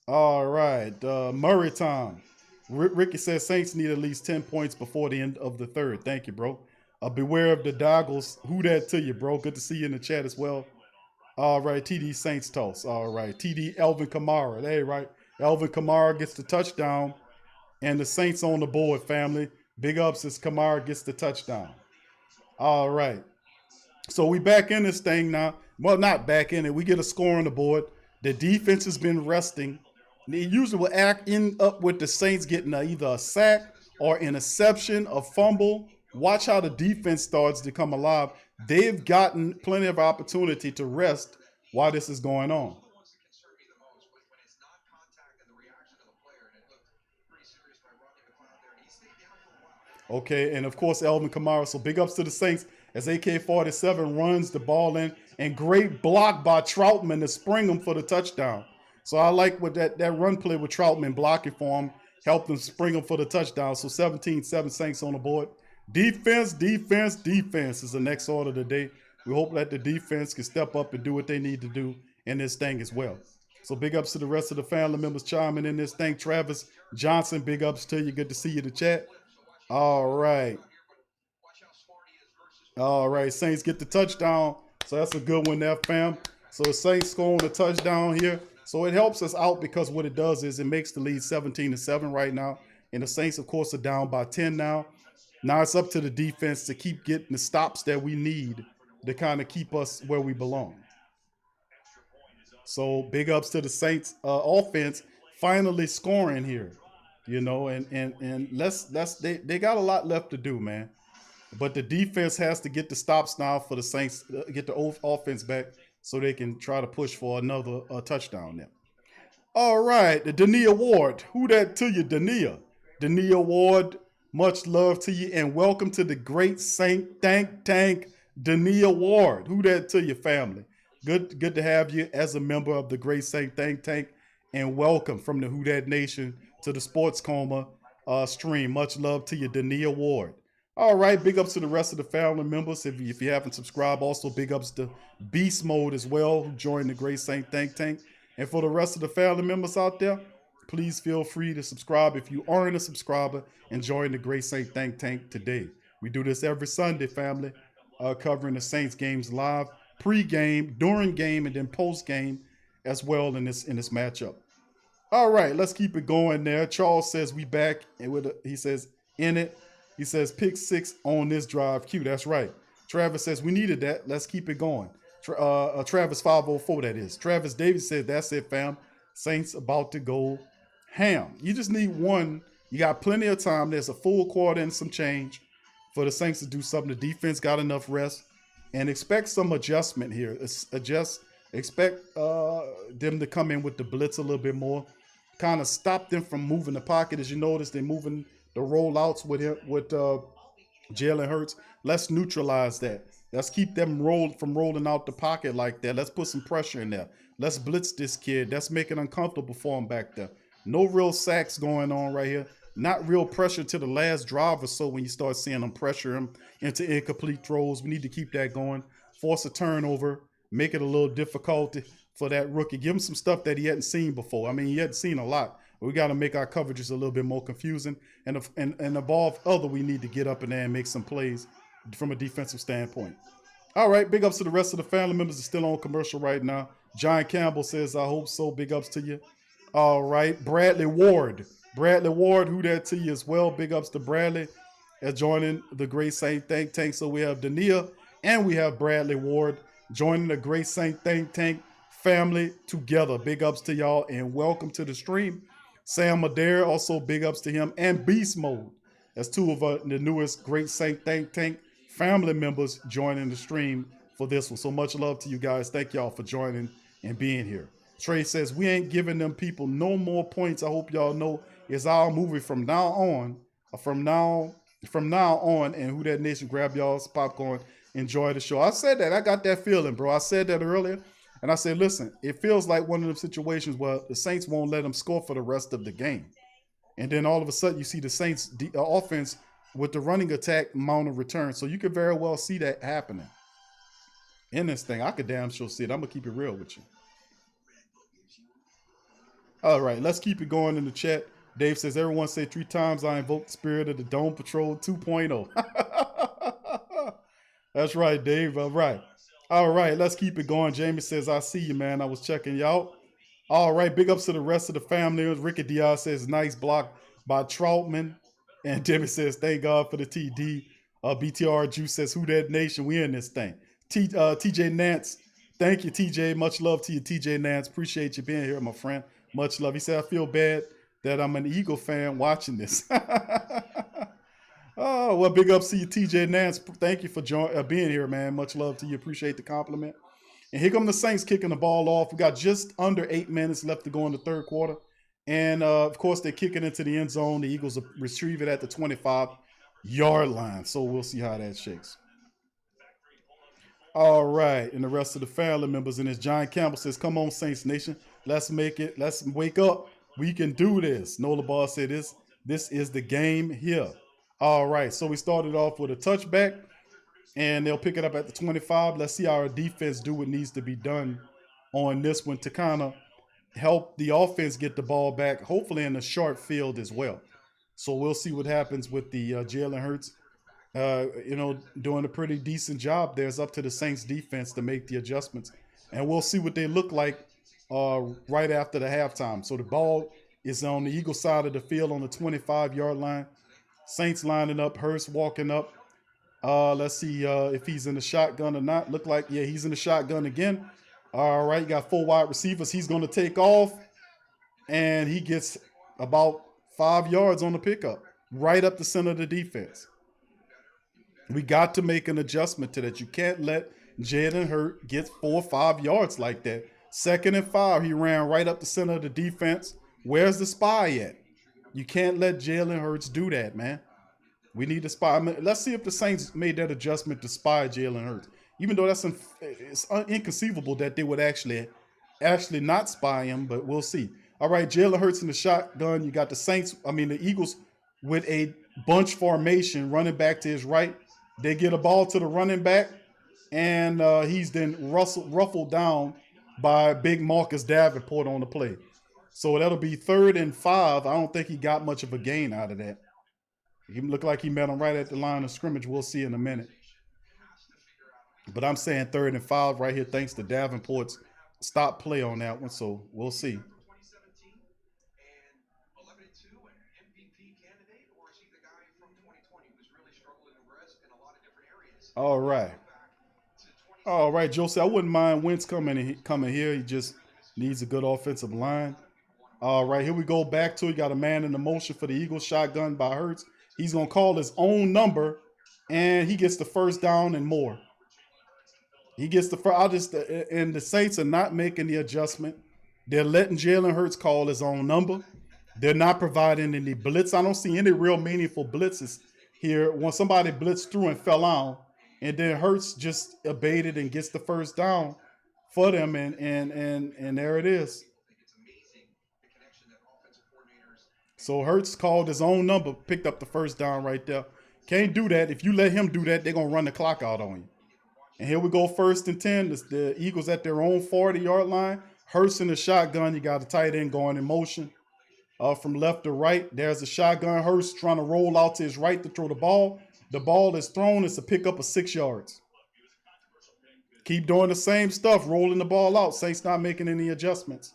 All right. Murray time. Ricky says, Saints need at least 10 points before the end of the third. Thank you, bro. Beware of the Doggles. Who that to you, bro? Good to see you in the chat as well. All right, TD Saints toss. All right, TD Elvin Kamara. Hey, right. Elvin Kamara gets the touchdown, and the Saints on the board, family. Big ups as Kamara gets the touchdown. All right. So we back in this thing now. Well, not back in it. We get a score on the board. The defense has been resting. They usually will end up with the Saints getting either a sack or interception, a fumble. Watch how the defense starts to come alive. They've gotten plenty of opportunity to rest while this is going on. Okay, and of course, Elvin Kamara. So big ups to the Saints as AK-47 runs the ball in. And great block by Troutman to spring him for the touchdown. So I like what that run play with Troutman blocking for him, helped him spring him for the touchdown. So 17-7 Saints on the board. Defense is the next order of the day. We hope that the defense can step up and do what they need to do in this thing as well. So big ups to the rest of the family members chiming in this thing. Travis Johnson, big ups to you. Good to see you in the chat. All right. All right, Saints get the touchdown. So that's a good one there, fam. So the Saints scoring a touchdown here. So it helps us out because what it does is it makes the lead 17-7 right now. And the Saints, of course, are down by 10 now. Now it's up to the defense to keep getting the stops that we need to kind of keep us where we belong. So big ups to the Saints offense finally scoring here, and they got a lot left to do, man. But the defense has to get the stops now for the Saints, get the offense back so they can try to push for another touchdown there. All right, the Dania Ward. Who that to you, Dania? Dania Ward. Much love to you and welcome to the Great Saint Think Tank, Dania Ward. Who that to your family? Good to have you as a member of the Great Saint Think Tank, and welcome from the Who Dat Nation to the Sports Coma stream. Much love to you, Dania Ward. All right, big ups to the rest of the family members. If you haven't subscribed, also big ups to Beast Mode as well, who joined the Great Saint Think Tank. And for the rest of the family members out there, please feel free to subscribe if you aren't a subscriber and join the Great Saint Think Tank today. We do this every Sunday, family, covering the Saints games live, pre-game, during game, and then post-game as well in this matchup. All right, let's keep it going there. Charles says we back, and he says in it. He says pick 6 on this drive. Q, that's right. Travis says we needed that. Let's keep it going. Travis 504, that is. Travis Davis said that's it, fam. Saints about to go ham. You just need one. You got plenty of time. There's a full quarter and some change for the Saints to do something. The defense got enough rest, and expect some adjustment here. Expect them to come in with the blitz a little bit more. kind of stop them from moving the pocket. As you notice, they're moving the rollouts with him, with Jalen Hurts. Let's neutralize that. Let's keep them from rolling out the pocket like that. Let's put some pressure in there. Let's blitz this kid. Let's make it uncomfortable for him back there. No real sacks going on right here. Not real pressure to the last drive or so when you start seeing them pressure him into incomplete throws. We need to keep that going. Force a turnover. Make it a little difficult for that rookie. Give him some stuff that he hadn't seen before. I mean, he hadn't seen a lot. We got to make our coverages a little bit more confusing. And above other, we need to get up in there and make some plays from a defensive standpoint. All right, big ups to the rest of the family members that are still on commercial right now. John Campbell says, I hope so. Big ups to you. All right, Bradley Ward. Bradley Ward, who that to you as well. Big ups to Bradley as joining the Great Saint Think Tank. So we have Dania and we have Bradley Ward joining the Great Saint Think Tank family together. Big ups to y'all and welcome to the stream. Sam Adair, also big ups to him, and Beast Mode as two of the newest Great Saint Think Tank family members joining the stream for this one. So much love to you guys. Thank y'all for joining and being here. Trey says, we ain't giving them people no more points. I hope y'all know it's our movie from now on. From now on, and Who That Nation, grab y'all's popcorn, enjoy the show. I said that. I got that feeling, bro. I said that earlier. And I said, listen, it feels like one of them situations where the Saints won't let them score for the rest of the game. And then all of a sudden you see the Saints offense with the running attack mount a return. So you could very well see that happening in this thing. I could damn sure see it. I'm going to keep it real with you. All right, let's keep it going in the chat. Dave says, everyone say 3 times I invoke the spirit of the Dome Patrol 2.0. That's right, Dave. All right. All right, let's keep it going. Jamie says, I see you, man. I was checking you out. All right, big ups to the rest of the family. Ricky Diaz says, nice block by Troutman. And Debbie says, thank God for the TD. BTR Juice says, Who That Nation? We in this thing. TJ Nance, thank you, TJ. Much love to you, TJ Nance. Appreciate you being here, my friend. Much love. He said, I feel bad that I'm an Eagle fan watching this. Oh, well, big ups to you, TJ Nance. Thank you for being here, man. Much love to you. Appreciate the compliment. And here come the Saints kicking the ball off. We got just under 8 minutes left to go in the third quarter. And, of course, they're kicking into the end zone. The Eagles will retrieve it at the 25-yard line. So we'll see how that shakes. All right. And the rest of the family members in this, John Campbell says, come on, Saints Nation. Let's make it. Let's wake up. We can do this. Nola Ball said this is the game here. All right. So we started off with a touchback, and they'll pick it up at the 25. Let's see how our defense do what needs to be done on this one to kind of help the offense get the ball back, hopefully in a short field as well. So we'll see what happens with the Jalen Hurts, doing a pretty decent job there. It's up to the Saints defense to make the adjustments. And we'll see what they look like right after the halftime. So the ball is on the Eagle side of the field on the 25-yard line. Saints lining up, Hurts walking up. Let's see if he's in the shotgun or not. Look like, yeah, he's in the shotgun again. All right, you got 4 wide receivers. He's going to take off, and he gets about 5 yards on the pickup, right up the center of the defense. We got to make an adjustment to that. You can't let Jalen Hurts get 4 or 5 yards like that. 2nd and 5, he ran right up the center of the defense. Where's the spy at? You can't let Jalen Hurts do that, man. We need to spy. I mean, let's see if the Saints made that adjustment to spy Jalen Hurts. Even though it's inconceivable that they would actually not spy him, but we'll see. All right, Jalen Hurts in the shotgun. You got the Eagles with a bunch formation running back to his right. They get a ball to the running back, and he's then ruffled down by big Marcus Davenport on the play. So that'll be 3rd and 5. I don't think he got much of a gain out of that. He looked like he met him right at the line of scrimmage. We'll see in a minute. But I'm saying 3rd and 5 right here thanks to Davenport's stop play on that one. So we'll see. All right. All right, Joseph. I wouldn't mind Wentz coming here. He just needs a good offensive line. All right, here we go back to it. Got a man in the motion for the Eagles, shotgun by Hurts. He's going to call his own number, and he gets the first down and more. He gets the first. And the Saints are not making the adjustment They're letting Jalen Hurts call his own number. They're not providing any blitz. I don't see any real meaningful blitzes here. When somebody blitzed through and fell out, and then Hurts just abated and gets the first down for them, and there it is. So Hurts called his own number, picked up the first down right there. Can't do that. If you let him do that, they're going to run the clock out on you. And here we go, 1st and 10. The Eagles at their own 40-yard line. Hurts in the shotgun. You got a tight end going in motion from left to right. There's a shotgun. Hurts trying to roll out to his right to throw the ball. The ball is thrown. It's a pickup of 6 yards. Keep doing the same stuff, rolling the ball out. Saints not making any adjustments.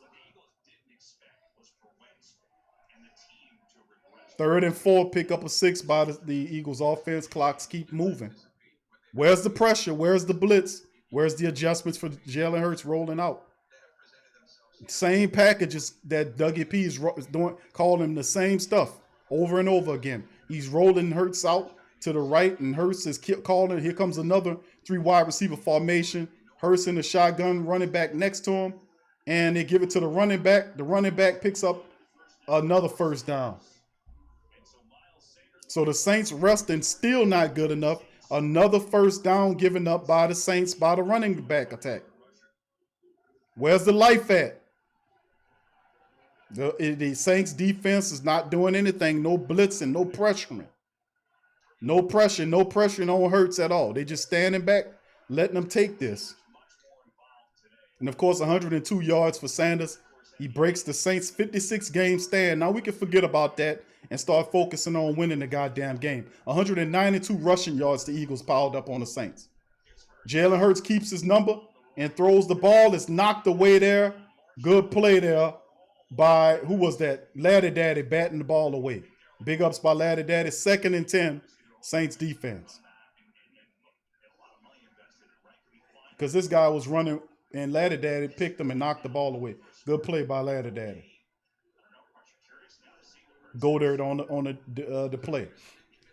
3rd and 4, pick up a 6 by the Eagles offense. Clocks keep moving. Where's the pressure? Where's the blitz? Where's the adjustments for Jalen Hurts rolling out? Same packages that Dougie P is doing, calling the same stuff over and over again. He's rolling Hurts out to the right, and Hurts is calling. Here comes another 3 wide receiver formation. Hurts in the shotgun, running back next to him, and they give it to the running back. The running back picks up another first down. So the Saints resting still not good enough. Another first down given up by the Saints by the running back attack. Where's the life at? The Saints defense is not doing anything. No blitzing, no pressuring. No pressure, no pressuring on Hurts at all. They just standing back, letting them take this. And of course, 102 yards for Sanders. He breaks the Saints' 56-game stand. Now we can forget about that and start focusing on winning the goddamn game. 192 rushing yards the Eagles piled up on the Saints. Jalen Hurts keeps his number and throws the ball. It's knocked away there. Good play there by, who was that? Laddie Daddy batting the ball away. Big ups by Laddie Daddy. 2nd and 10, Saints defense. Because this guy was running and Laddie Daddy picked him and knocked the ball away. Good play by Laddie Daddy. Go there on the play.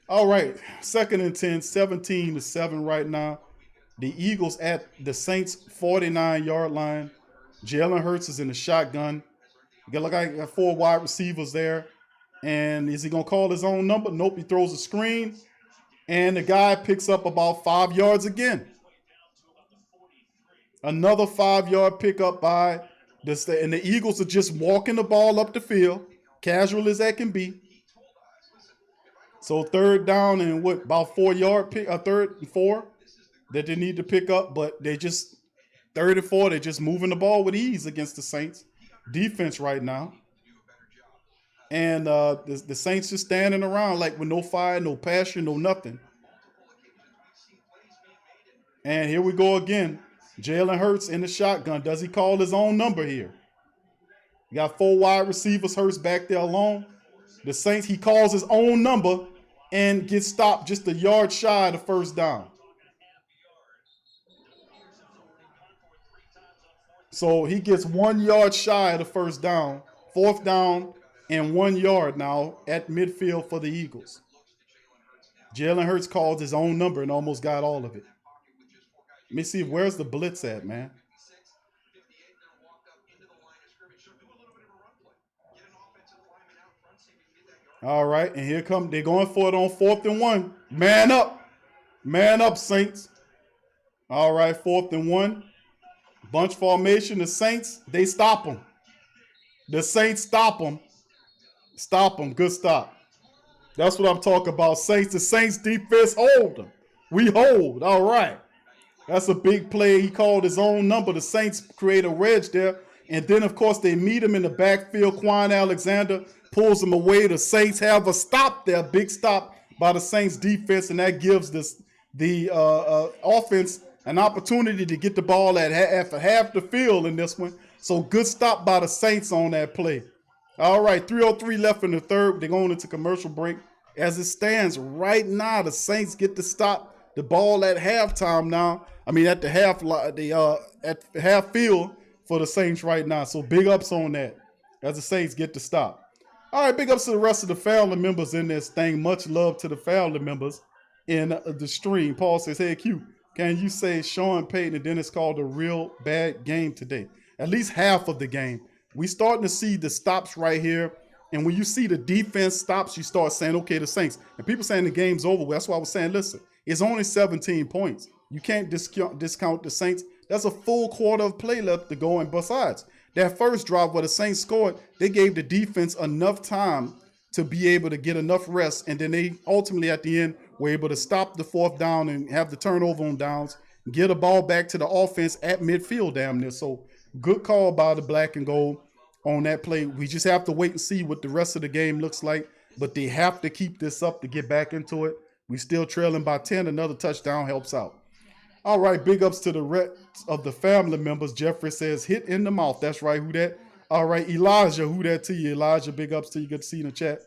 All right, 2nd and 10, 17-7 right now. The Eagles at the Saints' 49-yard line. Jalen Hurts is in the shotgun. Got 4 wide receivers there. And is he going to call his own number? Nope, he throws a screen. And the guy picks up about 5 yards again. Another 5-yard pickup by and the Eagles are just walking the ball up the field, casual as that can be. So 3rd down and about 4-yard pick, 3rd and 4 that they need to pick up, but they just 3rd and 4, they're just moving the ball with ease against the Saints defense right now. And the Saints just standing around like with no fire, no passion, no nothing. And here we go again. Jalen Hurts in the shotgun. Does he call his own number here? You got 4 wide receivers. Hurts back there alone. The Saints, he calls his own number and gets stopped just a yard shy of the first down. So he gets 1 yard shy of the first down. 4th down and 1 yard now at midfield for the Eagles. Jalen Hurts called his own number and almost got all of it. Let me see, where's the blitz at, man? All right, and here come, they're going for it on 4th and 1. Man up. Man up, Saints. All right, 4th and 1. Bunch formation, the Saints, they stop them. The Saints stop them. Stop them, good stop. That's what I'm talking about, Saints. The Saints defense hold them. We hold, all right. That's a big play. He called his own number. The Saints create a wedge there. And then, of course, they meet him in the backfield. Quan Alexander pulls him away. The Saints have a stop there, big stop by the Saints defense, and that gives the offense an opportunity to get the ball at half the field in this one. So good stop by the Saints on that play. All right, 3:03 left in the 3rd. They're going into commercial break. As it stands right now, the Saints get to stop the ball at halftime now. I mean, at the half field for the Saints right now. So big ups on that as the Saints get to stop. All right, big ups to the rest of the family members in this thing. Much love to the family members in the stream. Paul says, hey, Q, can you say Sean Payton and Dennis called a real bad game today? At least half of the game. We starting to see the stops right here. And when you see the defense stops, you start saying, okay, the Saints. And people saying the game's over. That's why I was saying, listen, it's only 17 points. You can't discount the Saints. That's a full quarter of play left to go. And besides, that first drive where the Saints scored, they gave the defense enough time to be able to get enough rest. And then they ultimately at the end were able to stop the fourth down and have the turnover on downs, get a ball back to the offense at midfield damn near. So good call by the black and gold on that play. We just have to wait and see what the rest of the game looks like. But they have to keep this up to get back into it. We still trailing by 10. Another touchdown helps out. All right, big ups to the rest of the family members. Jeffrey says, hit in the mouth. That's right, who that? All right, Elijah, who that to you? Elijah, big ups to you. Good to see you in the chat.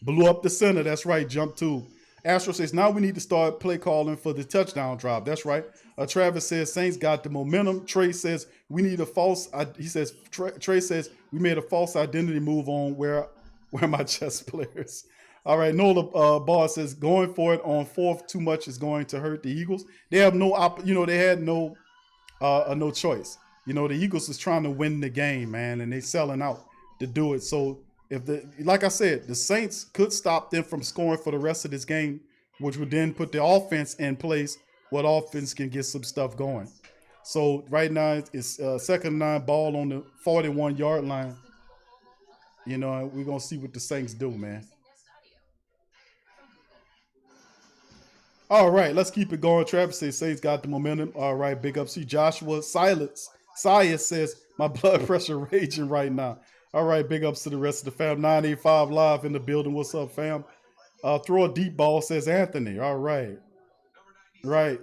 Blew up the center. That's right, jump two. Astro says, now we need to start play calling for the touchdown drive. That's right. Travis says, Saints got the momentum. Trey says, we need a false, he says, Trey says, we made a false identity move on where my chess players. All right, Nola Barr says, going for it on fourth too much is going to hurt the Eagles. They have they had no choice. The Eagles is trying to win the game, man, and they selling out to do it. So like I said, the Saints could stop them from scoring for the rest of this game, which would then put the offense in place. What offense can get some stuff going. So right now it's second and 9, ball on the 41-yard line. We're gonna see what the Saints do, man. All right, let's keep it going. Travis says Saints got the momentum. All right, big ups to Joshua. Sias says my blood pressure raging right now. All right, big ups to the rest of the fam. 985 live in the building. What's up, fam? Throw a deep ball, says Anthony. All right. Right.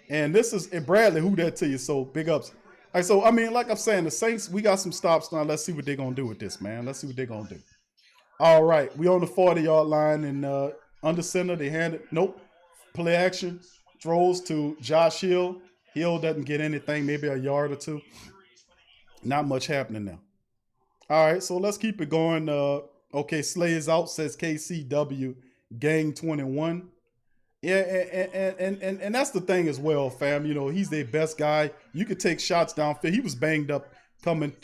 And this is Bradley, who that to you? So big ups. All right, so, like I'm saying, the Saints, we got some stops now. Let's see what they're going to do with this, man. Let's see what they're going to do. All right, we on the 40-yard line, and under center, they handed, nope, play action, throws to Josh Hill. Hill doesn't get anything, maybe a yard or two. Not much happening now. All right, so let's keep it going. Okay, Slay is out, says KCW, Gang 21. Yeah, and that's the thing as well, fam. He's their best guy. You could take shots downfield. He was banged up coming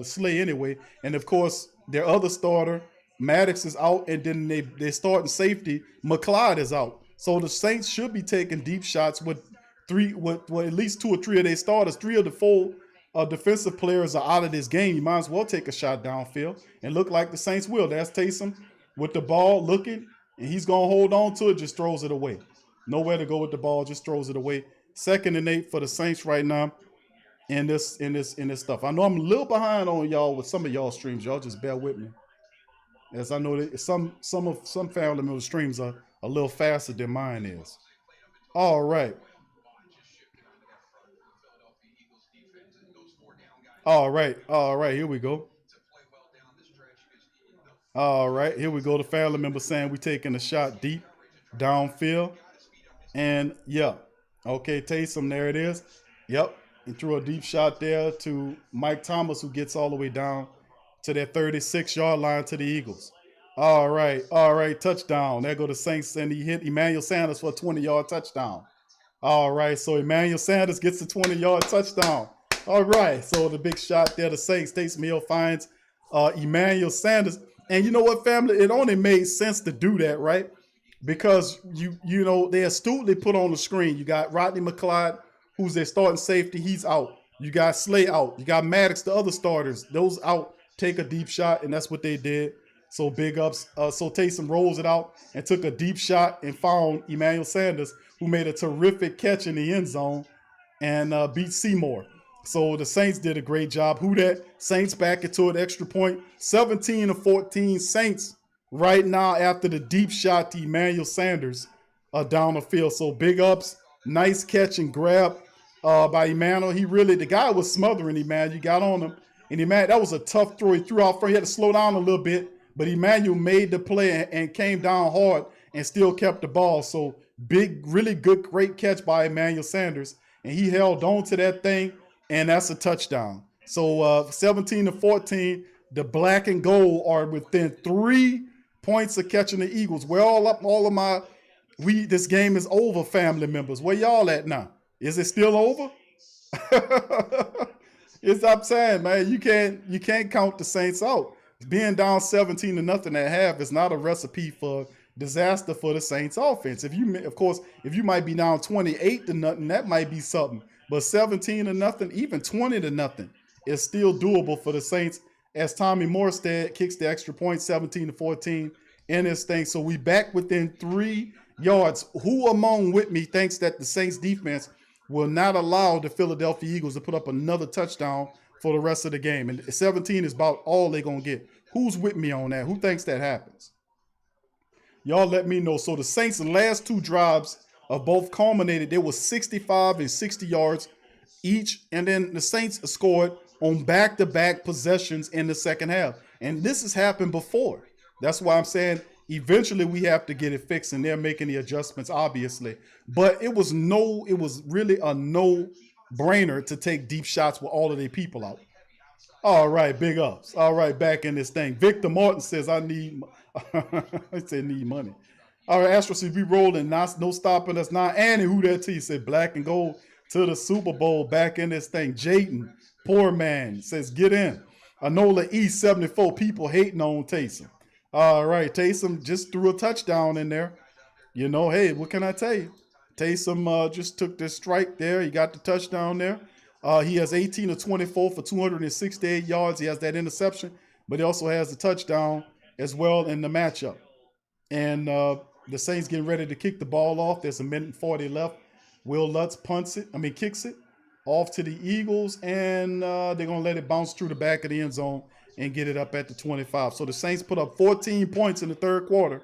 Slay anyway. And, of course, their other starter, Maddox, is out, and then they starting safety, McLeod, is out. So the Saints should be taking deep shots with at least 2 or 3 of their starters. 3 of the 4 defensive players are out of this game. You might as well take a shot downfield and look like the Saints will. That's Taysom with the ball looking, and he's going to hold on to it, just throws it away. Nowhere to go with the ball, just throws it away. 2nd and 8 for the Saints right now in this stuff. I know I'm a little behind on y'all with some of y'all streams. Y'all just bear with me. As I know that some family member streams are a little faster than mine is. All right. All right, here we go. All right, here we go. The family member saying we taking a shot deep downfield. And, yeah. Okay, Taysom, there it is. Yep, he threw a deep shot there to Mike Thomas, who gets all the way down to that 36-yard line to the Eagles. All right, touchdown. There go the Saints, and he hit Emmanuel Sanders for a 20-yard touchdown. All right, so Emmanuel Sanders gets a 20-yard touchdown. All right, so the big shot there, the Saints. Taysom Hill finds Emmanuel Sanders. And you know what, family? It only made sense to do that, right? Because, they astutely put on the screen. You got Rodney McLeod, who's their starting safety. He's out. You got Slay out. You got Maddox, the other starters. Those out, take a deep shot, and that's what they did. So big ups. So Taysom rolls it out and took a deep shot and found Emmanuel Sanders, who made a terrific catch in the end zone and beat Seymour. So the Saints did a great job. Who that? Saints back into an extra point. 17-14 Saints right now after the deep shot to Emmanuel Sanders down the field. So big ups. Nice catch and grab by Emmanuel. The guy was smothering Emmanuel. You got on him. And Emmanuel, that was a tough throw. He threw out front. He had to slow down a little bit. But Emmanuel made the play and came down hard and still kept the ball. So big, really good, great catch by Emmanuel Sanders. And he held on to that thing. And that's a touchdown. So 17-14, the black and gold are within 3 points of catching the Eagles. We're all up, this game is over, family members. Where y'all at now? Is it still over? It's I'm saying, man, you can't count the Saints out. Being down 17-0 at half is not a recipe for disaster for the Saints offense. If you, of course, if you might be down 28-0, that might be something. But 17-0, even 20-0, is still doable for the Saints. As Tommy Morstead kicks the extra point, 17-14 in this thing. So we back within 3 yards. Who among with me thinks that the Saints defense will not allow the Philadelphia Eagles to put up another touchdown for the rest of the game? And 17 is about all they're going to get. Who's with me on that? Who thinks that happens? Y'all let me know. So the Saints' last 2 drives of both culminated. They were 65 and 60 yards each. And then the Saints scored on back-to-back possessions in the second half. And this has happened before. That's why I'm saying eventually we have to get it fixed, and they're making the adjustments, obviously. But it was really a no-brainer to take deep shots with all of their people out. All right, big ups. All right, back in this thing. Victor Martin says, I said need money. All right, Astro says, we rolling, no stopping us now. Annie, who that to you? Said black and gold to the Super Bowl, back in this thing. Jayden, poor man, says, get in. Anola East 74, people hating on Taysom. All right, Taysom just threw a touchdown in there. You know, hey, what can I tell you? Taysom just took this strike there. He got the touchdown there. He has 18 of 24 for 268 yards. He has that interception, but he also has the touchdown as well in the matchup. And the Saints getting ready to kick the ball off. There's a minute and 40 left. Will Lutz kicks it off to the Eagles, and they're going to let it bounce through the back of the end zone and get it up at the 25. So the Saints put up 14 points in the third quarter,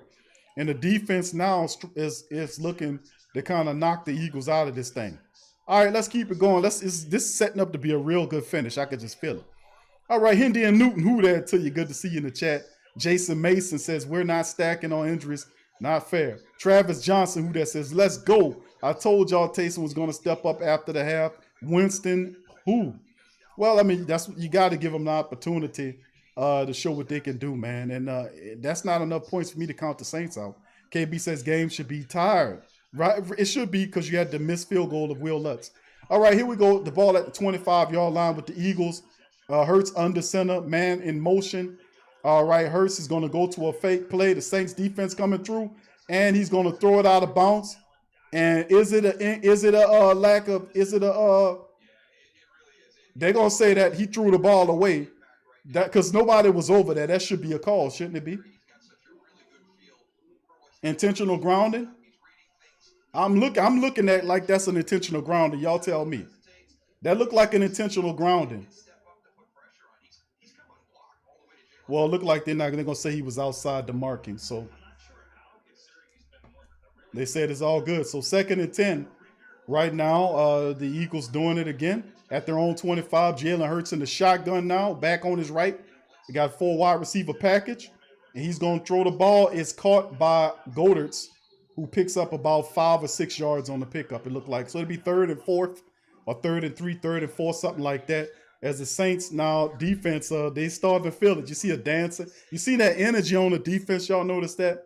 and the defense now is looking to kind of knock the Eagles out of this thing. All right, let's keep it going. This is setting up to be a real good finish. I could just feel it. All right, Hindi and Newton, who that to you? Good to see you in the chat. Jason Mason says, we're not stacking on injuries. Not fair. Travis Johnson, who that says, let's go. I told y'all Taysom was going to step up after the half. Winston, who? Well, I mean, that's you got to give them the opportunity to show what they can do, man. And that's not enough points for me to count the Saints out. KB says game should be tired. Right? It should be because you had the missed field goal of Will Lutz. All right, here we go. The ball at the 25-yard line with the Eagles. Hurts under center, man in motion. All right, Hurts is going to go to a fake play. The Saints defense coming through, and he's going to throw it out of bounds. And they're going to say that he threw the ball away. That because nobody was over there. That should be a call, shouldn't it be? Intentional grounding. I'm looking at like that's an intentional grounding. Y'all tell me. That looked like an intentional grounding. Well, it looked like they're going to say he was outside the marking. So they said it's all good. So 2nd and 10 right now. The Eagles doing it again at their own 25. Jalen Hurts in the shotgun now, back on his right. They got 4 wide receiver package, and he's going to throw the ball. It's caught by Godertz, who picks up about 5 or 6 yards on the pickup, it looked like. So it'd be 3rd and 4th or 3rd and 3, 3rd and 4, something like that. As the Saints now defense, they starting to feel it. You see a dancer. You see that energy on the defense. Y'all notice that?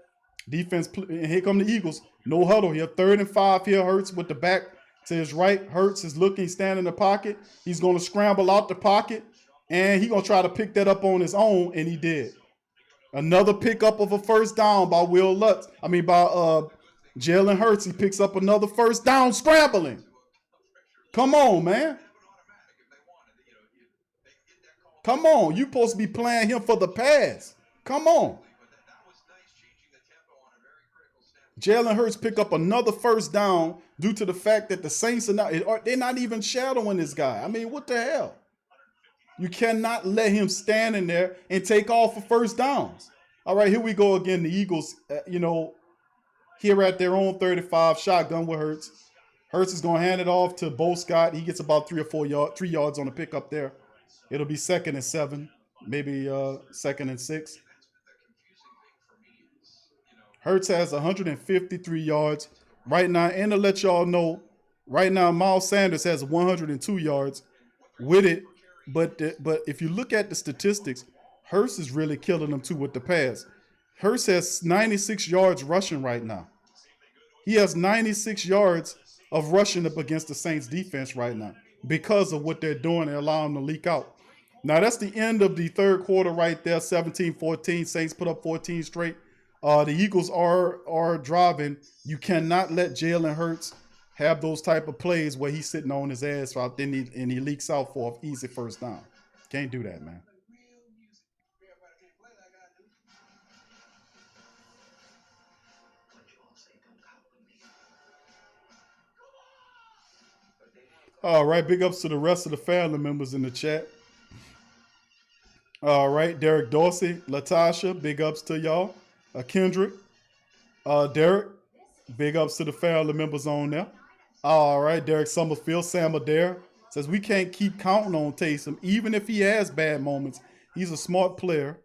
Defense, and here come the Eagles. No huddle here. 3rd and 5 here. Hurts with the back to his right. Hurts is looking, standing in the pocket. He's going to scramble out the pocket, and he's going to try to pick that up on his own, and he did. Another pickup of a first down by Jalen Hurts. He picks up another first down scrambling. Come on, man. Come on. You're supposed to be playing him for the pass. Come on. Jalen Hurts pick up another first down due to the fact that the Saints they're not even shadowing this guy. I mean, what the hell? You cannot let him stand in there and take off for first downs. All right, here we go again. The Eagles, here at their own 35, shotgun with Hurts. Hurts is going to hand it off to Bo Scott. He gets about 3 yards on the pickup there. It'll be 2nd and 7, maybe 2nd and 6. Hurts has 153 yards right now. And to let y'all know, right now, Miles Sanders has 102 yards with it. But if you look at the statistics, Hurts is really killing them too with the pass. Hurts has 96 yards rushing right now. He has 96 yards of rushing up against the Saints defense right now. because of what they're doing and allowing them to leak out. Now, that's the end of the third quarter right there, 17-14. Saints put up 14 straight. The Eagles are driving. You cannot let Jalen Hurts have those type of plays where he's sitting on his ass out there and he leaks out for an easy first down. Can't do that, man. All right, big ups to the rest of the family members in the chat. All right, Derek Dorsey, Latasha, big ups to y'all. Kendrick, Derek, big ups to the family members on there. All right, Derek Summerfield, Sam Adair says we can't keep counting on Taysom, even if he has bad moments. He's a smart player,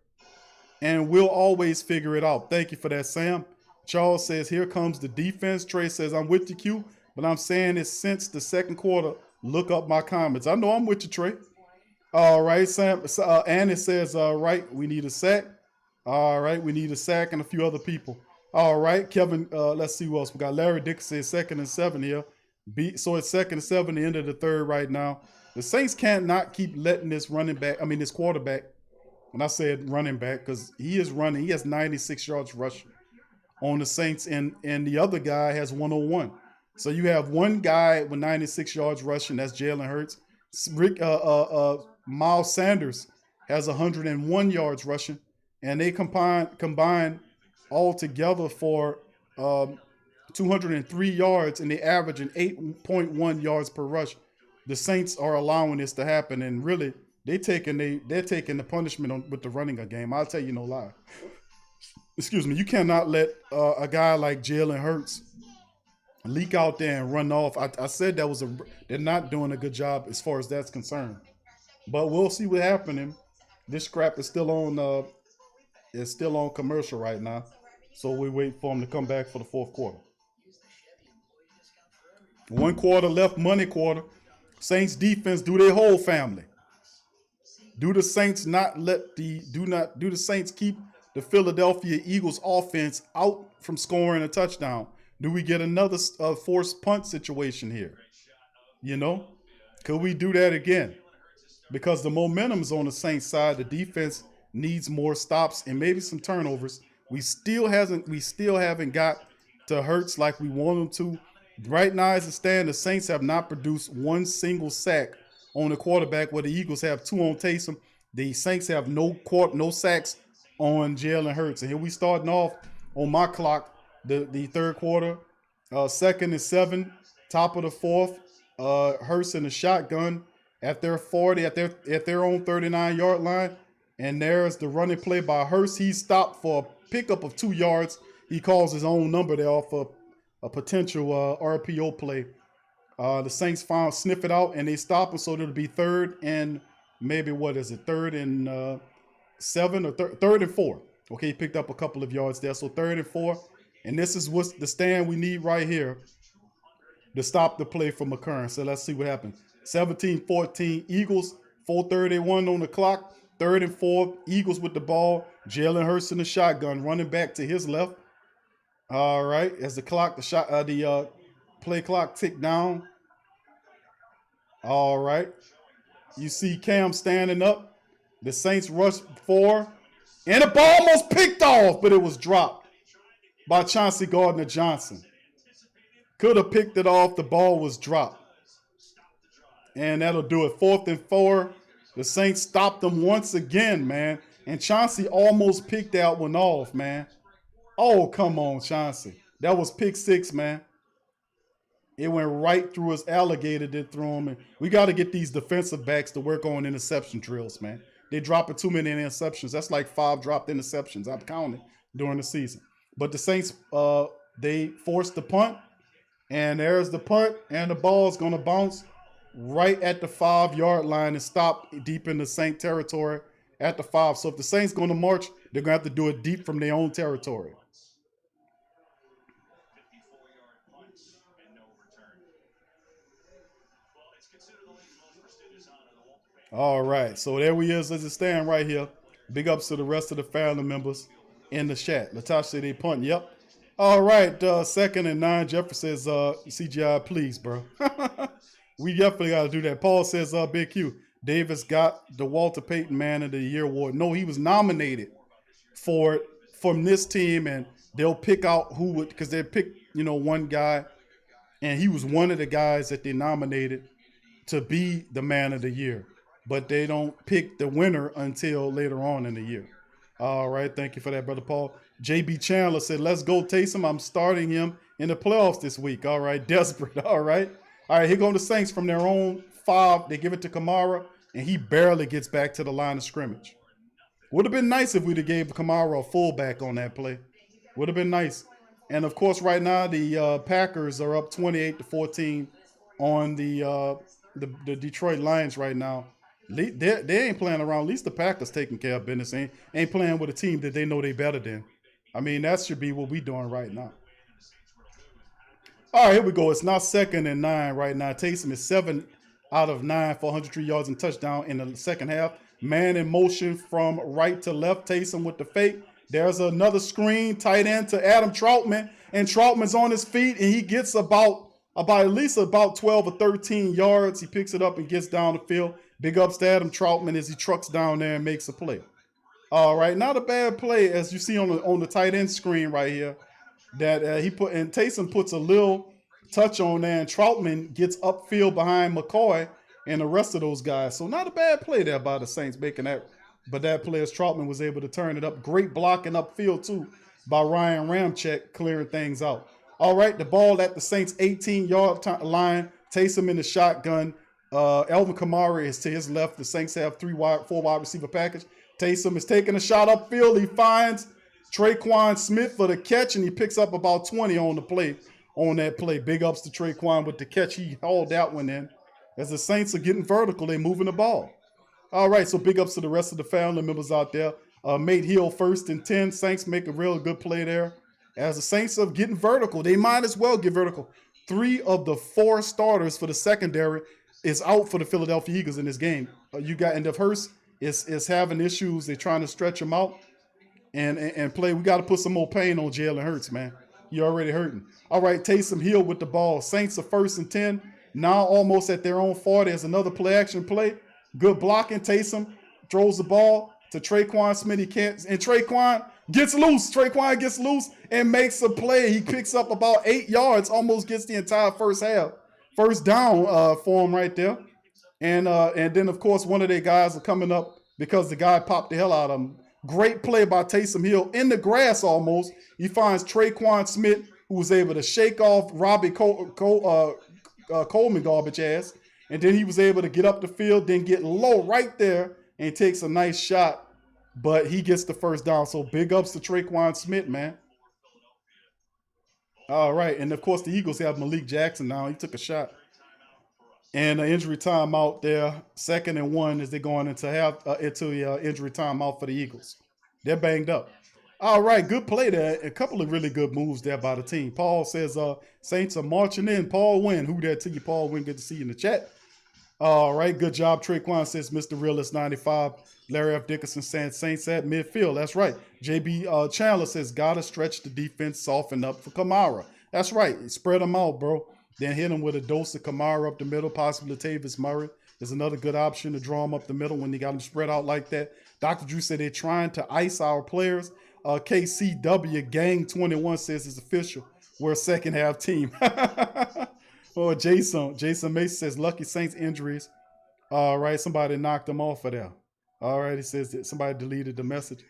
and we'll always figure it out. Thank you for that, Sam. Charles says, here comes the defense. Trey says, I'm with you, Q, but I'm saying it since the second quarter. Look up my comments. I know I'm with you, Trey. All right, Sam. Annie says, right, we need a sack. All right, we need a sack and a few other people. All right, Kevin, let's see who else. We got Larry Dixon says 2nd and 7 here. So it's 2nd and 7, the end of the third right now. The Saints can't not keep letting this quarterback, and I said running back because he is running. He has 96 yards rushing on the Saints, and the other guy has 101. So you have one guy with 96 yards rushing. That's Jalen Hurts. Miles Sanders has 101 yards rushing, and they combine all together for 203 yards, and they average an 8.1 yards per rush. The Saints are allowing this to happen, and really they're taking the punishment with the running game. I'll tell you no lie. Excuse me. You cannot let a guy like Jalen Hurts leak out there and run off. I said they're not doing a good job as far as that's concerned. But we'll see what happens. This scrap is still on commercial right now. So we wait for them to come back for the fourth quarter. 1 quarter left, money quarter. Saints defense do their whole family. Do the Saints keep the Philadelphia Eagles offense out from scoring a touchdown? Do we get another forced punt situation here? Could we do that again? Because the momentum's on the Saints side. The defense needs more stops and maybe some turnovers. We still haven't got to Hurts like we want them to. Right now, as it stands, the Saints have not produced one single sack on the quarterback, where the Eagles have 2 on Taysom. The Saints have no sacks on Jalen Hurts. And here we starting off on my clock, the third quarter, 2nd and 7, top of the fourth. Hurts in the shotgun at their 40, at their own 39-yard line. And there's the running play by Hurts. He stopped for a pickup of 2 yards. He calls his own number there off a potential RPO play. The Saints sniff it out, and they stop him, so it'll be 3rd and maybe, 3rd and 7 or 3rd and 4. Okay, he picked up a couple of yards there, so 3rd and 4. And this is what's the stand we need right here to stop the play from occurring. So let's see what happens. 17-14 Eagles, 4:31 on the clock. 3rd and 4, Eagles with the ball. Jalen Hurts in the shotgun, running back to his left. All right, as the play clock tick down. All right, you see Cam standing up. The Saints rush 4, and the ball almost picked off, but it was dropped by Chauncey Gardner-Johnson. Could have picked it off. The ball was dropped. And that'll do it. 4th and 4. The Saints stopped them once again, man. And Chauncey almost picked that one off, man. Oh, come on, Chauncey. That was pick 6, man. It went right through his alligator that threw him. And we got to get these defensive backs to work on interception drills, man. They're dropping too many interceptions. That's like 5 dropped interceptions. I've counted during the season. But the Saints, they forced the punt. And there's the punt. And the ball's going to bounce right at the 5-yard line and stop deep in the Saint territory at the 5. So if the Saints going to march, they're going to have to do it deep from their own territory. All right, so there we is as it stand right here. Big ups to the rest of the family members in the chat. Latasha said they punt. Yep. All right, 2nd and 9. Jeffrey says, CGI, please, bro. We definitely got to do that. Paul says, Big Q, Davis got the Walter Payton Man of the Year award. No, he was nominated for it from this team, and they'll pick out who would, because they pick, one guy, and he was one of the guys that they nominated to be the Man of the Year. But they don't pick the winner until later on in the year. All right, thank you for that, Brother Paul. JB Chandler said, let's go Taysom. I'm starting him in the playoffs this week. All right, desperate. All right. All right, here go the Saints from their own 5. They give it to Kamara, and he barely gets back to the line of scrimmage. Would have been nice if we'd have gave Kamara a fullback on that play. Would have been nice. And, of course, right now the Packers are up 28-14 on the Detroit Lions right now. They ain't playing around. At least the Packers taking care of business. Ain't playing with a team that they know they better than. I mean, that should be what we doing right now. All right, here we go. It's now 2nd and 9 right now. Taysom is 7 out of 9 for 103 yards and touchdown in the second half. Man in motion from right to left. Taysom with the fake. There's another screen, tight end to Adam Troutman, and Troutman's on his feet, and he gets about at least 12 or 13 yards. He picks it up and gets down the field. Big ups to Adam Troutman as he trucks down there and makes a play. All right, not a bad play, as you see on the tight end screen right here, that he put, and Taysom puts a little touch on there, and Troutman gets upfield behind McCoy and the rest of those guys. So not a bad play there by the Saints making that. But that player, Troutman, was able to turn it up. Great blocking upfield, too, by Ryan Ramczyk, clearing things out. All right, the ball at the Saints' 18-yard line. Taysom in the shotgun. Elvin Kamara is to his left. The Saints have 4 wide receiver package. Taysom is taking a shot upfield. He finds Traquan Smith for the catch, and he picks up about 20 on that play. Big ups to Traquan with the catch. He hauled that one in. As the Saints are getting vertical, they're moving the ball. All right, so big ups to the rest of the family members out there. Mate Hill 1st and 10. Saints make a real good play there. As the Saints are getting vertical, they might as well get vertical. 3 of the 4 starters for the secondary is out for the Philadelphia Eagles in this game. You got, and if Hurst is having issues, they're trying to stretch him out and play. We got to put some more pain on Jalen Hurts, man. You're already hurting. All right, Taysom Hill with the ball. Saints are 1st and 10. Now almost at their own 40. There's another play-action play. Good blocking. Taysom throws the ball to Traquan Smith. He can't, and Traquan gets loose. Traquan gets loose and makes a play. He picks up about 8 yards, almost gets the entire first half. First down for him right there. And then, of course, one of their guys are coming up because the guy popped the hell out of him. Great play by Taysom Hill in the grass almost. He finds Traquan Smith, who was able to shake off Robbie Coleman garbage ass. And then he was able to get up the field, then get low right there and takes a nice shot. But he gets the first down. So big ups to Traquan Smith, man. All right. And, of course, the Eagles have Malik Jackson now. He took a shot. And an injury timeout there. 2nd and 1 as they're going into injury timeout for the Eagles. They're banged up. All right, good play there. A couple of really good moves there by the team. Paul says Saints are marching in. Paul Wynn. Who that to you, Paul Wynn? Good to see you in the chat. All right, good job. Traquan says Mr. Realist 95. Larry F. Dickerson says Saints at midfield. That's right. JB Chandler says gotta stretch the defense, soften up for Kamara. That's right. Spread them out, bro. Then hit him with a dose of Kamara up the middle, possibly Latavius Murray is another good option to draw him up the middle when they got him spread out like that. Dr. Drew said they're trying to ice our players. KCW Gang 21 says it's official. We're a second half team. Oh, Jason Mason says lucky Saints injuries. All right, somebody knocked them off of there. All right, he says that somebody deleted the message.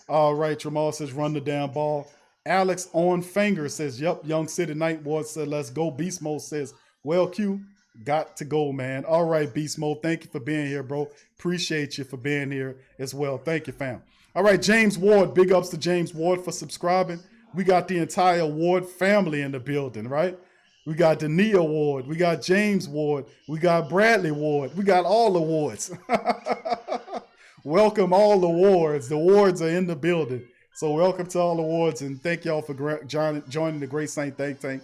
All right, Tramal says run the damn ball. Alex on finger says, yep, Young City Nightboard said, let's go. Beast Mode says, well, Q, got to go, man. All right, Beast Mode, thank you for being here, bro. Appreciate you for being here as well. Thank you, fam. All right, James Ward, big ups to James Ward for subscribing. We got the entire Ward family in the building, right? We got Dania Ward. We got James Ward. We got Bradley Ward. We got all the Wards. Welcome all the Wards. The Wards are in the building. So welcome to all the Wards, and thank y'all for joining the Great Saint Think Tank.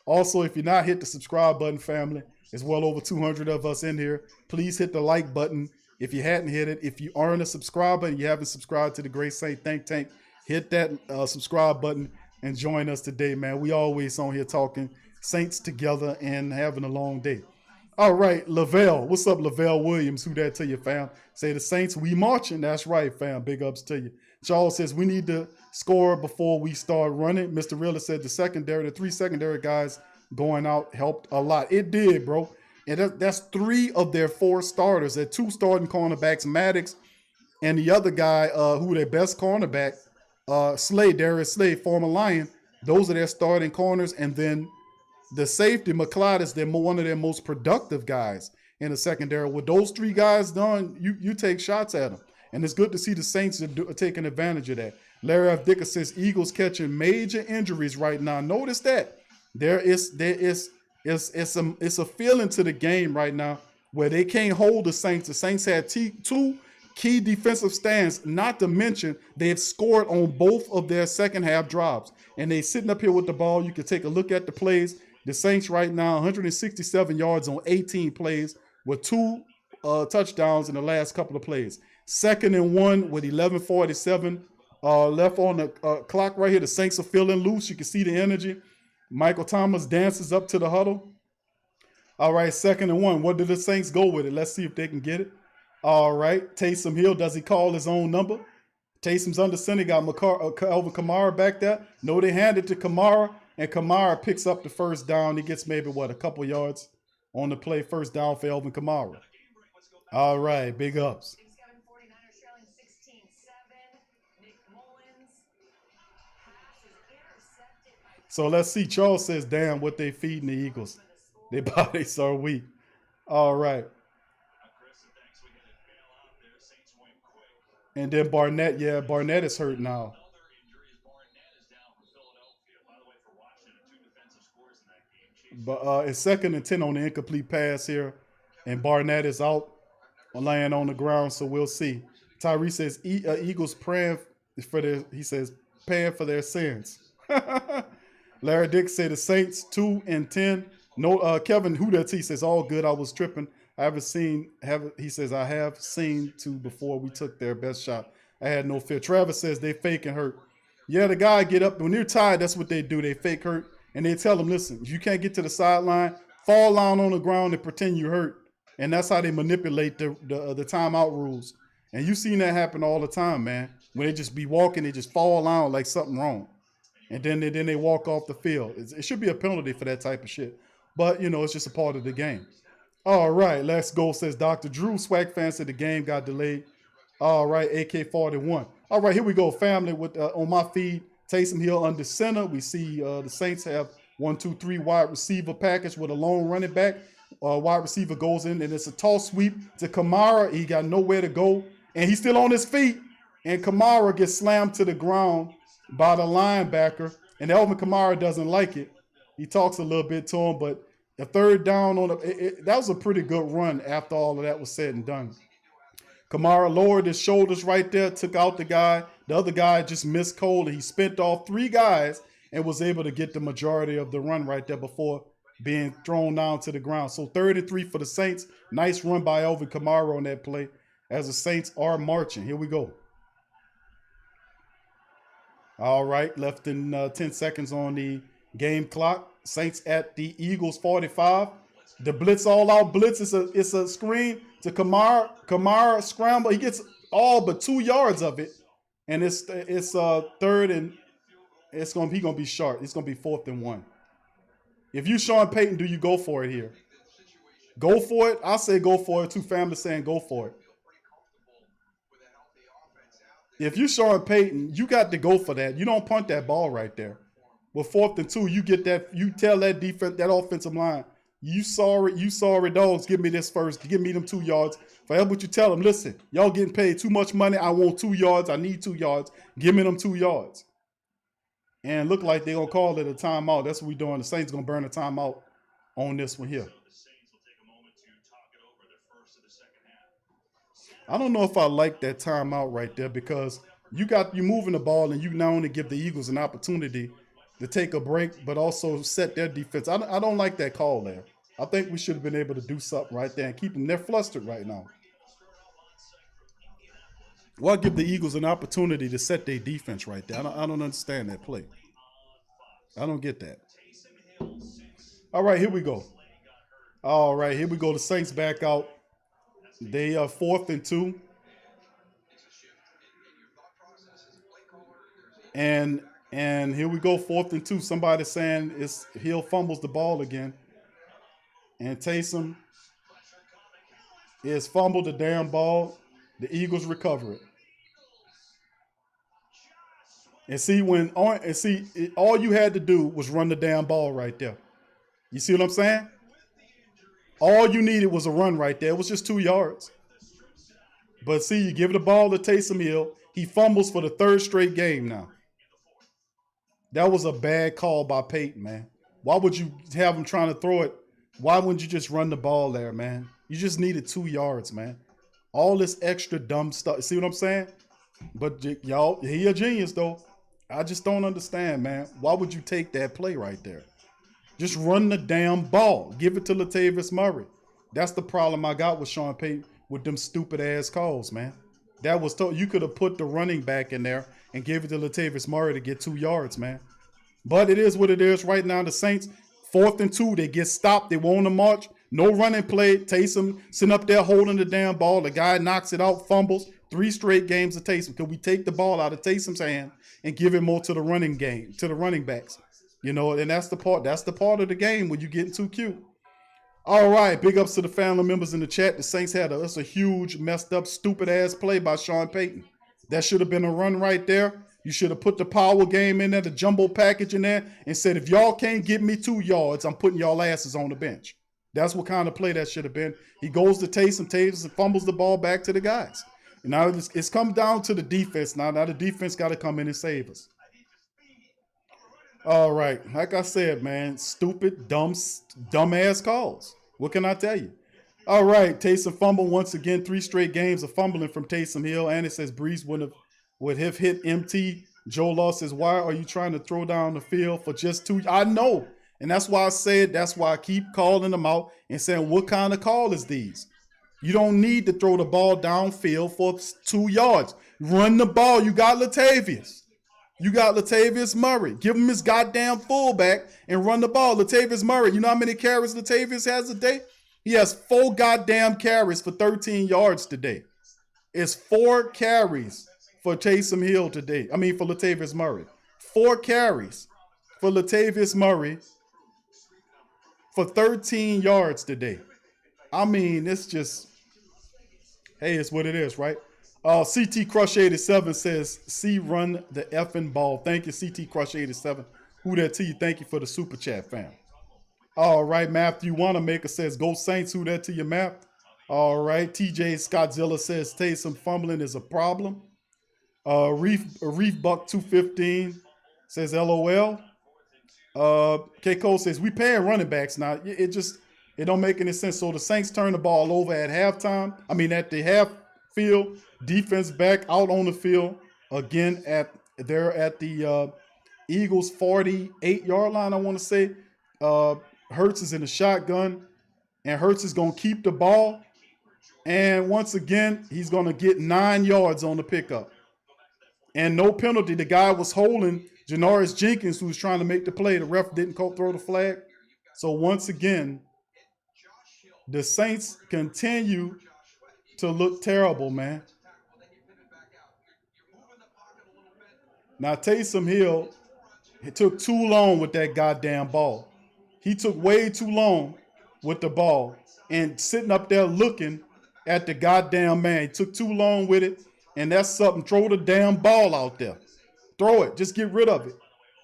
Also, if you're not, hit the subscribe button, family. There's well over 200 of us in here. Please hit the like button if you hadn't hit it. If you aren't a subscriber and you haven't subscribed to the Great Saint Think Tank, hit that subscribe button and join us today, man. We always on here talking Saints together and having a long day. All right, Lavelle. What's up, Lavelle Williams? Who that to you, fam? Say the Saints, we marching. That's right, fam. Big ups to you. Charles says we need to score before we start running. Mr. Real said the 3 secondary guys going out helped a lot. It did, bro. And that's 3 of their 4 starters. Their 2 starting cornerbacks, Maddox, and the other guy, who their best cornerback, Darius Slade, former Lion. Those are their starting corners, and then the safety, McLeod, is one of their most productive guys in the secondary. With those 3 guys done, you take shots at them. And it's good to see the Saints are taking advantage of that. Larry F. Dicker says Eagles catching major injuries right now. Notice that. It's a feeling to the game right now where they can't hold the Saints. The Saints had 2 key defensive stands, not to mention they have scored on both of their second half drives. And they sitting up here with the ball. You can take a look at the plays. The Saints right now, 167 yards on 18 plays with 2 touchdowns in the last couple of plays. 2nd and 1 with 11:47 left on the clock right here. The Saints are feeling loose. You can see the energy. Michael Thomas dances up to the huddle. All right, 2nd and 1. What did the Saints go with it? Let's see if they can get it. All right, Taysom Hill, does he call his own number? Taysom's under center, got Alvin Kamara back there. No, they hand it to Kamara, and Kamara picks up the first down. He gets maybe, a couple yards on the play. First down for Alvin Kamara. All right, big ups. So let's see. Charles says, damn, what they feeding the Eagles. Their bodies are weak. All right. And then Barnett, Barnett is hurt now. But it's 2nd and 10 on the incomplete pass here. And Barnett is out, laying on the ground, so we'll see. Tyree says Eagles praying paying for their sins. Larry Dick said the Saints 2 and 10. No, Kevin Hudati says all good. I was tripping. He says I have seen 2 before we took their best shot. I had no fear. Travis says they fake and hurt. Yeah, the guy get up when they're tired. That's what they do. They fake hurt, and they tell them, listen, if you can't get to the sideline, fall down on the ground and pretend you hurt. And that's how they manipulate the timeout rules. And you've seen that happen all the time, man. When they just be walking, they just fall down like something wrong, and then they walk off the field. It should be a penalty for that type of shit. But it's just a part of the game. All right, let's go, says Dr. Drew. Swag fan said the game got delayed. All right, AK-41. All right, here we go, family. With on my feed, Taysom Hill under center. We see the Saints have 1, 2, 3 wide receiver package with a lone running back. Wide receiver goes in, and it's a toss sweep to Kamara. He got nowhere to go, and he's still on his feet. And Kamara gets slammed to the ground by the linebacker, and Alvin Kamara doesn't like it. He talks a little bit to him, but a 3rd down on that was a pretty good run after all of that was said and done. Kamara lowered his shoulders right there, took out the guy. The other guy just missed cold, and he spent off 3 guys and was able to get the majority of the run right there before being thrown down to the ground. So 3rd and 3 for the Saints. Nice run by Alvin Kamara on that play as the Saints are marching. Here we go. All right, left in 10 seconds on the game clock. Saints at the Eagles 45. The blitz, all out blitz. It's a screen to Kamara. Kamara scramble. He gets all but 2 yards of it, and it's 3rd and he's gonna be short. It's gonna be 4th and 1. If you Sean Payton, do you go for it here? Go for it. I say go for it. 2 families saying go for it. If you Sean Payton, you got to go for that. You don't punt that ball right there. With 4th and 2, you get that. You tell that defense, that offensive line, you sorry dogs. Give me this first. Give me them 2 yards. Forever, what you tell them, listen, y'all getting paid too much money. I want 2 yards. I need 2 yards. Give me them 2 yards. And look like they're gonna call it a timeout. That's what we're doing. The Saints gonna burn a timeout on this one here. I don't know if I like that timeout right there, because you moving the ball, and you not only give the Eagles an opportunity to take a break, but also set their defense. I don't like that call there. I think we should have been able to do something right there and keep them. They're flustered right now. Well, give the Eagles an opportunity to set their defense right there. I don't understand that play. I don't get that. All right, here we go. All right, here we go. The Saints back out. They are 4th and 2. And here we go, 4th and 2. Somebody saying Hill fumbles the ball again. And Taysom is fumbled the damn ball. The Eagles recover it. And see, all you had to do was run the damn ball right there. You see what I'm saying? All you needed was a run right there. It was just 2 yards. But see, you give the ball to Taysom Hill. He fumbles for the 3rd straight game now. That was a bad call by Peyton, man. Why would you have him trying to throw it? Why wouldn't you just run the ball there, man? You just needed 2 yards, man. All this extra dumb stuff. See what I'm saying? But y'all, he a genius, though. I just don't understand, man. Why would you take that play right there? Just run the damn ball. Give it to Latavius Murray. That's the problem I got with Sean Payton with them stupid ass calls, man. That was you could have put the running back in there and gave it to Latavius Murray to get 2 yards, man. But it is what it is right now. The Saints, 4th and 2, they get stopped. They won't march. No running play. Taysom sitting up there holding the damn ball. The guy knocks it out, fumbles. 3 straight games of Taysom. Could we take the ball out of Taysom's hand and give it more to the running game, to the running backs? You know, and that's the part of the game when you're getting too cute. All right, big ups to the family members in the chat. The Saints had that's a huge, messed up, stupid ass play by Sean Payton. That should have been a run right there. You should have put the power game in there, the jumbo package in there, and said, if y'all can't get me 2 yards, I'm putting y'all asses on the bench. That's what kind of play that should have been. He goes to Taysom fumbles the ball back to the guys. And now it's come down to the defense. Now the defense got to come in and save us. All right. Like I said, man, stupid, dumbass calls. What can I tell you? All right. Taysom fumble once again. 3 straight games of fumbling from Taysom Hill. And it says Breeze would have hit MT. Joe Law says, why are you trying to throw down the field for just 2? I know. And that's why I said, that's why I keep calling them out and saying, what kind of call is these? You don't need to throw the ball downfield for 2 yards. Run the ball. You got Latavius. You got Latavius Murray. Give him his goddamn fullback and run the ball. Latavius Murray, you know how many carries Latavius has a day? He has 4 goddamn carries for 13 yards today. It's 4 carries for Taysom Hill today. I mean, for Latavius Murray. 4 carries for Latavius Murray for 13 yards today. I mean, it's just, hey, it's what it is, right? CT Crush 87 says, C run the effing ball. Thank you, CT Crush 87. Who that to you? Thank you for the super chat, fam. All right, Matthew Wanamaker says, go Saints. Who that to you, Matt? All right, TJ Scottzilla says, Taysom fumbling is a problem. Reef Buck 215 says, LOL. K. Cole says, we paying running backs now. It don't make any sense. So the Saints turn the ball over at halftime. I mean, at the half field, defense back out on the field again they're at the Eagles 48-yard line, I want to say. Hurts is in the shotgun, and Hurts is going to keep the ball. And once again, he's going to get 9 yards on the pickup. And no penalty. The guy was holding Janoris Jenkins, who was trying to make the play. The ref didn't throw the flag. So once again, the Saints continue to look terrible, man. Now, Taysom Hill, it took too long with that goddamn ball. He took way too long with the ball and sitting up there looking at the goddamn man. He took too long with it, and that's something. Throw the damn ball out there. Throw it. Just get rid of it.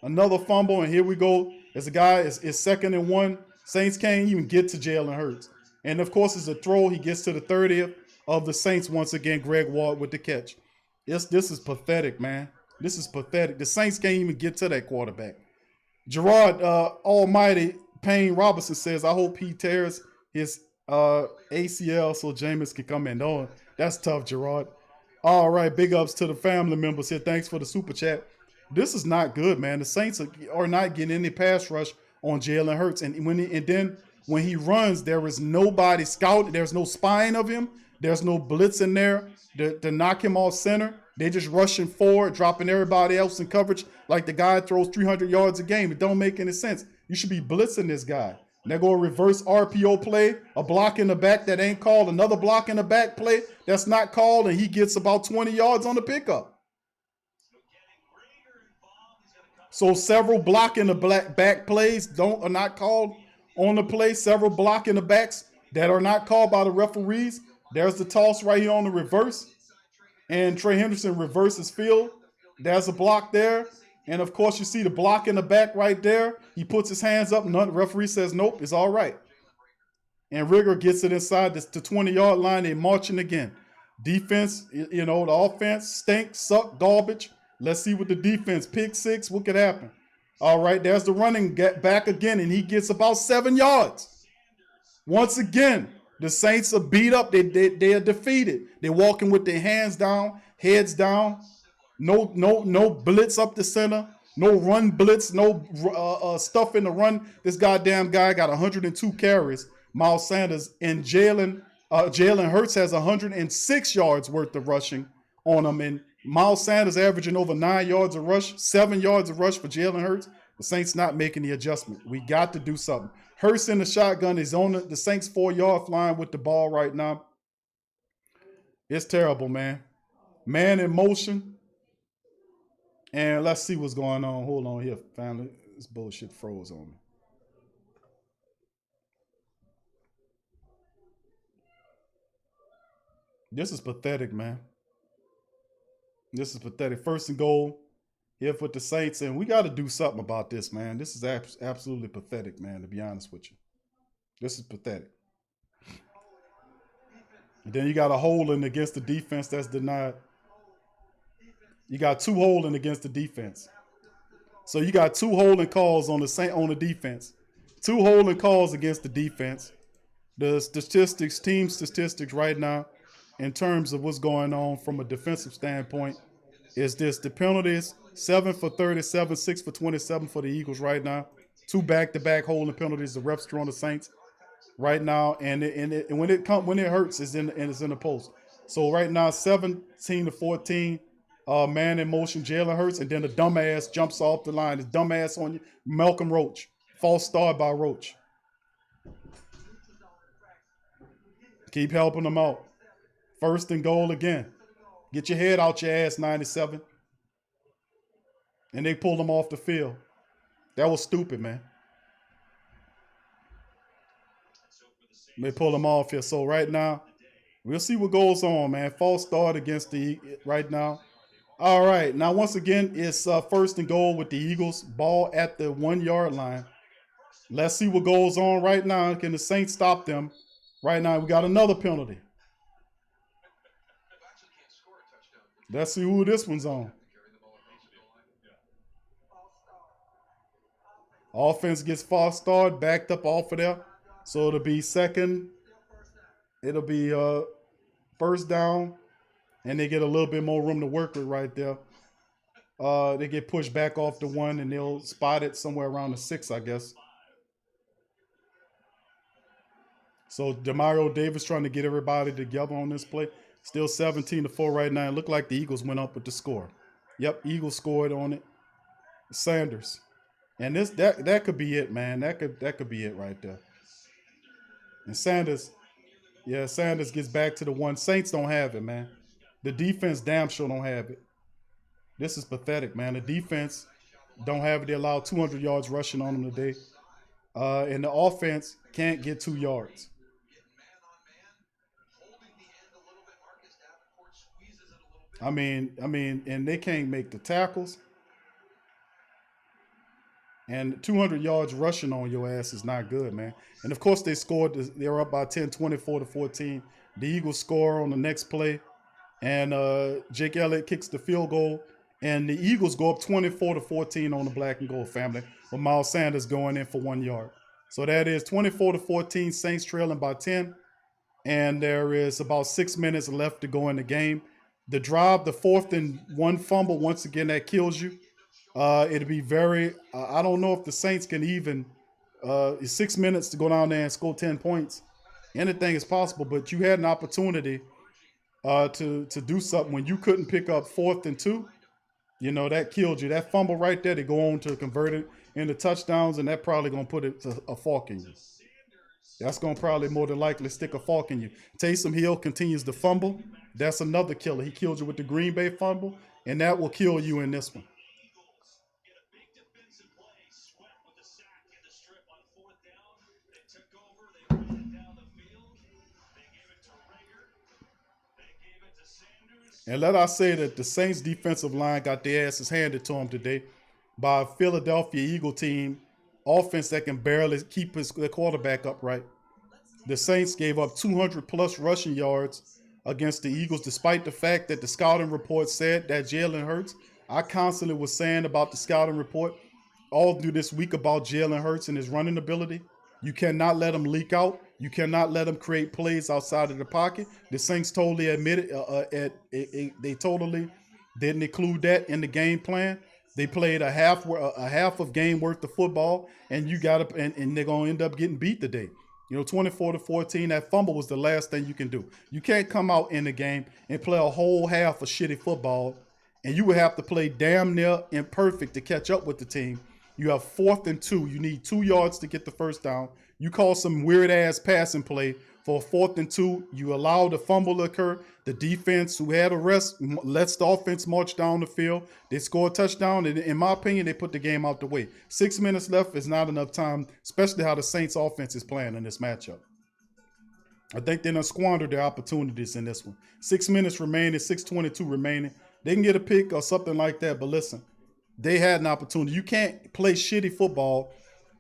Another fumble, and here we go. As a guy is 2nd and 1. Saints can't even get to Jalen Hurts. And, of course, it's a throw. He gets to the 30th of the Saints once again. Greg Ward with the catch. This is pathetic, man. This is pathetic. The Saints can't even get to that quarterback. Gerard Almighty Payne Robinson says, I hope he tears his ACL so Jameis can come in. Oh, that's tough, Gerard. All right, big ups to the family members here. Thanks for the super chat. This is not good, man. The Saints are not getting any pass rush on Jalen Hurts. And then when he runs, there is nobody scouting. There's no spying of him. There's no blitz in there to knock him off center. They're just rushing forward, dropping everybody else in coverage like the guy throws 300 yards a game. It don't make any sense. You should be blitzing this guy. There go a reverse RPO play, a block in the back that ain't called, another block in the back play that's not called, and he gets about 20 yards on the pickup. So several block in the back plays are not called on the play. Several block in the backs that are not called by the referees. There's the toss right here on the reverse. And Trey Henderson reverses field. There's a block there. And of course, you see the block in the back right there. He puts his hands up. The referee says, nope, it's all right. And Rigger gets it inside the 20-yard line. They're marching again. Defense, the offense stinks, suck, garbage. Let's see what the defense, pick six, what could happen. All right, there's the running back again, and he gets about 7 yards. Once again, the Saints are beat up. They are defeated. They're walking with their hands down, heads down. No blitz up the center. No run blitz. No stuff in the run. This goddamn guy got 102 carries. Miles Sanders and Jalen Hurts has 106 yards worth of rushing on him. And Miles Sanders averaging over 9 yards a rush, 7 yards a rush for Jalen Hurts. The Saints not making the adjustment. We got to do something. Hurts in the shotgun is on the Saints 4-yard line with the ball right now. It's terrible, man. Man in motion. And let's see what's going on. Hold on here, family. This bullshit froze on me. This is pathetic, man. This is pathetic. First and goal here for the Saints. And we got to do something about this, man. This is absolutely pathetic, man, to be honest with you. This is pathetic. And then you got a holding against the defense that's denied. You got 2 holding against the defense. So you got 2 holding calls on the defense. 2 holding calls against the defense. The team statistics right now, in terms of what's going on from a defensive standpoint, is this: the penalties 7 for 37, 6 for 27 for the Eagles right now. 2 back-to-back holding penalties. The refs are on the Saints right now, and when it hurts, it's in the post. So right now, 17-14. Man in motion, Jalen Hurts, and then the dumbass jumps off the line. His dumbass on you, Malcolm Roach. False start by Roach. Keep helping them out. First and goal again. Get your head out your ass, 97. And they pulled him off the field. That was stupid, man. They pulled him off here. So right now, we'll see what goes on, man. False start against the right now. All right, now once again, it's first and goal with the Eagles. Ball at the 1-yard line. Let's see what goes on right now. Can the Saints stop them? Right now, we got another penalty. Let's see who this one's on. Offense gets false start, backed up off of there. So it'll be second. It'll be first down. And they get a little bit more room to work with right there. They get pushed back off the 1, and they'll spot it somewhere around the 6, I guess. So Demario Davis trying to get everybody together on this play. Still 17-4 right now. It looked like the Eagles went up with the score. Yep, Eagles scored on it. Sanders. And that could be it, man. That could be it right there. And Sanders gets back to the 1. Saints don't have it, man. The defense damn sure don't have it. This is pathetic, man. The defense don't have it. They allow 200 yards rushing on them today. And the offense can't get 2 yards. I mean, and they can't make the tackles. And 200 yards rushing on your ass is not good, man. And of course, they scored. They were up by 10, 24-14. The Eagles score on the next play. And Jake Elliott kicks the field goal. And the Eagles go up 24-14 on the black and gold family, with Miles Sanders going in for 1 yard. So that is 24-14, Saints trailing by 10. And there is about 6 minutes left to go in the game. The drive, the 4th and 1 fumble, once again, that kills you. It'll be very, I don't know if the Saints can even, 6 minutes to go down there and score 10 points. Anything is possible, but you had an opportunity to do something when you couldn't pick up 4th and 2. You know, that killed you. That fumble right there, they go on to convert it into touchdowns, and that probably going to put it to a fork in you. That's going to probably more than likely stick a fork in you. Taysom Hill continues to fumble. That's another killer. He killed you with the Green Bay fumble, and that will kill you in this one. Eagles get a big defensive play. Sweat with the sack in the strip on 4th down. They took over. They ran it down the field. They gave it to Rager. They gave it to Sanders. And let us say that the Saints defensive line got their asses handed to them today by a Philadelphia Eagle team offense that can barely keep their quarterback upright. The Saints gave up 200 plus rushing yards against the Eagles, despite the fact that the scouting report said that Jalen Hurts. I constantly was saying about the scouting report all through this week about Jalen Hurts and his running ability. You cannot let him leak out. You cannot let him create plays outside of the pocket. The Saints totally admitted they totally didn't include that in the game plan. They played a half of game worth of football, and and they're gonna end up getting beat today. 24-14. That fumble was the last thing you can do. You can't come out in the game and play a whole half of shitty football, and you would have to play damn near imperfect to catch up with the team. You have 4th and 2. You need 2 yards to get the first down. You call some weird ass passing play for a 4th and 2. You allow the fumble to occur. The defense, who had a rest, lets the offense march down the field. They score a touchdown. And in my opinion, they put the game out the way. 6 minutes left is not enough time, especially how the Saints offense is playing in this matchup. I think they're going to squander their opportunities in this one. 6 minutes remaining, 6:22 remaining. They can get a pick or something like that, but listen, they had an opportunity. You can't play shitty football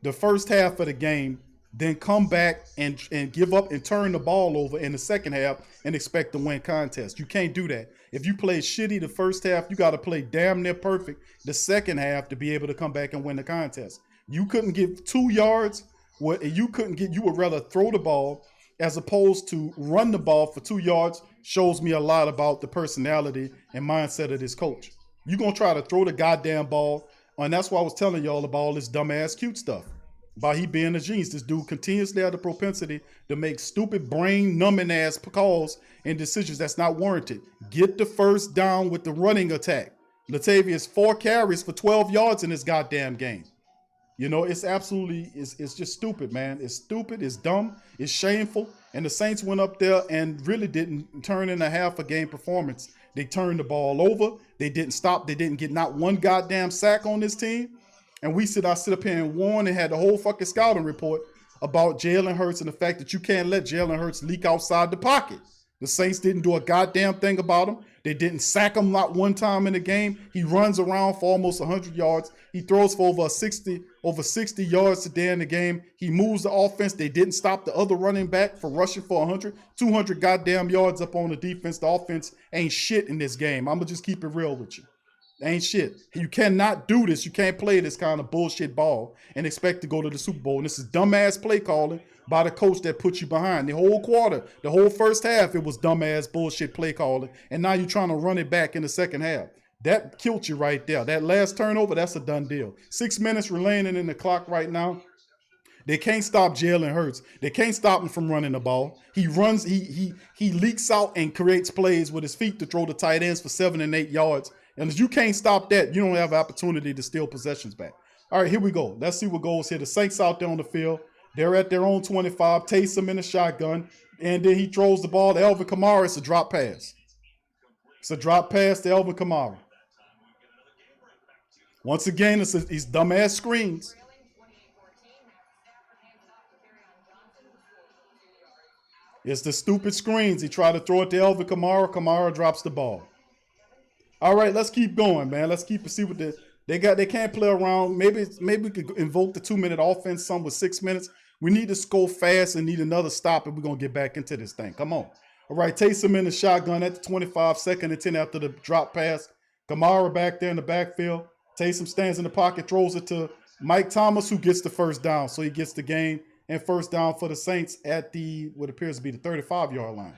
the first half of the game, then come back and give up and turn the ball over in the second half and expect to win contest. You can't do that. If you play shitty the first half, you got to play damn near perfect the second half to be able to come back and win the contest. You couldn't give 2 yards. You would rather throw the ball as opposed to run the ball for 2 yards. Shows me a lot about the personality and mindset of this coach. You're going to try to throw the goddamn ball. And that's why I was telling y'all about all this dumbass cute stuff. About he being a genius. This dude continuously has the propensity to make stupid brain numbing ass calls and decisions that's not warranted. Get the first down with the running attack. Latavius 4 carries for 12 yards in this goddamn game. It's absolutely, it's just stupid, man. It's stupid, it's dumb, it's shameful. And the Saints went up there and really didn't turn in a half a game performance. They turned the ball over. They didn't stop. They didn't get not one goddamn sack on this team. And I sit up here and warned and had the whole fucking scouting report about Jalen Hurts and the fact that you can't let Jalen Hurts leak outside the pocket. The Saints didn't do a goddamn thing about him. They didn't sack him not one time in the game. He runs around for almost 100 yards. He throws for over 60 yards today in the game. He moves the offense. They didn't stop the other running back from rushing for 100, 200 goddamn yards up on the defense. The offense ain't shit in this game. I'm going to just keep it real with you. Ain't shit. You cannot do this. You can't play this kind of bullshit ball and expect to go to the Super Bowl. And this is dumbass play calling by the coach that put you behind. The whole quarter, the whole first half, it was dumbass bullshit play calling. And now you're trying to run it back in the second half. That killed you right there. That last turnover, that's a done deal. 6 minutes remaining in the clock right now. They can't stop Jalen Hurts. They can't stop him from running the ball. He runs, he leaks out and creates plays with his feet to throw the tight ends for 7 and 8 yards. And if you can't stop that, you don't have an opportunity to steal possessions back. All right, here we go. Let's see what goes here. The Saints out there on the field. They're at their own 25. Taysom in the shotgun. And then he throws the ball to Alvin Kamara. It's a drop pass. It's a drop pass to Alvin Kamara. Once again, it's these dumbass screens. It's the stupid screens. He tried to throw it to Alvin Kamara. Kamara drops the ball. All right, let's keep going, man. Let's keep and see what they got. They can't play around. Maybe we could invoke the 2-minute offense, some with 6 minutes. We need to score fast and need another stop, and we're going to get back into this thing. Come on. All right, Taysom in the shotgun at the 25, 2nd and 10 after the drop pass. Kamara back there in the backfield. Taysom stands in the pocket, throws it to Mike Thomas, who gets the first down. So he gets the game and first down for the Saints at what appears to be the 35-yard line.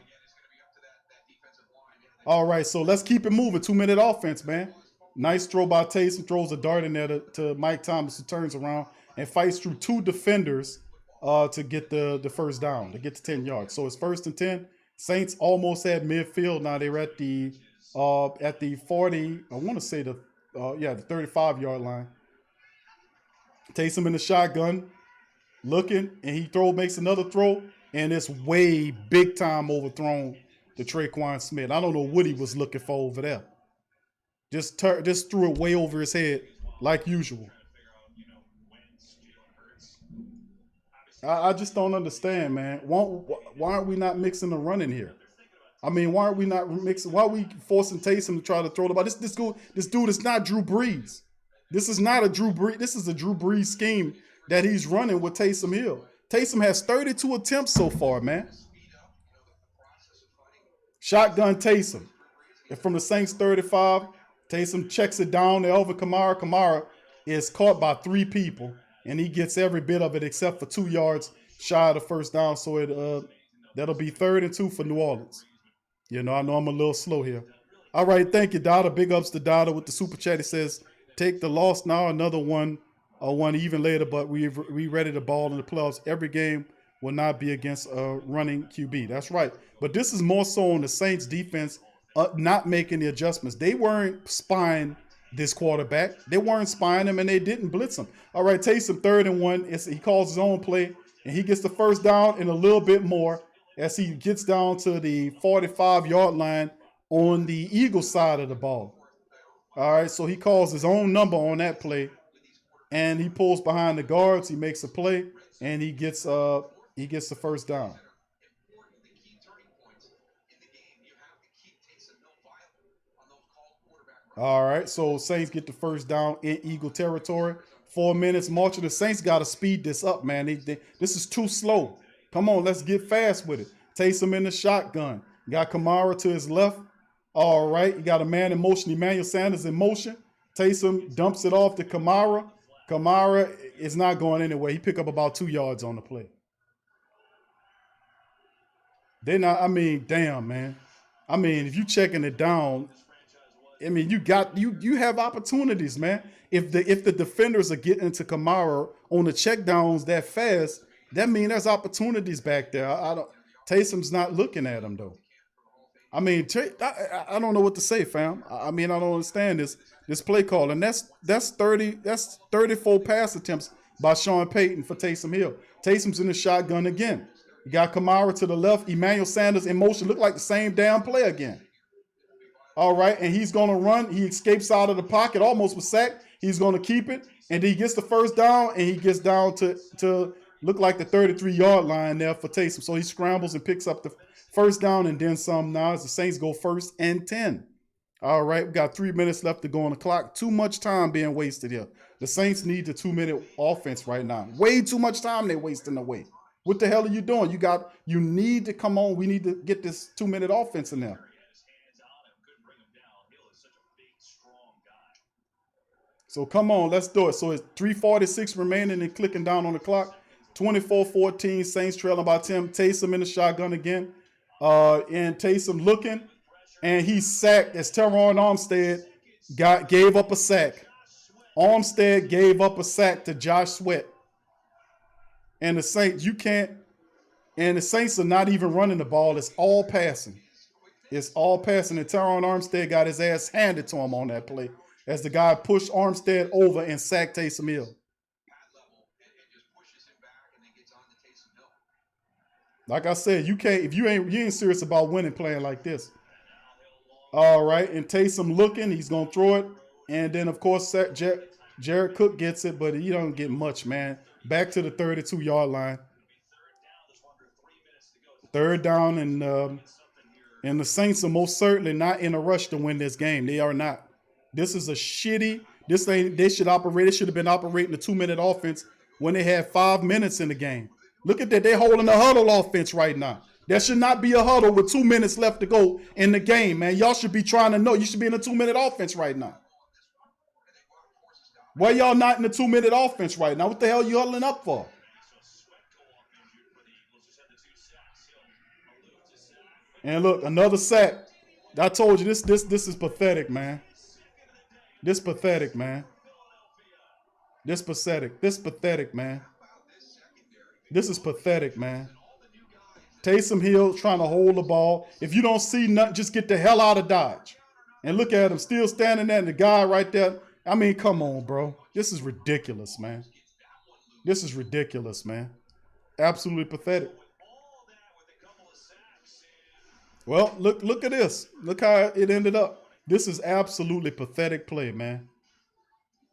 All right, so let's keep it moving. 2-minute offense, man. Nice throw by Taysom. Throws a dart in there to Mike Thomas, who turns around and fights through 2 defenders to get the first down, to get to 10 yards. So it's 1st and 10. Saints almost at midfield. Now they're at the 40. I want to say the 35-yard line. Taysom in the shotgun. looking, and he makes another throw, and it's way big time overthrown to Traquan Smith. I don't know what he was looking for over there. Just threw it way over his head like usual. I just don't understand, man. Why aren't we not mixing the running here? I mean, why aren't we not mixing? Why are we forcing Taysom to try to throw the ball? This dude is not Drew Brees. This is not a Drew Brees. This is a Drew Brees scheme that he's running with Taysom Hill. Taysom has 32 attempts so far, man. Shotgun Taysom. And from the Saints 35, Taysom checks it down to Elvin Kamara. Kamara is caught by 3 people, and he gets every bit of it except for 2 yards shy of the first down. So that'll be 3rd and 2 for New Orleans. You know, I know I'm a little slow here. All right, thank you, Dada. Big ups to Dada with the super chat. He says, take the loss now, another one even later, but we ready to ball in the playoffs. Every game will not be against a running QB. That's right. But this is more so on the Saints defense not making the adjustments. They weren't spying this quarterback. They weren't spying him, and they didn't blitz him. All right, Taysom 3rd and 1. He calls his own play, and he gets the first down and a little bit more as he gets down to the 45-yard line on the Eagles side of the ball. All right, so he calls his own number on that play, and he pulls behind the guards. He makes a play, and he gets the first down. All right, so Saints get the first down in Eagle territory. 4 minutes marching. The Saints got to speed this up, man. This is too slow. Come on, let's get fast with it. Taysom in the shotgun. Got Kamara to his left. All right, you got a man in motion. Emmanuel Sanders in motion. Taysom dumps it off to Kamara. Kamara is not going anywhere. He picked up about 2 yards on the play. They're not, I mean, damn, man. I mean, if you checking it down, I mean, you have opportunities, man. If the defenders are getting to Kamara on the checkdowns that fast, that means there's opportunities back there. Taysom's not looking at him though. I mean, I don't know what to say, fam. I mean, I don't understand this play call, and that's 34 pass attempts by Sean Payton for Taysom Hill. Taysom's in the shotgun again. You got Kamara to the left, Emmanuel Sanders in motion. Look like the same damn play again. All right, and he's going to run. He escapes out of the pocket, almost was sacked. He's going to keep it, and he gets the first down, and he gets down to look like the 33-yard line there for Taysom. So he scrambles and picks up the first down and then some. Now as the Saints go 1st and 10. All right, we got 3 minutes left to go on the clock. Too much time being wasted here. The Saints need the 2-minute offense right now. Way too much time they're wasting away. What the hell are you doing? You need to come on. We need to get this 2-minute offense in there. So come on, let's do it. So it's 3:46 remaining and clicking down on the clock. 24-14, Saints trailing by 10. Taysom in the shotgun again. And Taysom looking, and he's sacked as Teron Armstead gave up a sack. Armstead gave up a sack to Josh Sweat. And the Saints, the Saints are not even running the ball. It's all passing. It's all passing. And Teron Armstead got his ass handed to him on that play as the guy pushed Armstead over and sacked Taysom Hill. Like I said, you can't if you ain't serious about winning playing like this. All right, and Taysom looking, he's gonna throw it, and then of course Jared Cook gets it, but he don't get much, man. Back to the 32-yard line. 3rd down, and the Saints are most certainly not in a rush to win this game. They are not. This is a shitty. They should have been operating a 2-minute offense when they had 5 minutes in the game. Look at that. They're holding a huddle offense right now. There should not be a huddle with 2 minutes left to go in the game, man. Y'all should be trying to know. You should be in a 2-minute offense right now. Why y'all not in the 2-minute offense right now? What the hell are you huddling up for? And look, another sack. I told you this is pathetic, man. This pathetic, man. This pathetic, man. This is pathetic, man. Taysom Hill trying to hold the ball. If you don't see nothing, just get the hell out of Dodge. And look at him still standing there, and the guy right there. I mean, come on, bro. This is ridiculous, man. This is ridiculous, man. Absolutely pathetic. Well, look at this. Look how it ended up. This is absolutely pathetic play, man.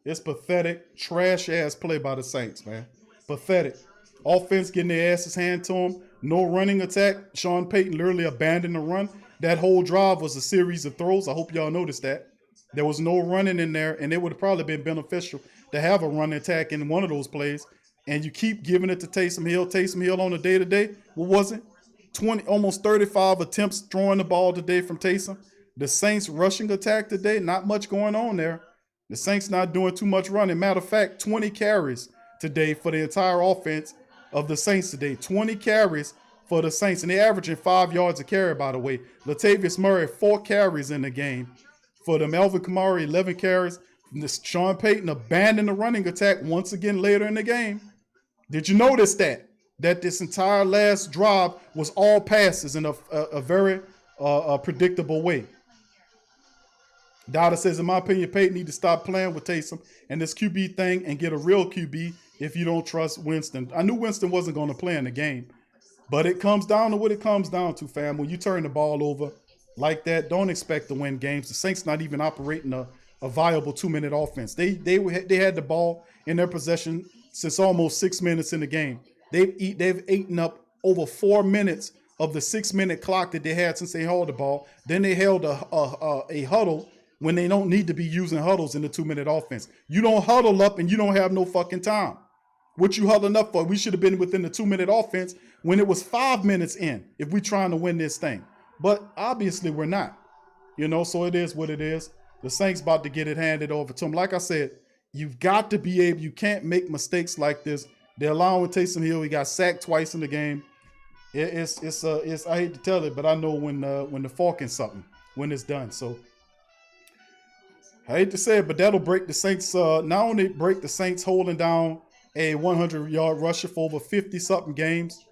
It's pathetic, trash ass play by the Saints, man. Pathetic. Offense getting their asses handed to them. No running attack. Sean Payton literally abandoned the run. That whole drive was a series of throws. I hope y'all noticed that. There was no running in there, and it would have probably been beneficial to have a run attack in one of those plays. And you keep giving it to Taysom Hill. Taysom Hill on the day-to-day, what was it? 20, almost 35 attempts throwing the ball today from Taysom. The Saints rushing attack today, not much going on there. The Saints not doing too much running. Matter of fact, 20 carries today for the entire offense of the Saints today. 20 carries for the Saints. And they're averaging 5 yards a carry, by the way. Latavius Murray, 4 carries in the game. For them, Melvin Kamara, 11 carries. Sean Payton abandoned the running attack once again later in the game. Did you notice that? That this entire last drive was all passes in a very predictable way. Dada says, in my opinion, Payton need to stop playing with Taysom and this QB thing and get a real QB if you don't trust Winston. I knew Winston wasn't going to play in the game, but it comes down to what it comes down to, fam. When you turn the ball over like that, don't expect to win games. The Saints not even operating a viable 2-minute offense. They had the ball in their possession since almost 6 minutes in the game. They've eaten up over 4 minutes of the 6-minute clock that they had since they held the ball. Then they held a huddle when they don't need to be using huddles in the 2-minute offense. You don't huddle up and you don't have no fucking time. What you huddling up for? We should have been within the 2-minute offense when it was 5 minutes in if we trying to win this thing. But obviously we're not. So it is what it is. The Saints about to get it handed over to them. Like I said, you've got to be able, you can't make mistakes like this. They're allowing Taysom Hill. He got sacked twice in the game. It's I hate to tell it, but I know when the fork in something, when it's done. So I hate to say it, but that'll break the Saints. Not only break the Saints holding down a 100-yard rusher for over 50-something games,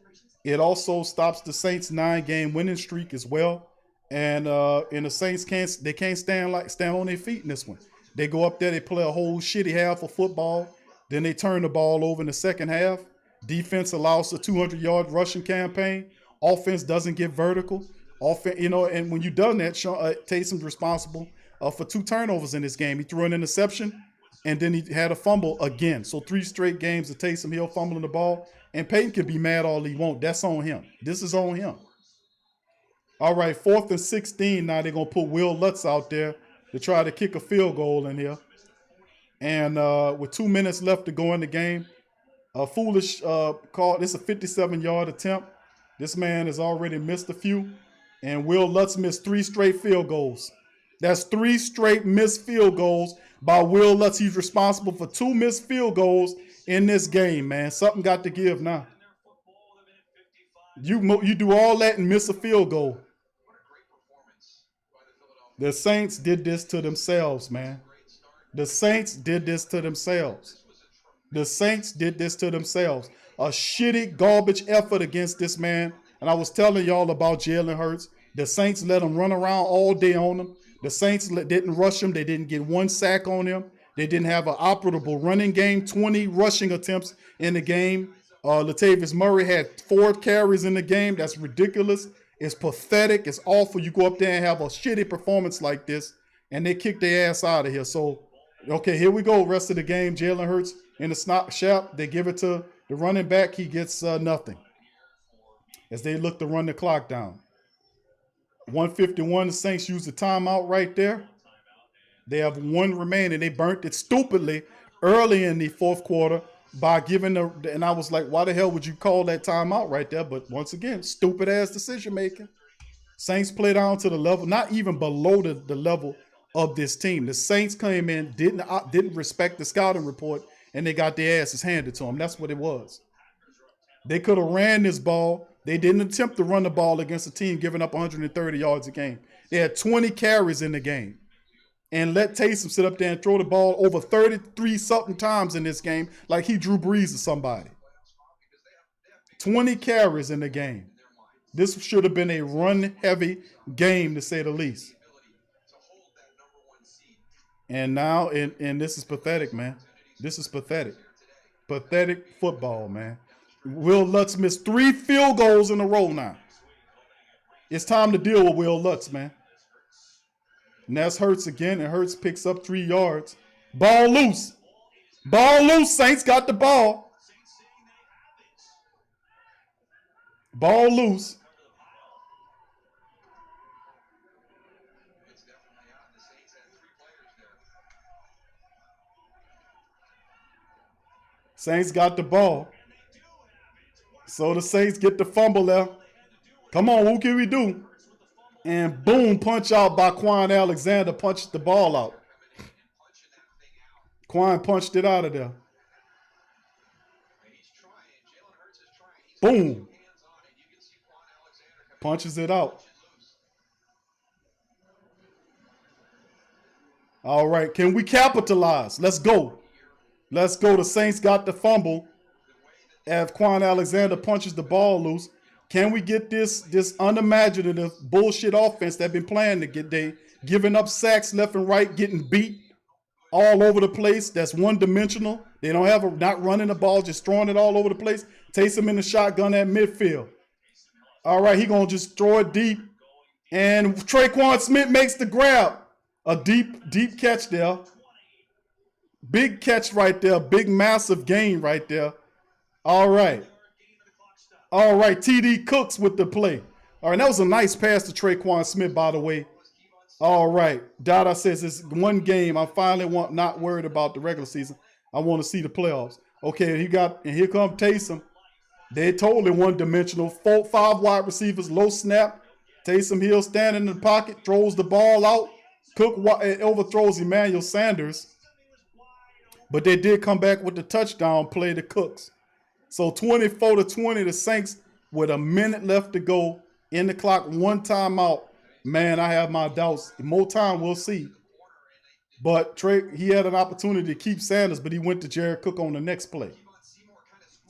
it also stops the Saints' 9-game winning streak as well. And the Saints can't stand on their feet in this one. They go up there, they play a whole shitty half of football, then they turn the ball over in the second half. Defense allows a 200-yard rushing campaign. Offense doesn't get vertical. And when you done that, Taysom's responsible for 2 turnovers in this game. He threw an interception, and then he had a fumble again. So 3 straight games of Taysom Hill fumbling the ball. And Payton can be mad all he wants. That's on him. This is on him. All right, 4th and 16. Now they're going to put Will Lutz out there to try to kick a field goal in here. And with 2 minutes left to go in the game, a foolish call. This is a 57-yard attempt. This man has already missed a few. And Will Lutz missed 3 straight field goals. That's 3 straight missed field goals by Will Lutz. He's responsible for 2 missed field goals in this game, man. Something got to give now. You do all that and miss a field goal. The Saints did this to themselves, man. The Saints did this to themselves. The Saints did this to themselves. A shitty garbage effort against this man. And I was telling y'all about Jalen Hurts. The Saints let him run around all day on him. The Saints didn't rush him. They didn't get 1 sack on him. They didn't have an operable running game. 20 rushing attempts in the game. Latavius Murray had 4 carries in the game. That's ridiculous. It's pathetic. It's awful. You go up there and have a shitty performance like this, and they kick their ass out of here. So, okay, here we go. Rest of the game, Jalen Hurts in the snap shop. They give it to the running back. He gets nothing as they look to run the clock down. 151, the Saints use the timeout right there. They have 1 remaining. They burnt it stupidly early in the 4th quarter by giving and I was like, why the hell would you call that timeout right there? But once again, stupid ass decision making. Saints play down to the level, not even below the level of this team. The Saints came in, didn't respect the scouting report, and they got their asses handed to them. That's what it was. They could have ran this ball. They didn't attempt to run the ball against a team giving up 130 yards a game. They had 20 carries in the game. And let Taysom sit up there and throw the ball over 33-something times in this game like he Drew Brees or somebody. 20 carries in the game. This should have been a run-heavy game, to say the least. And now, and this is pathetic, man. This is pathetic. Pathetic football, man. Will Lutz missed 3 field goals in a row now. It's time to deal with Will Lutz, man. And that's Hurts again, and Hurts picks up 3 yards. Ball loose. Ball loose. Saints got the ball. Ball loose. It's definitely out. The Saints had 3 players there. Saints got the ball. So the Saints get the fumble there. Come on, what can we do? And boom, punch out by Quan Alexander. Punched the ball out. Quan punched it out of there. He's trying. Jalen Hurts is trying. He's Boom. hands on it. You can see Quan Alexander coming Punches it out. loose. All right, can we capitalize? Let's go. Let's go. The Saints got the fumble. As Quan Alexander punches the ball loose. Can we get this unimaginative bullshit offense that been playing to get they giving up sacks left and right, getting beat all over the place? That's one-dimensional. They don't have not running the ball, just throwing it all over the place. Taysom in the shotgun at midfield. All right, he gonna just throw it deep, and Traquan Smith makes the grab. A deep catch there. Big catch right there. Big massive gain right there. All right. All right, TD Cooks with the play. All right, that was a nice pass to Traquan Smith, by the way. All right, Dada says it's one game. I finally not worried about the regular season. I want to see the playoffs. Okay, and here comes Taysom. They're totally one-dimensional. 5 wide receivers, low snap. Taysom Hill standing in the pocket, throws the ball out. Cook overthrows Emmanuel Sanders. But they did come back with the touchdown play to Cooks. So 24-20, the Saints with a minute left to go in the clock, 1 timeout. Man, I have my doubts. More time, we'll see. But he had an opportunity to keep Sanders, but he went to Jared Cook on the next play.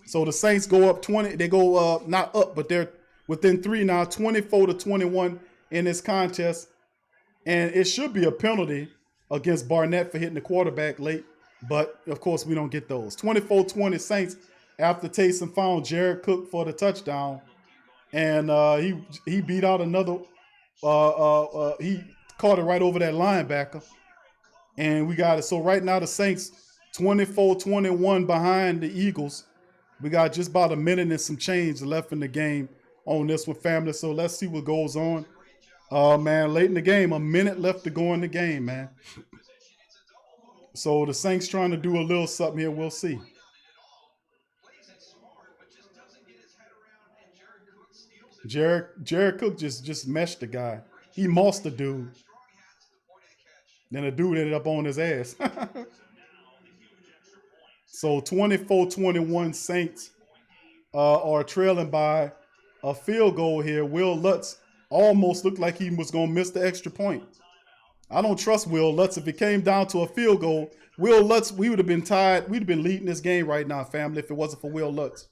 So the Saints go up 20. They go not up, but they're within 3 now, 24-21 in this contest. And it should be a penalty against Barnett for hitting the quarterback late. But, of course, we don't get those. 24-20 Saints after Taysom found Jared Cook for the touchdown. And he beat out another he caught it right over that linebacker. And we got it. So right now the Saints 24-21 behind the Eagles. We got just about a minute and some change left in the game on this one, family. So let's see what goes on. Man, late in the game, a minute left to go in the game, man. So the Saints trying to do a little something here. We'll see. Jared Cook just meshed the guy. He mossed the dude. Then the dude ended up on his ass. So 24-21 Saints are trailing by a field goal here. Will Lutz almost looked like he was going to miss the extra point. I don't trust Will Lutz. If it came down to a field goal, Will Lutz, we would have been tied. We'd have been leading this game right now, family, if it wasn't for Will Lutz.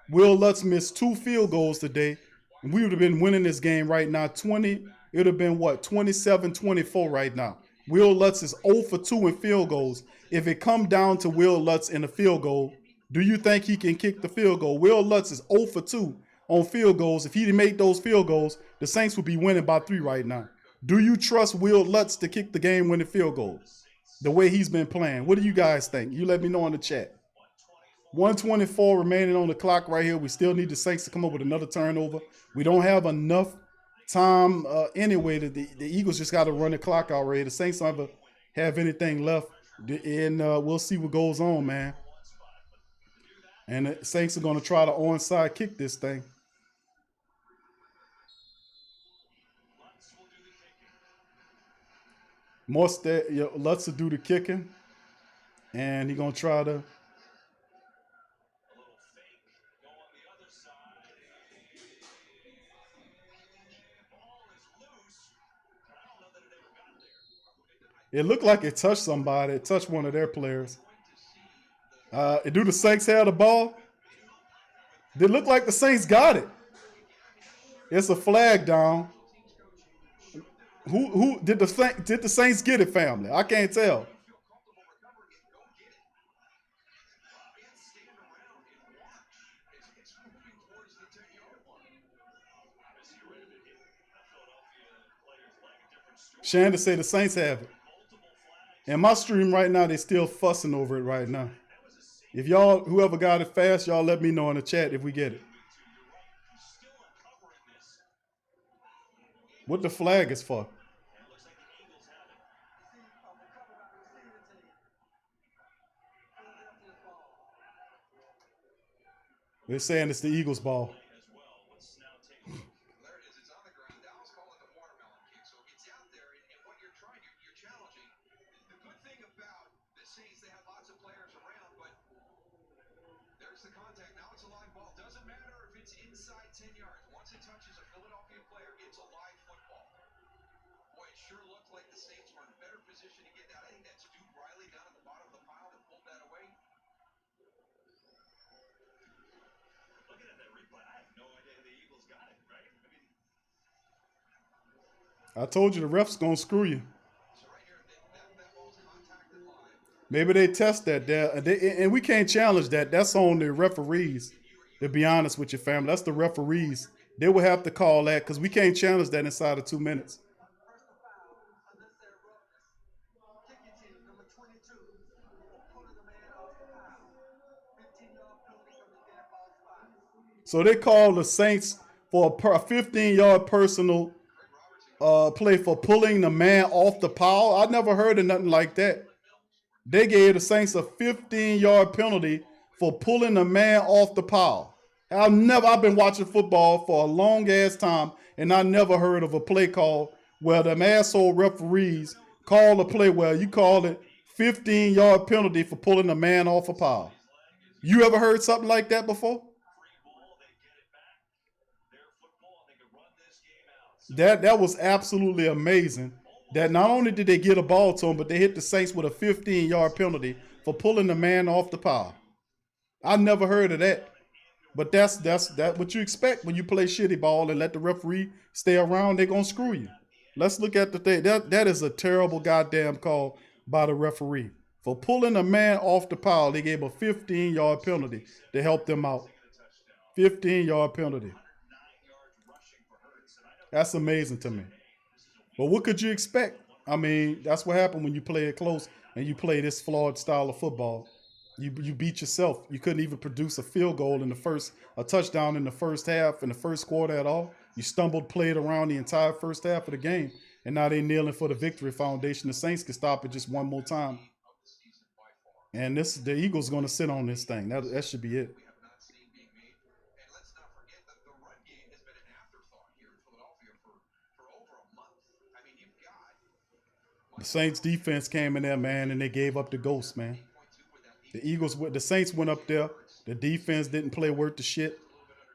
Will Lutz missed 2 field goals today. And we would have been winning this game right now. It would have been, what, 27-24 right now. Will Lutz is 0 for 2 in field goals. If it come down to Will Lutz in a field goal, do you think he can kick the field goal? Will Lutz is 0 for 2 on field goals. If he didn't make those field goals, the Saints would be winning by 3 right now. Do you trust Will Lutz to kick the game-winning field goal the way he's been playing? What do you guys think? You let me know in the chat. 124 remaining on the clock right here. We still need the Saints to come up with another turnover. We don't have enough time anyway. The Eagles just got to run the clock already. The Saints don't have anything left. And we'll see what goes on, man. And the Saints are going to try to onside kick this thing. Lutz will do the kicking. And he's going to try to. It looked like it touched somebody. It touched one of their players. Do the Saints have the ball? It looked like the Saints got it. It's a flag down. Who did the Saints get it, family? I can't tell. Shannon say the Saints have it. And my stream right now, they still fussing over it right now. If y'all, whoever got it fast, y'all let me know in the chat if we get it. What the flag is for? They're saying it's the Eagles' ball. There it is. It's on the ground. Dallas call it the watermelon kick. So it's out there, and what you're trying, you're challenging. The good thing about the Saints, they had lots of players around, but there's the contact. Now it's a live ball. Doesn't matter if it's inside 10 yards. Once it touches a Philadelphia player, it's a live football. Boy, it sure looked like the Saints were in better position to get that. I think that's Duke Riley down at the bottom of the pile that pulled that away. Looking at that replay, I have no idea the Eagles got it, right? I mean, I told you the ref's gonna screw you. So right here, that ball's contacted live. Maybe they test that there, and we can't challenge that. That's on the referees. To be honest with your family, that's the referees. They will have to call that because we can't challenge that inside of 2 minutes. Personal foul, unnecessary roughness. Kicking team, number 22, pulling the man off the pile. 15-yard penalty from the dead ball spot. So they call the Saints for a 15-yard personal play for pulling the man off the pile. I never heard of nothing like that. They gave the Saints a 15-yard penalty for pulling the man off the pile. I've been watching football for a long ass time, and I never heard of a play call where them asshole referees call a play where you call it 15-yard penalty for pulling a man off a pile. You ever heard something like that before? That was absolutely amazing. That not only did they get a ball to him, but they hit the Saints with a 15-yard penalty for pulling the man off the pile. I never heard of that. But that's what you expect when you play shitty ball and let the referee stay around. They're gonna screw you. Let's look at the thing. That is a terrible goddamn call by the referee. For pulling a man off the pile, they gave a 15-yard penalty to help them out. 15-yard penalty. That's amazing to me. But what could you expect? I mean, that's what happened when you play it close and you play this flawed style of football. You beat yourself. You couldn't even produce a field goal a touchdown in the first half, in the first quarter at all. You stumbled, played around the entire first half of the game, and now they're kneeling for the victory foundation. The Saints can stop it just one more time. And the Eagles going to sit on this thing. That should be it. And let's not forget that the run game has been an afterthought here in Philadelphia for over a month. I mean, you've got The Saints defense came in there, man, and they gave up the ghost, man. The Saints went up there. The defense didn't play worth the shit.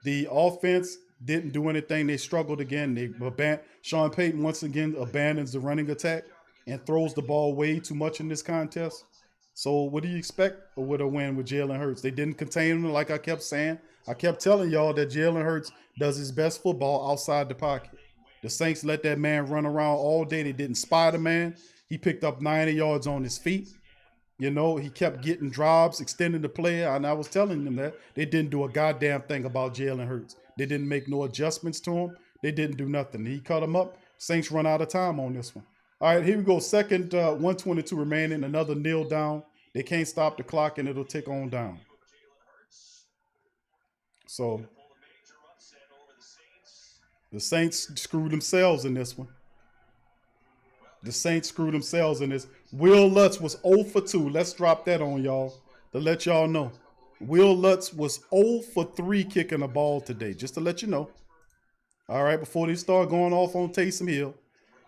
The offense didn't do anything. They struggled again. Sean Payton once again abandons the running attack and throws the ball way too much in this contest. So what do you expect with a win with Jalen Hurts? They didn't contain him, like I kept saying. I kept telling y'all that Jalen Hurts does his best football outside the pocket. The Saints let that man run around all day. They didn't spy the man. He picked up 90 yards on his feet. You know, he kept getting drives, extending the play, and I was telling them that they didn't do a goddamn thing about Jalen Hurts. They didn't make no adjustments to him. They didn't do nothing. He cut him up. Saints run out of time on this one. All right, here we go. Second, 122 remaining. Another kneel down. They can't stop the clock, and it'll tick on down. So the Saints screwed themselves in this one. The Saints screwed themselves in this. Will Lutz was 0 for 2. Let's drop that on y'all to let y'all know. Will Lutz was 0 for 3 kicking the ball today, just to let you know. All right, before they start going off on Taysom Hill,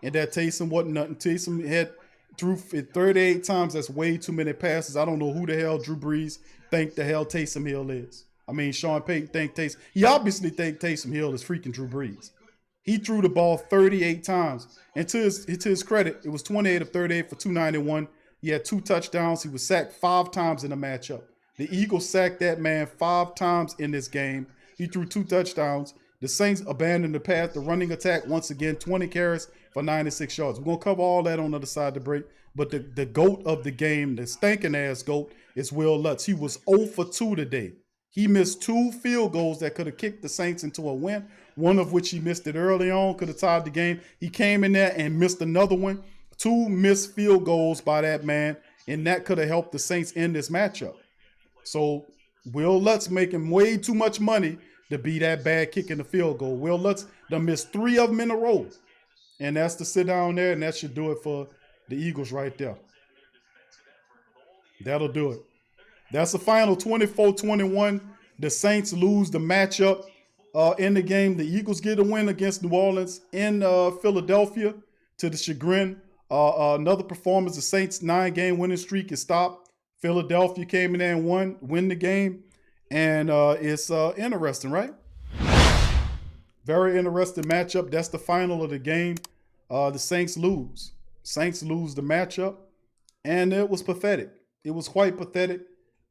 and that Taysom wasn't nothing. Taysom had threw it 38 times. That's way too many passes. I don't know who the hell Drew Brees think the hell Taysom Hill is. I mean, Sean Payton think Taysom. He obviously think Taysom Hill is freaking Drew Brees. He threw the ball 38 times. And to his credit, it was 28 of 38 for 291. He had 2 touchdowns. He was sacked 5 times in the matchup. The Eagles sacked that man 5 times in this game. He threw 2 touchdowns. The Saints abandoned the path, the running attack once again, 20 carries for 96 yards. We're going to cover all that on the other side of the break. But the GOAT of the game, the stinking-ass GOAT, is Will Lutz. He was 0 for 2 today. He missed 2 field goals that could have kicked the Saints into a win one of which he missed it early on, could have tied the game. He came in there and missed another one. 2 missed field goals by that man, and that could have helped the Saints end this matchup. So Will Lutz making way too much money to be that bad kicking the field goal. Will Lutz done missed 3 of them in a row. And that's to sit down there, and that should do it for the Eagles right there. That'll do it. That's the final 24-21. The Saints lose the matchup in the game. The Eagles get a win against New Orleans in Philadelphia to the chagrin. Another performance, the Saints' 9-game winning streak is stopped. Philadelphia came in there and win the game. And it's interesting, right? Very interesting matchup. That's the final of the game. The Saints lose. Saints lose the matchup. And it was pathetic. It was quite pathetic.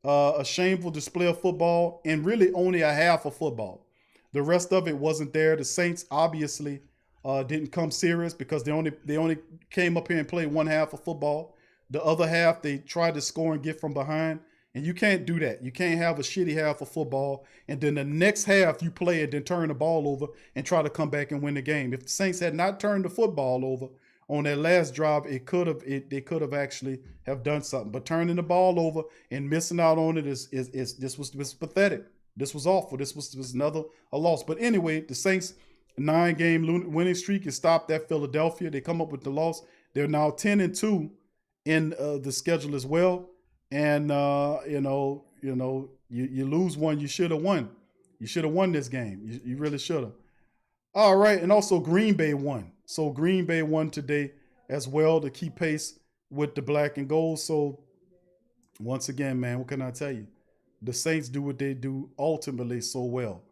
A shameful display of football, and really only a half of football. The rest of it wasn't there. The Saints obviously didn't come serious because they only came up here and played one half of football. The other half, they tried to score and get from behind. And you can't do that. You can't have a shitty half of football, and then the next half you play it, then turn the ball over and try to come back and win the game. If the Saints had not turned the football over on that last drive, they could have actually have done something. But turning the ball over and missing out on it this was pathetic. This was awful. This was another loss. But anyway, the Saints' 9-game winning streak is stopped at Philadelphia. They come up with the loss. They're now 10-2 in the schedule as well. And you lose one, you should have won. You should have won this game. You really should have. All right, and also Green Bay won. So Green Bay won today as well to keep pace with the black and gold. So once again, man, what can I tell you? The Saints do what they do ultimately so well.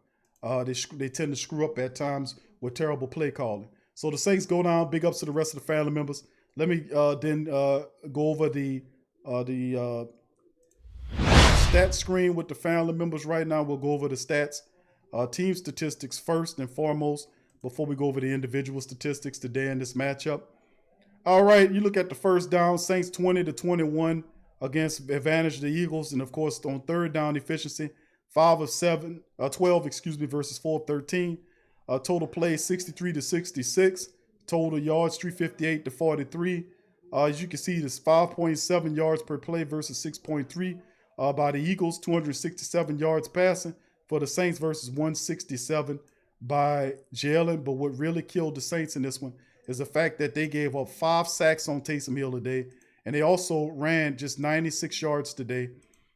They tend to screw up at times with terrible play calling. So the Saints go down. Big ups to the rest of the family members. Let me then go over the stat screen with the family members right now. We'll go over the stats. Team statistics first and foremost before we go over the individual statistics today in this matchup. All right, you look at the first down, Saints 20-21 against advantage the Eagles. And, of course, on third down efficiency, 12 versus 4 of 13. Total plays 63-66. Total yards 358-43. As you can see, this 5.7 yards per play versus 6.3 by the Eagles, 267 yards passing for the Saints versus 167 by Jalen. But what really killed the Saints in this one is the fact that they gave up 5 sacks on Taysom Hill today, and they also ran just 96 yards today,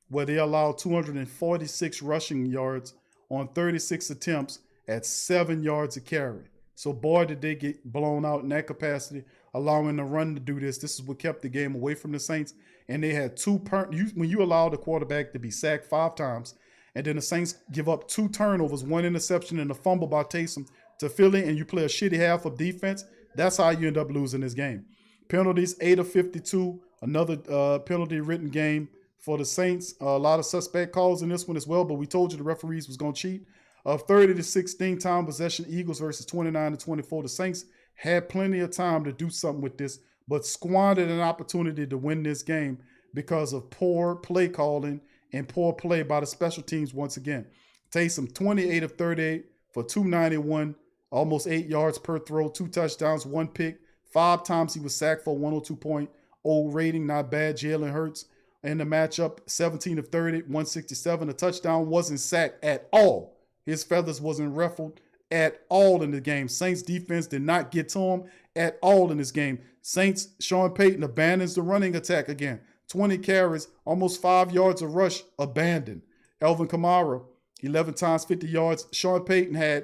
where they allowed 246 rushing yards on 36 attempts at 7 yards a carry. So boy, did they get blown out in that capacity, allowing the run to do this. This is what kept the game away from the Saints. And they had when you allow the quarterback to be sacked 5 times, and then the Saints give up 2 turnovers, 1 interception and a fumble by Taysom to Philly, and you play a shitty half of defense, that's how you end up losing this game. Penalties, 8 of 52, another penalty-ridden game for the Saints. A lot of suspect calls in this one as well, but we told you the referees was going to cheat. 30-16 time possession, Eagles versus 29-24. The Saints had plenty of time to do something with this, but squandered an opportunity to win this game because of poor play calling and poor play by the special teams once again. Taysom, 28 of 38 for 291, almost 8 yards per throw, 2 touchdowns, 1 pick. 5 times he was sacked for 102.0 rating, not bad. Jalen Hurts in the matchup, 17 of 30, 167. The touchdown wasn't sacked at all. His feathers wasn't ruffled at all in the game. Saints defense did not get to him at all in this game. Saints, Sean Payton abandons the running attack again. 20 carries, almost 5 yards of rush abandoned. Elvin Kamara, 11 times 50 yards. Sean Payton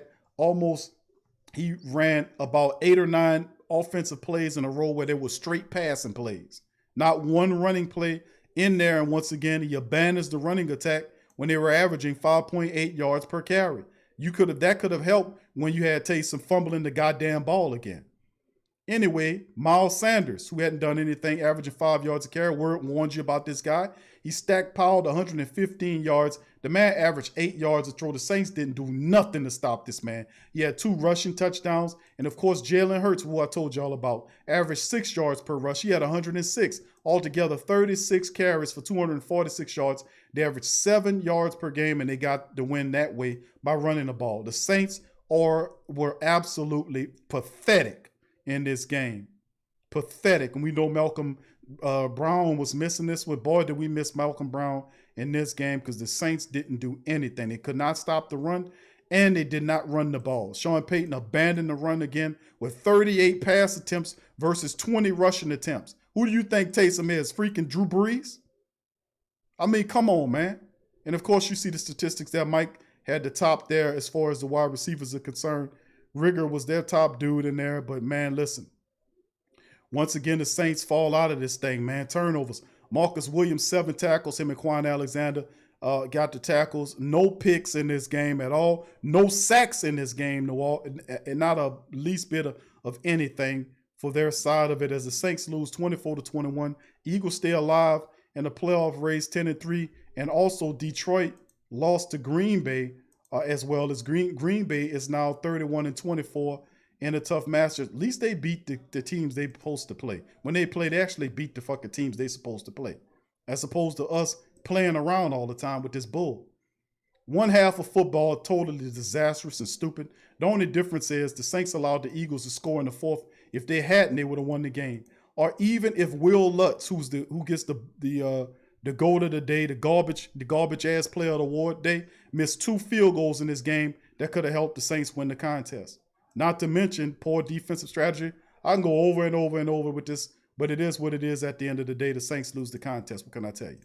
he ran about 8 or 9 offensive plays in a row where there were straight passing plays. Not one running play in there. And once again, he abandons the running attack when they were averaging 5.8 yards per carry. That could have helped when you had Taysom fumbling the goddamn ball again. Anyway, Miles Sanders, who hadn't done anything, averaging 5 yards a carry, warned you about this guy. He piled 115 yards. The man averaged 8 yards a throw. The Saints didn't do nothing to stop this man. He had 2 rushing touchdowns. And of course, Jalen Hurts, who I told y'all about, averaged 6 yards per rush. He had 106. Altogether, 36 carries for 246 yards. They averaged 7 yards per game, and they got the win that way by running the ball. The Saints were absolutely pathetic in this game. Pathetic. And we know Malcolm Brown was missing this one. Boy, did we miss Malcolm Brown in this game, because the Saints didn't do anything. They could not stop the run, and they did not run the ball. Sean Payton abandoned the run again with 38 pass attempts versus 20 rushing attempts. Who do you think Taysom is? Freaking Drew Brees? I mean, come on, man. And of course, you see the statistics there. Mike had the top there as far as the wide receivers are concerned. Rigger was their top dude in there. But, man, listen. Once again, the Saints fall out of this thing, man. Turnovers. Marcus Williams, 7 tackles. Him and Quan Alexander got the tackles. No picks in this game at all. No sacks in this game, and not a least bit of anything for their side of it, as the Saints lose 24-21. Eagles stay alive in the playoff race, 10-3, and also Detroit lost to Green Bay, as well as Green Bay is now 31-24 in a tough match. At least they beat the teams they supposed to play. When they play, they actually beat the fucking teams they supposed to play, as opposed to us playing around all the time with this bull. One half of football totally disastrous and stupid. The only difference is the Saints allowed the Eagles to score in the fourth. If they hadn't, they would have won the game. Or even if Will Lutz, who gets the goal of the day, the garbage ass player of the award day, missed 2 field goals in this game that could have helped the Saints win the contest. Not to mention poor defensive strategy. I can go over and over and over with this, but it is what it is at the end of the day. The Saints lose the contest. What can I tell you?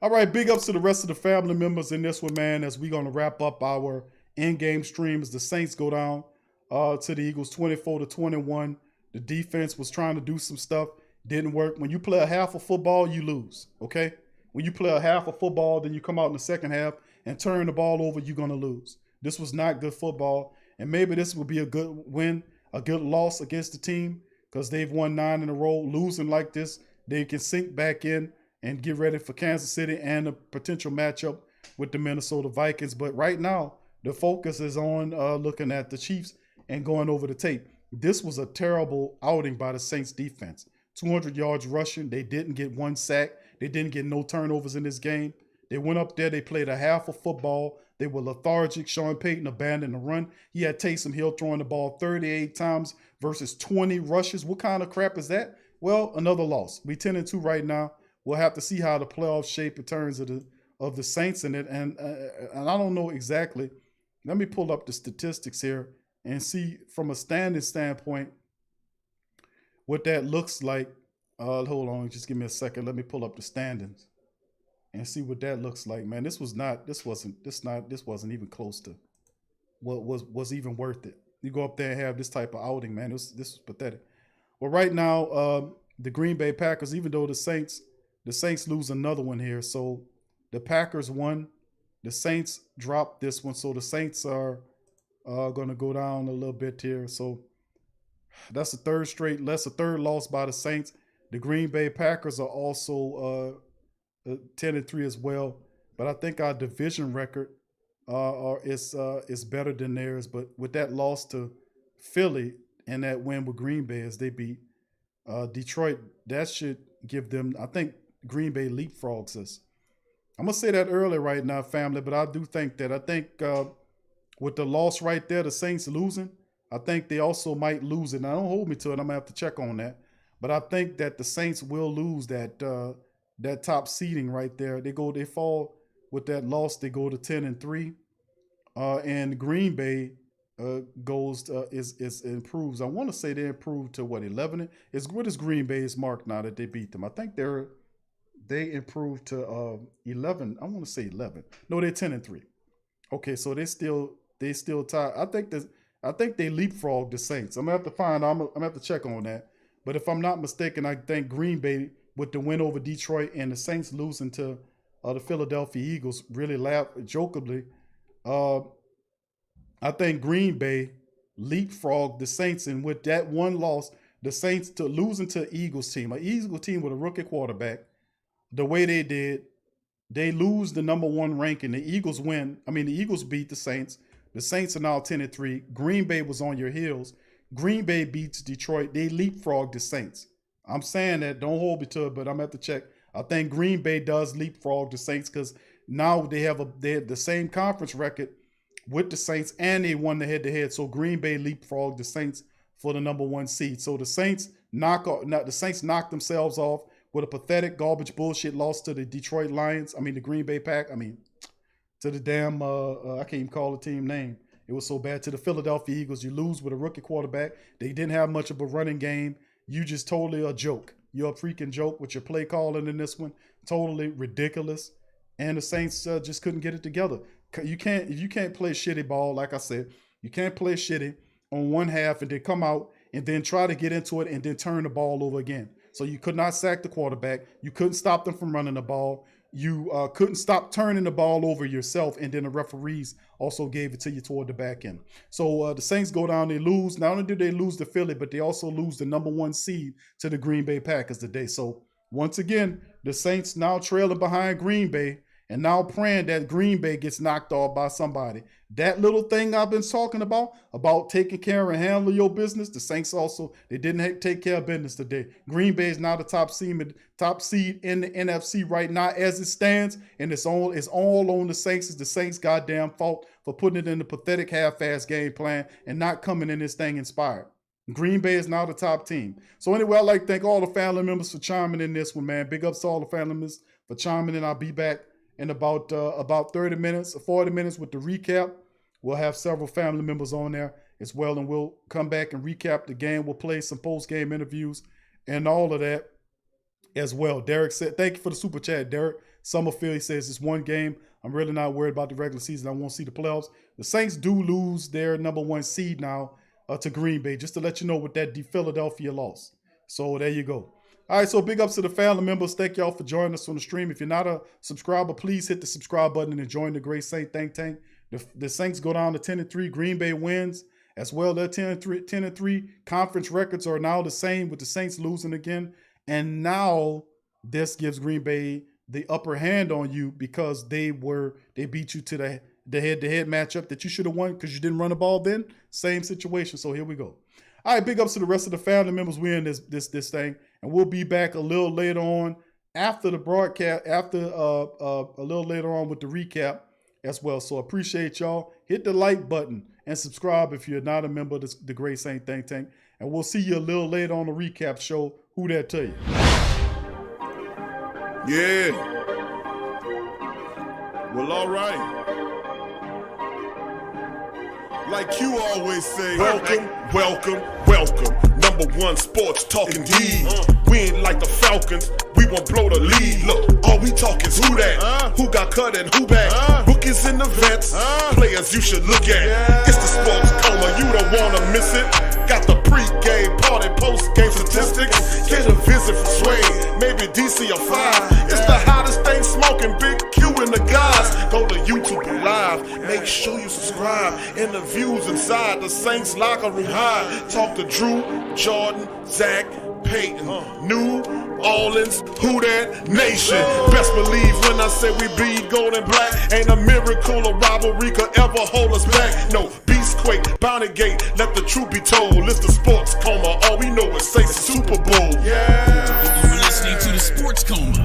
All right, big ups to the rest of the family members in this one, man, as we're going to wrap up our in-game stream as the Saints go down to the Eagles 24-21. The defense was trying to do some stuff. Didn't work. When you play a half of football, you lose, okay? When you play a half of football, then you come out in the second half and turn the ball over, you're going to lose. This was not good football, and maybe this will be a good win, a good loss against the team, because they've won 9 in a row. Losing like this, they can sink back in and get ready for Kansas City and a potential matchup with the Minnesota Vikings. But right now, the focus is on looking at the Chiefs and going over the tape. This was a terrible outing by the Saints defense. 200 yards rushing. They didn't get 1 sack. They didn't get no turnovers in this game. They went up there. They played a half of football. They were lethargic. Sean Payton abandoned the run. He had Taysom Hill throwing the ball 38 times versus 20 rushes. What kind of crap is that? Well, another loss. We 10-2 right now. We'll have to see how the playoff shape in terms of the Saints in it. And I don't know exactly. Let me pull up the statistics here and see from a standing standpoint what that looks like. Hold on, just give me a second. Let me pull up the standings and see what that looks like, man. This wasn't even close to what was even worth it. You go up there and have this type of outing, man. This was pathetic. Well, right now, the Green Bay Packers, even though the Saints lose another one here. So the Packers won. The Saints dropped this one. So the Saints are going to go down a little bit here. So that's the third loss by the Saints. The Green Bay Packers are also 10-3 as well. But I think our division record is better than theirs. But with that loss to Philly and that win with Green Bay as they beat Detroit, that should give them, I think, Green Bay leapfrogs us. I'm going to say that early right now, family, but I do think that. I think with the loss right there, the Saints losing, I think they also might lose it. Now, don't hold me to it. I'm going to have to check on that. But I think that the Saints will lose that top seeding right there. They fall with that loss. They go to 10-3. And Green Bay improves. I want to say they improved to what, 11? What is Green Bay's mark now that they beat them? I think they improved to 11. I want to say 11. No, they're 10-3. Okay, so they still tied. I think they leapfrogged the Saints. I'm gonna have to check on that. But if I'm not mistaken, I think Green Bay, with the win over Detroit and the Saints losing to the Philadelphia Eagles, really jokingly, I think Green Bay leapfrogged the Saints, and with that one loss, the Saints losing to an Eagles team with a rookie quarterback, the way they did, they lose the number 1 ranking. The Eagles win. I mean, the Eagles beat the Saints. The Saints are now 10-3. Green Bay was on your heels. Green Bay beats Detroit. They leapfrogged the Saints. I'm saying that. Don't hold me to it, but I'm going to have to check. I think Green Bay does leapfrog the Saints because now they have the same conference record with the Saints, and they won the head-to-head. So Green Bay leapfrogged the Saints for the #1 seed. So the Saints knocked themselves off with a pathetic garbage bullshit loss to the Detroit Lions. The Green Bay Pack. To the damn, I can't even call the team name. It was so bad. To the Philadelphia Eagles. You lose with a rookie quarterback. They didn't have much of a running game. You just totally a joke. You're a freaking joke with your play calling in this one. Totally ridiculous. And the Saints just couldn't get it together. If you can't play shitty ball, like I said, you can't play shitty on one half and then come out and then try to get into it and then turn the ball over again. So you could not sack the quarterback. You couldn't stop them from running the ball. You couldn't stop turning the ball over yourself, and then the referees also gave it to you toward the back end. So the Saints go down, they lose. Not only do they lose to Philly, but they also lose the #1 seed to the Green Bay Packers today. So once again, the Saints now trailing behind Green Bay and now praying that Green Bay gets knocked off by somebody. That little thing I've been talking about taking care and handling your business, the Saints also, they didn't take care of business today. Green Bay is now the top seed in the NFC right now as it stands, and it's all on the Saints. It's the Saints' goddamn fault for putting it in the pathetic half-ass game plan and not coming in this thing inspired. Green Bay is now the top team. So anyway, I'd like to thank all the family members for chiming in this one, man. Big ups to all the family members for chiming in. I'll be back in about 30 minutes or 40 minutes with the recap. We'll have several family members on there as well, and we'll come back and recap the game. We'll play some post-game interviews and all of that as well. Derek said, thank you for the super chat, Derek. Summerfield, he says, it's one game. I'm really not worried about the regular season. I want to see the playoffs. The Saints do lose their #1 seed now to Green Bay, just to let you know with that Philadelphia loss. So there you go. All right, so big ups to the family members. Thank y'all for joining us on the stream. If you're not a subscriber, please hit the subscribe button and join the Great Saint Think Tank. The Saints go down to 10-3. Green Bay wins as well. Their 10-3 conference records are now the same with the Saints losing again. And now this gives Green Bay the upper hand on you because they beat you to the head-to-head matchup that you should have won because you didn't run the ball then. Same situation. So here we go. All right, big ups to the rest of the family members. We're in this thing, and we'll be back a little later on after the broadcast, a little later on with the recap as well. So appreciate y'all. Hit the like button and subscribe if you're not a member of the Great Saint Think Tank. And we'll see you a little later on the recap show. Who that tell you? Yeah. Well, all right. Like you always say, welcome, welcome, welcome. #1 sports talking indeed. We ain't like the Falcons, we won't blow the lead. Look, all we talk is who that, who got cut and who back. Rookies in the vets, players you should look at. It's the sports coma, you don't wanna miss it. Got the pre-game, party, post-game statistics. Get a visit from Sway, maybe DC or 5. It's the hottest thing smoking, Big Q and the guys. Go to YouTube Live, make sure you subscribe. Interviews inside the Saints locker room high. Talk to Drew, Jordan, Zach, Peyton, New Orleans, who that nation. Best believe when I say we bleed gold and black. Ain't a miracle or rivalry could ever hold us back. No, Beastquake, Bounty Gate, let the truth be told. It's the sports coma, all we know is say Super Bowl. Yeah. You're listening to the Sports Coma.